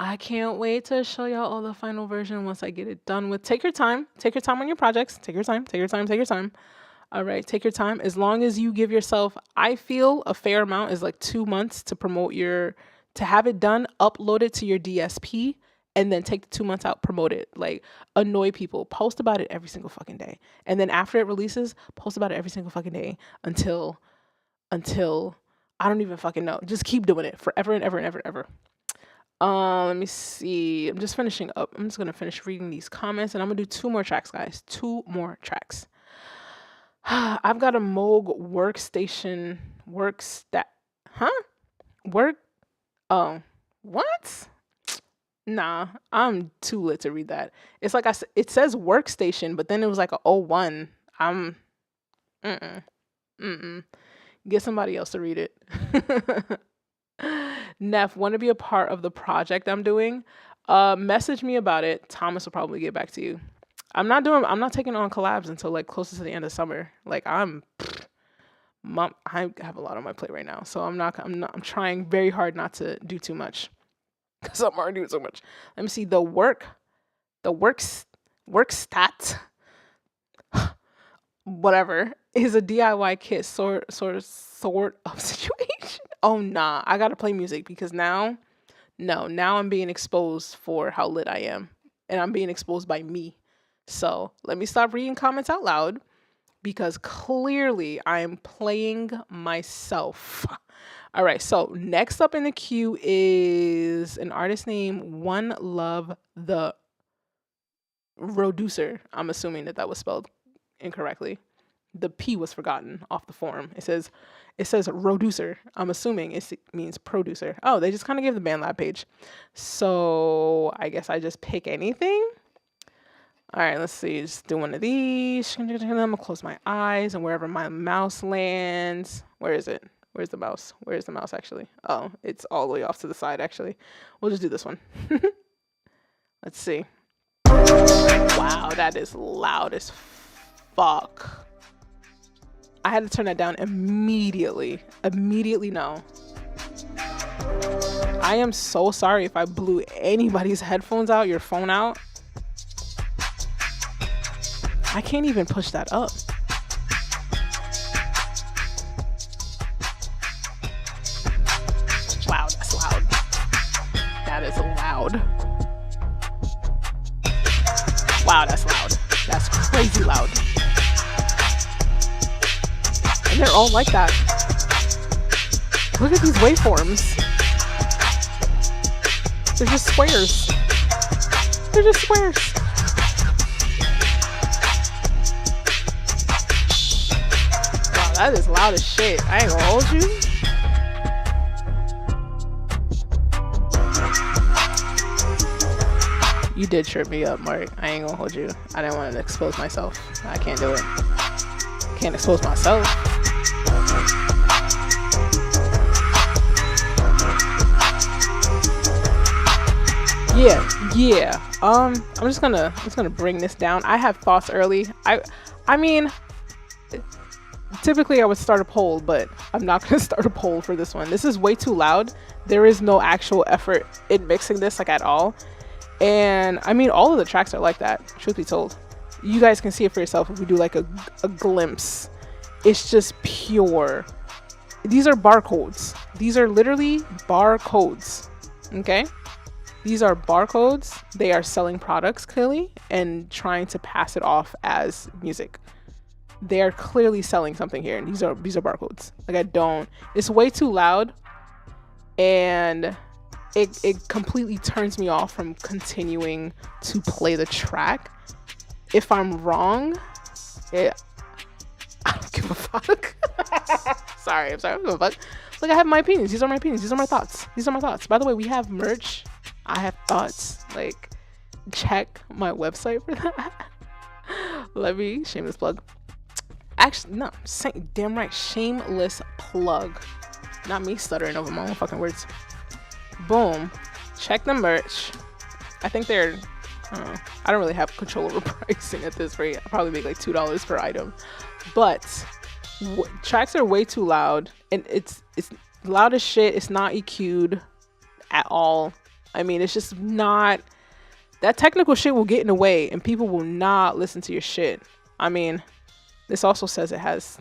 I can't wait to show y'all all the final version once I get it done with. Take your time. Take your time on your projects. Take your time. All right, take your time. As long as you give yourself, I feel a fair amount is like 2 months to promote to have it done, upload it to your DSP, and then take the 2 months out, promote it. Like annoy people. Post about it every single fucking day. And then after it releases, post about it every single fucking day until I don't even fucking know. Just keep doing it forever and ever and ever and ever. Let me see. I'm just finishing up. I'm just going to finish reading these comments, and I'm going to do 2 more tracks, guys. 2 more tracks. I've got a Moog workstation Oh, what? Nah, I'm too lit to read that. It's like it says workstation, but then it was like a 01. Get somebody else to read it. Neff, want to be a part of the project I'm doing? Message me about it. Thomas will probably get back to you. I'm not taking on collabs until like closer to the end of summer. Like I have a lot on my plate right now, so I'm trying very hard not to do too much because I'm already doing so much. Let me see. The workstat, whatever, is a DIY kit sort of situation. Oh nah, I gotta play music because now I'm being exposed for how lit I am, and I'm being exposed by me. So let me stop reading comments out loud, because clearly I'm playing myself. All right, so next up in the queue is an artist named One Love the Roducer. I'm assuming that that was spelled incorrectly. The P was forgotten off the form. It says Roducer. I'm assuming it means producer. Oh, they just kind of gave the BandLab page. So I guess I just pick anything. All right, let's see. Just do one of these. I'm gonna close my eyes and wherever my mouse lands. Where is it? Where's the mouse? Where's the mouse actually? Oh, it's all the way off to the side actually. We'll just do this one. Let's see. Wow, that is loud as fuck. I had to turn that down immediately. Immediately, no. I am so sorry if I blew anybody's headphones out, your phone out. I can't even push that up. Wow, that's loud. That is loud. Wow, that's loud. That's crazy loud. And they're all like that. Look at these waveforms. They're just squares. They're just squares. Wow, that is loud as shit. I ain't gonna hold you. You did trip me up, Mark. I ain't gonna hold you. I didn't want to expose myself. I can't do it. Can't expose myself. Yeah. I'm just gonna bring this down. I have thoughts early. I mean, typically I would start a poll, but I'm not gonna start a poll for this one. This is way too loud. There is no actual effort in mixing this like at all. And I mean, all of the tracks are like that, truth be told. You guys can see it for yourself if we do like a glimpse. It's just pure. These are barcodes. These are literally barcodes. Okay? These are barcodes. They are selling products clearly and trying to pass it off as music. They are clearly selling something here. And these are barcodes. Like it's way too loud. And it completely turns me off from continuing to play the track. If I'm wrong, I don't give a fuck. sorry, I don't give a fuck. Look, I have my opinions. These are my opinions. These are my thoughts. By the way, we have merch. I have thoughts. Like, check my website for that. Let me shameless plug. Actually, no, damn right, shameless plug. Not me stuttering over my own fucking words. Boom. Check the merch. I think they're, I don't really have control over pricing at this rate. I'll probably make like $2 per item. But tracks are way too loud. And it's loud as shit. It's not EQ'd at all. I mean, it's just not. That technical shit will get in the way. And people will not listen to your shit. I mean, this also says it has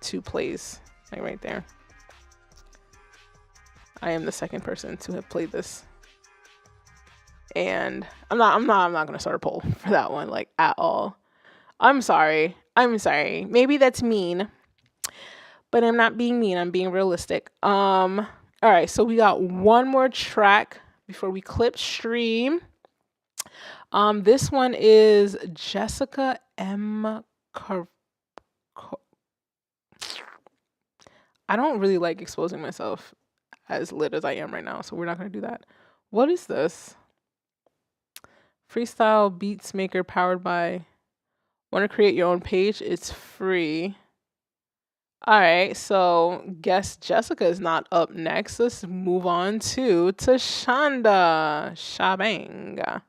2 plays. Like right there. I am the second person to have played this. And I'm not gonna start a poll for that one, like, at all. I'm sorry. Maybe that's mean. But I'm not being mean, I'm being realistic. Alright, so we got one more track before we clip stream. This one is Jessica M. I don't really like exposing myself as lit as I am right now, so we're not going to do that. What is this? Freestyle beats maker powered by. Want to create your own page? It's free. All right, so guess Jessica is not up next. Let's move on to Tashonda Shabang.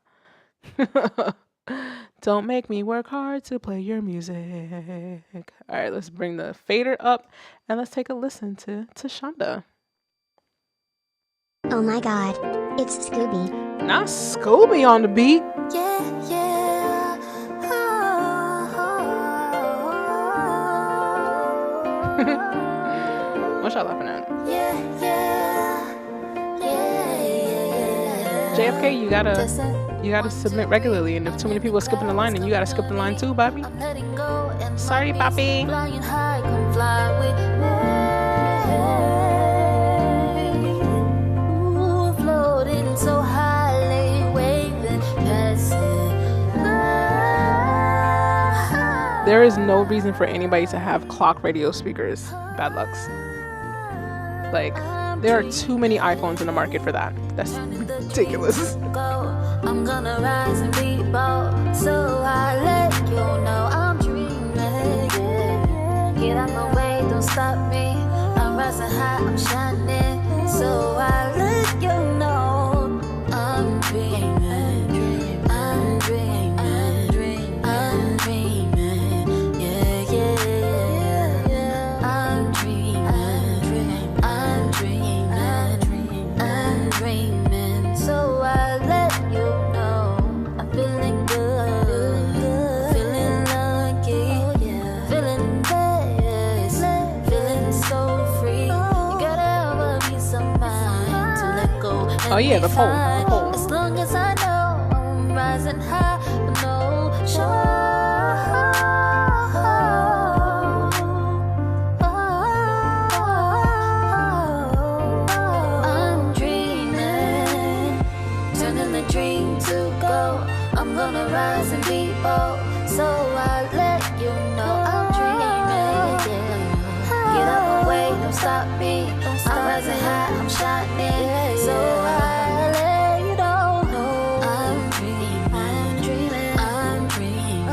Don't make me work hard to play your music. All right, let's bring the fader up and let's take a listen to Tashonda. Oh my god, it's Scooby. Not Scooby on the beat. Yeah, yeah. What y'all laughing at? Yeah, yeah. Yeah, yeah, yeah. JFK, you You gotta submit regularly, and if too many people are skipping the line, then you gotta skip the line too, Bobby. Sorry, Bobby. There is no reason for anybody to have clock radio speakers. Bad lucks. Like, there are too many iPhones in the market for that. That's ridiculous. I'm gonna rise and be bold, so I let you know I'm dreaming. Get out my way, don't stop me. I'm rising high, I'm shining, so I let you know I'm dreaming. I'm dreaming. I'm dreaming. Yeah, yeah, yeah. I'm dreaming. I'm dreaming. I'm dreaming. So I let you know I'm feeling good, feeling lucky, feeling blessed, feeling so free. You gotta have a peace of mind to let go. Oh yeah, the poll. As long as I know I'm rising high, no I'm dreaming, turning the dream to go. I'm gonna rise and be bold, so I let you know I'm dreaming. Yeah. Get out my way, don't stop me. I'm rising high, I'm shining, so I let you know I'm dreaming. I'm dreaming. I'm dreaming.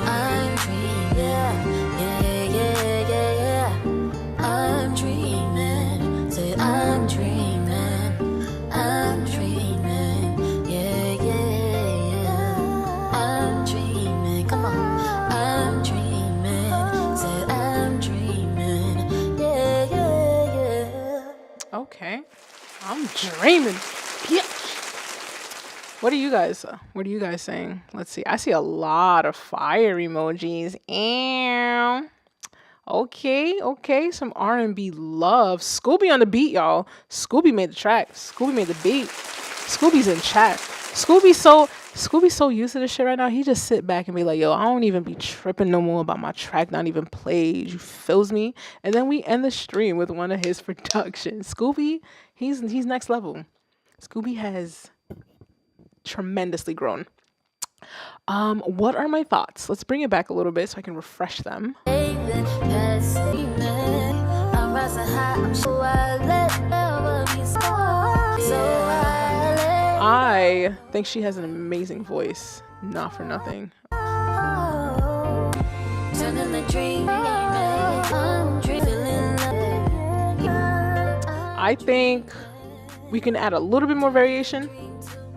I'm dreaming. Yeah, yeah, yeah, yeah. I'm dreaming. Say I'm dreaming. I'm dreaming. Yeah, yeah, yeah. I'm dreaming. Come on. I'm dreaming. Say I'm dreaming. Yeah, yeah, yeah. Okay. I'm dreaming. Yeah. What are you guys saying? Let's see. I see a lot of fire emojis. Ew. Okay. Some R&B love. Scooby on the beat, y'all. Scooby made the track. Scooby made the beat. Scooby's in chat. Scooby's so used to this shit right now. He just sit back and be like, yo, I don't even be tripping no more about my track not even played. You feels me? And then we end the stream with one of his productions. Scooby, he's next level. Scooby has tremendously grown. What are my thoughts? Let's bring it back a little bit so I can refresh them. I think she has an amazing voice. Not for nothing. I think we can add a little bit more variation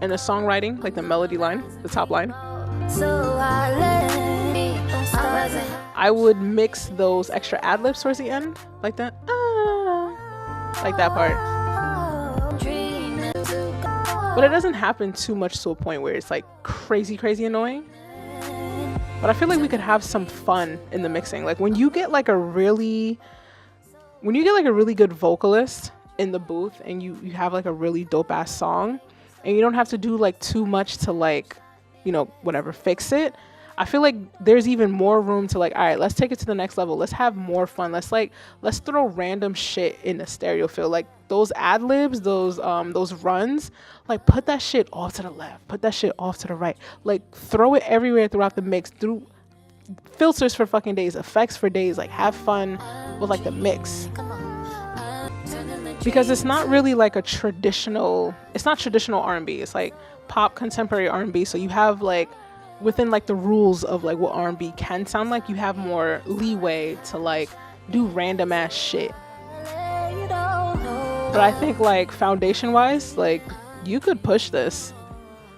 in the songwriting, like the melody line, the top line. I would mix those extra ad-libs towards the end, like that. Like that part. But it doesn't happen too much to a point where it's like crazy annoying. But I feel like we could have some fun in the mixing. Like when you get like a really good vocalist in the booth and you have like a really dope ass song and you don't have to do like too much to like, you know, whatever, fix it. I feel like there's even more room to like, all right, let's take it to the next level. Let's have more fun. Let's throw random shit in the stereo field. Like those ad libs, those runs, like put that shit off to the left, put that shit off to the right. Like throw it everywhere throughout the mix, through filters for fucking days, effects for days. Like have fun with like the mix. Because it's not really like it's not traditional R&B. It's like pop contemporary R&B. So you have like, within like the rules of like what R&B can sound like, you have more leeway to like do random ass shit. But I think like foundation wise, like you could push this.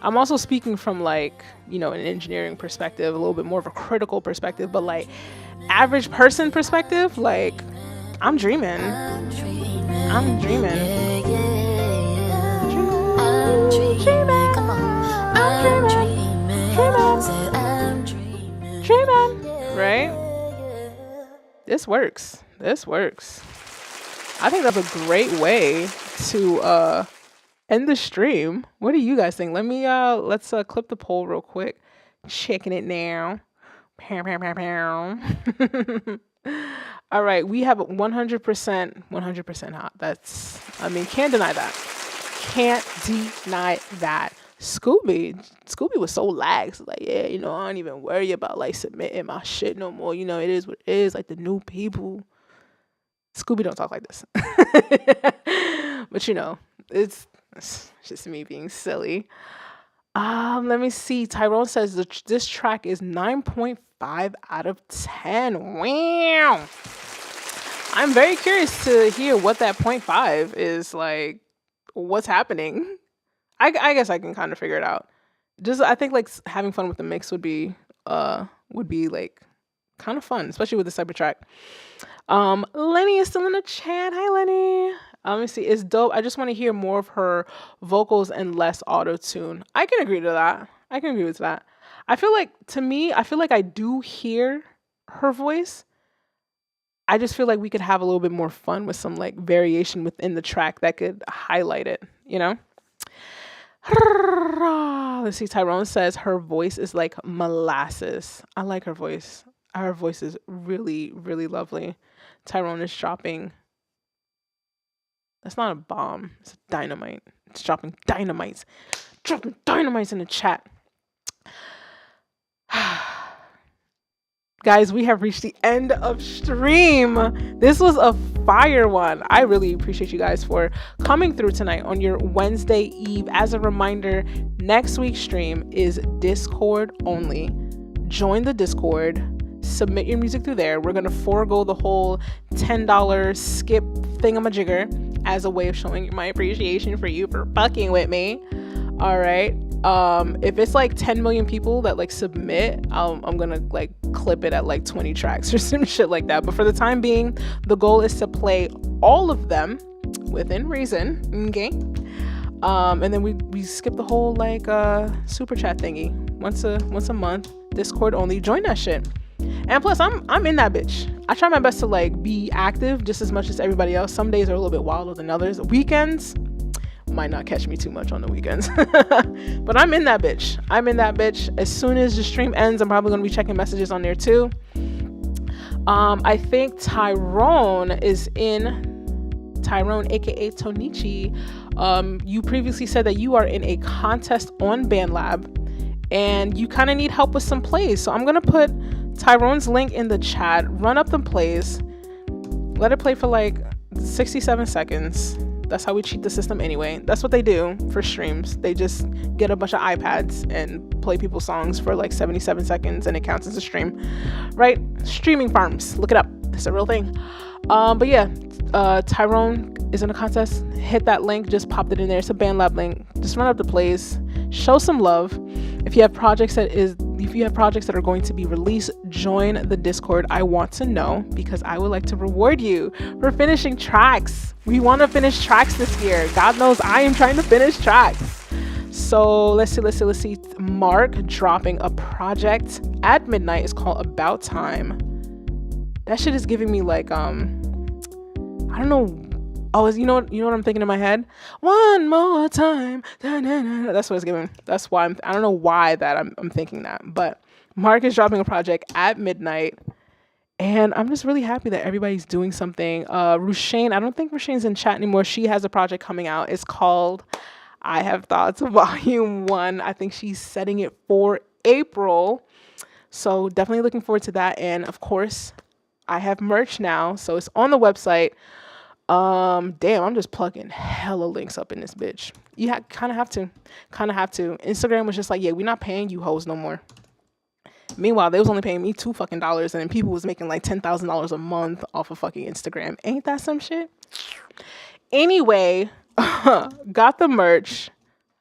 I'm also speaking from like, you know, an engineering perspective, a little bit more of a critical perspective, but like average person perspective, like I'm dreaming. I'm dreaming. Dreaming, right? This works. I think that's a great way to end the stream. What do you guys think? Let's clip the poll real quick. Checking it now. Pow, pow, pow, pow. All right, we have 100% hot. Can't deny that. Can't deny that. Scooby was so lax. Like, yeah, I don't even worry about like submitting my shit no more. It is what it is. Like the new people. Scooby don't talk like this. But it's just me being silly. Let me see. Tyrone says this track is 9.5 out of 10. Wow. I'm very curious to hear what that 0.5 is like. What's happening? I guess I can kind of figure it out. I think like having fun with the mix would be like kind of fun, especially with this type of track. Lenny is still in the chat. Hi, Lenny. Let me see. It's dope. I just want to hear more of her vocals and less auto-tune. I can agree to that. I can agree with that. I feel like I do hear her voice. I just feel like we could have a little bit more fun with some like variation within the track that could highlight it, Let's see. Tyrone says her voice is like molasses. I like her voice. Her voice is really, really lovely. Tyrone is dropping. That's not a bomb. It's dynamite. It's dropping dynamites. Dropping dynamites in the chat. Guys, we have reached the end of stream. This was a fire one. I really appreciate you guys for coming through tonight on your Wednesday Eve. As a reminder, next week's stream is Discord only. Join the Discord. Submit your music through there. We're going to forego the whole $10 skip thingamajigger as a way of showing my appreciation for you for fucking with me. All right. If it's like 10 million people that like submit, I'm gonna like clip it at like 20 tracks or some shit like that. But for the time being, the goal is to play all of them within reason. Okay. And then we skip the whole like super chat thingy once a month. Discord only. Join that shit. And plus, I'm in that bitch. I try my best to like be active just as much as everybody else. Some days are a little bit wilder than others. Weekends might not catch me too much on the weekends. But I'm in that bitch. As soon as the stream ends, I'm probably going to be checking messages on there too. I think Tyrone, aka Tonichi. You previously said that you are in a contest on BandLab and you kind of need help with some plays. So I'm going to put Tyrone's link in the chat. Run up the plays. Let it play for like 67 seconds. That's how we cheat the system anyway. That's what they do for streams. They just get a bunch of iPads and play people's songs for like 77 seconds and it counts as a stream. Right? Streaming farms. Look it up. It's a real thing. But yeah, Tyrone is in a contest. Hit that link. Just popped it in there. It's a BandLab link. Just run up the plays. Show some love. If you have projects that are going to be released, join the Discord. I want to know because I would like to reward you for finishing tracks. We want to finish tracks this year. God knows I am trying to finish tracks. So let's see. Mark dropping a project at midnight. It's called About Time. That shit is giving me like I don't know. Oh, you know what I'm thinking in my head? One more time. That's what it's giving. That's why I don't know why that I'm thinking that. But Mark is dropping a project at midnight. And I'm just really happy that everybody's doing something. Rushane, I don't think Rushane's in chat anymore. She has a project coming out. It's called I Have Thoughts Volume 1. I think she's setting it for April. So definitely looking forward to that. And of course, I have merch now. So it's on the website. Damn, I'm just plugging hella links up in this bitch. You kind of have to. Instagram was just like, yeah, we're not paying you hoes no more. Meanwhile, they was only paying me $2 fucking, and then people was making like $10,000 a month off of fucking Instagram. Ain't that some shit? Anyway, got the merch.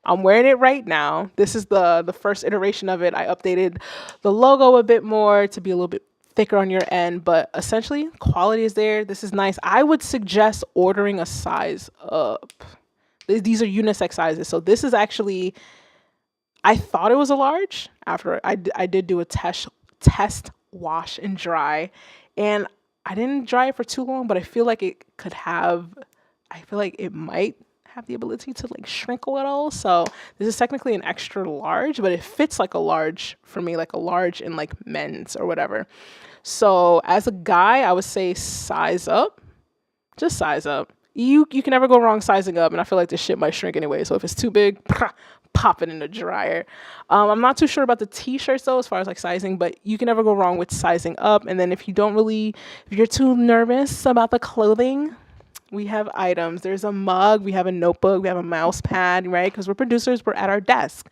I'm wearing it right now. This is the first iteration of it. I updated the logo a bit more to be a little bit thicker on your end, but essentially quality is there. This is nice. I would suggest ordering a size up. These are unisex sizes. So this is actually, I thought it was a large after I did do a test wash and dry, and I didn't dry it for too long, but I feel like it might have the ability to like shrink a little. So this is technically an extra large, but it fits like a large for me, like a large in like men's or whatever. So as a guy, I would say size up. Just size up. You can never go wrong sizing up, and I feel like this shit might shrink anyway. So if it's too big, pop it in the dryer. I'm not too sure about the t-shirts though, as far as like sizing, but you can never go wrong with sizing up. And then if you're too nervous about the clothing, we have items. There's a mug, we have a notebook, we have a mouse pad, right? Because we're producers, we're at our desk.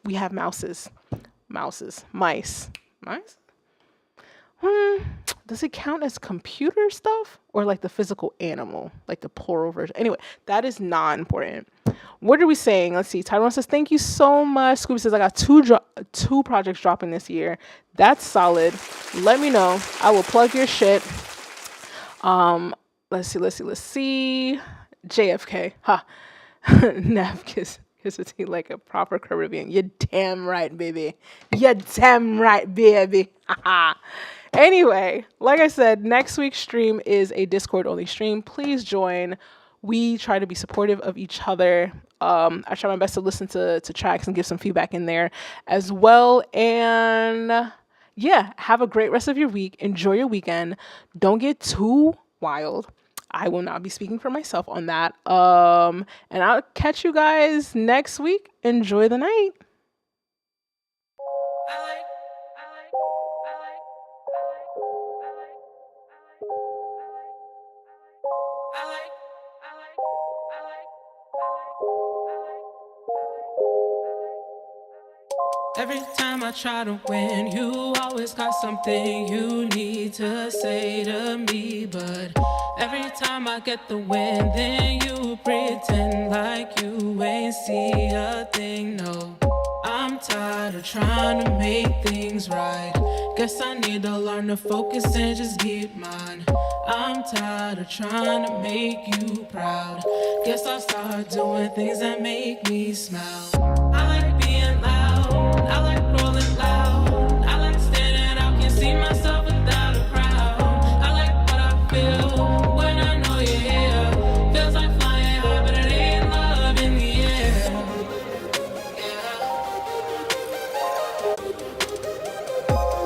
We have mice. Does it count as computer stuff or like the physical animal, like the plural version? Anyway, that is not important. What are we saying? Let's see. Tyrone says, thank you so much. Scooby says, I got two projects dropping this year. That's solid. Let me know. I will plug your shit. Let's see. JFK. Ha. Nev kisses he like a proper Caribbean. You're damn right, baby. You're damn right, baby. Anyway, like I said, next week's stream is a Discord only stream. Please join. We try to be supportive of each other. I try my best to listen to tracks and give some feedback in there as well. And yeah, have a great rest of your week. Enjoy your weekend. Don't get too wild. I will not be speaking for myself on that. And I'll catch you guys next week. Enjoy the night. Every time I try to win, you always got something you need to say to me. But every time I get the win, then you pretend like you ain't see a thing. No, I'm tired of trying to make things right. Guess I need to learn to focus and just get mine. I'm tired of trying to make you proud. Guess I'll start doing things that make me smile. I like being loud, I like rolling loud, I like standing out, can see myself without a crowd. I like what I feel when I know you're here. Feels like flying high, but it ain't love in the air.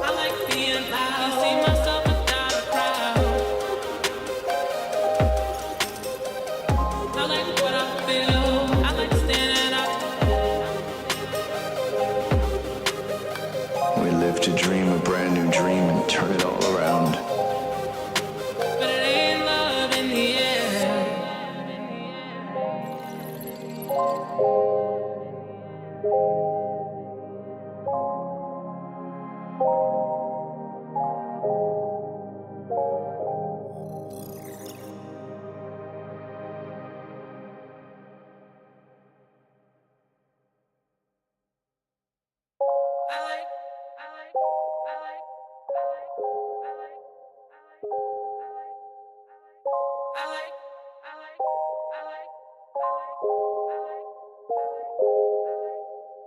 I like being loud, I can see myself without a crowd. I like what I feel, I like standing out. We live to dream a brand new dream and turn it all around. But it ain't love in the air. I like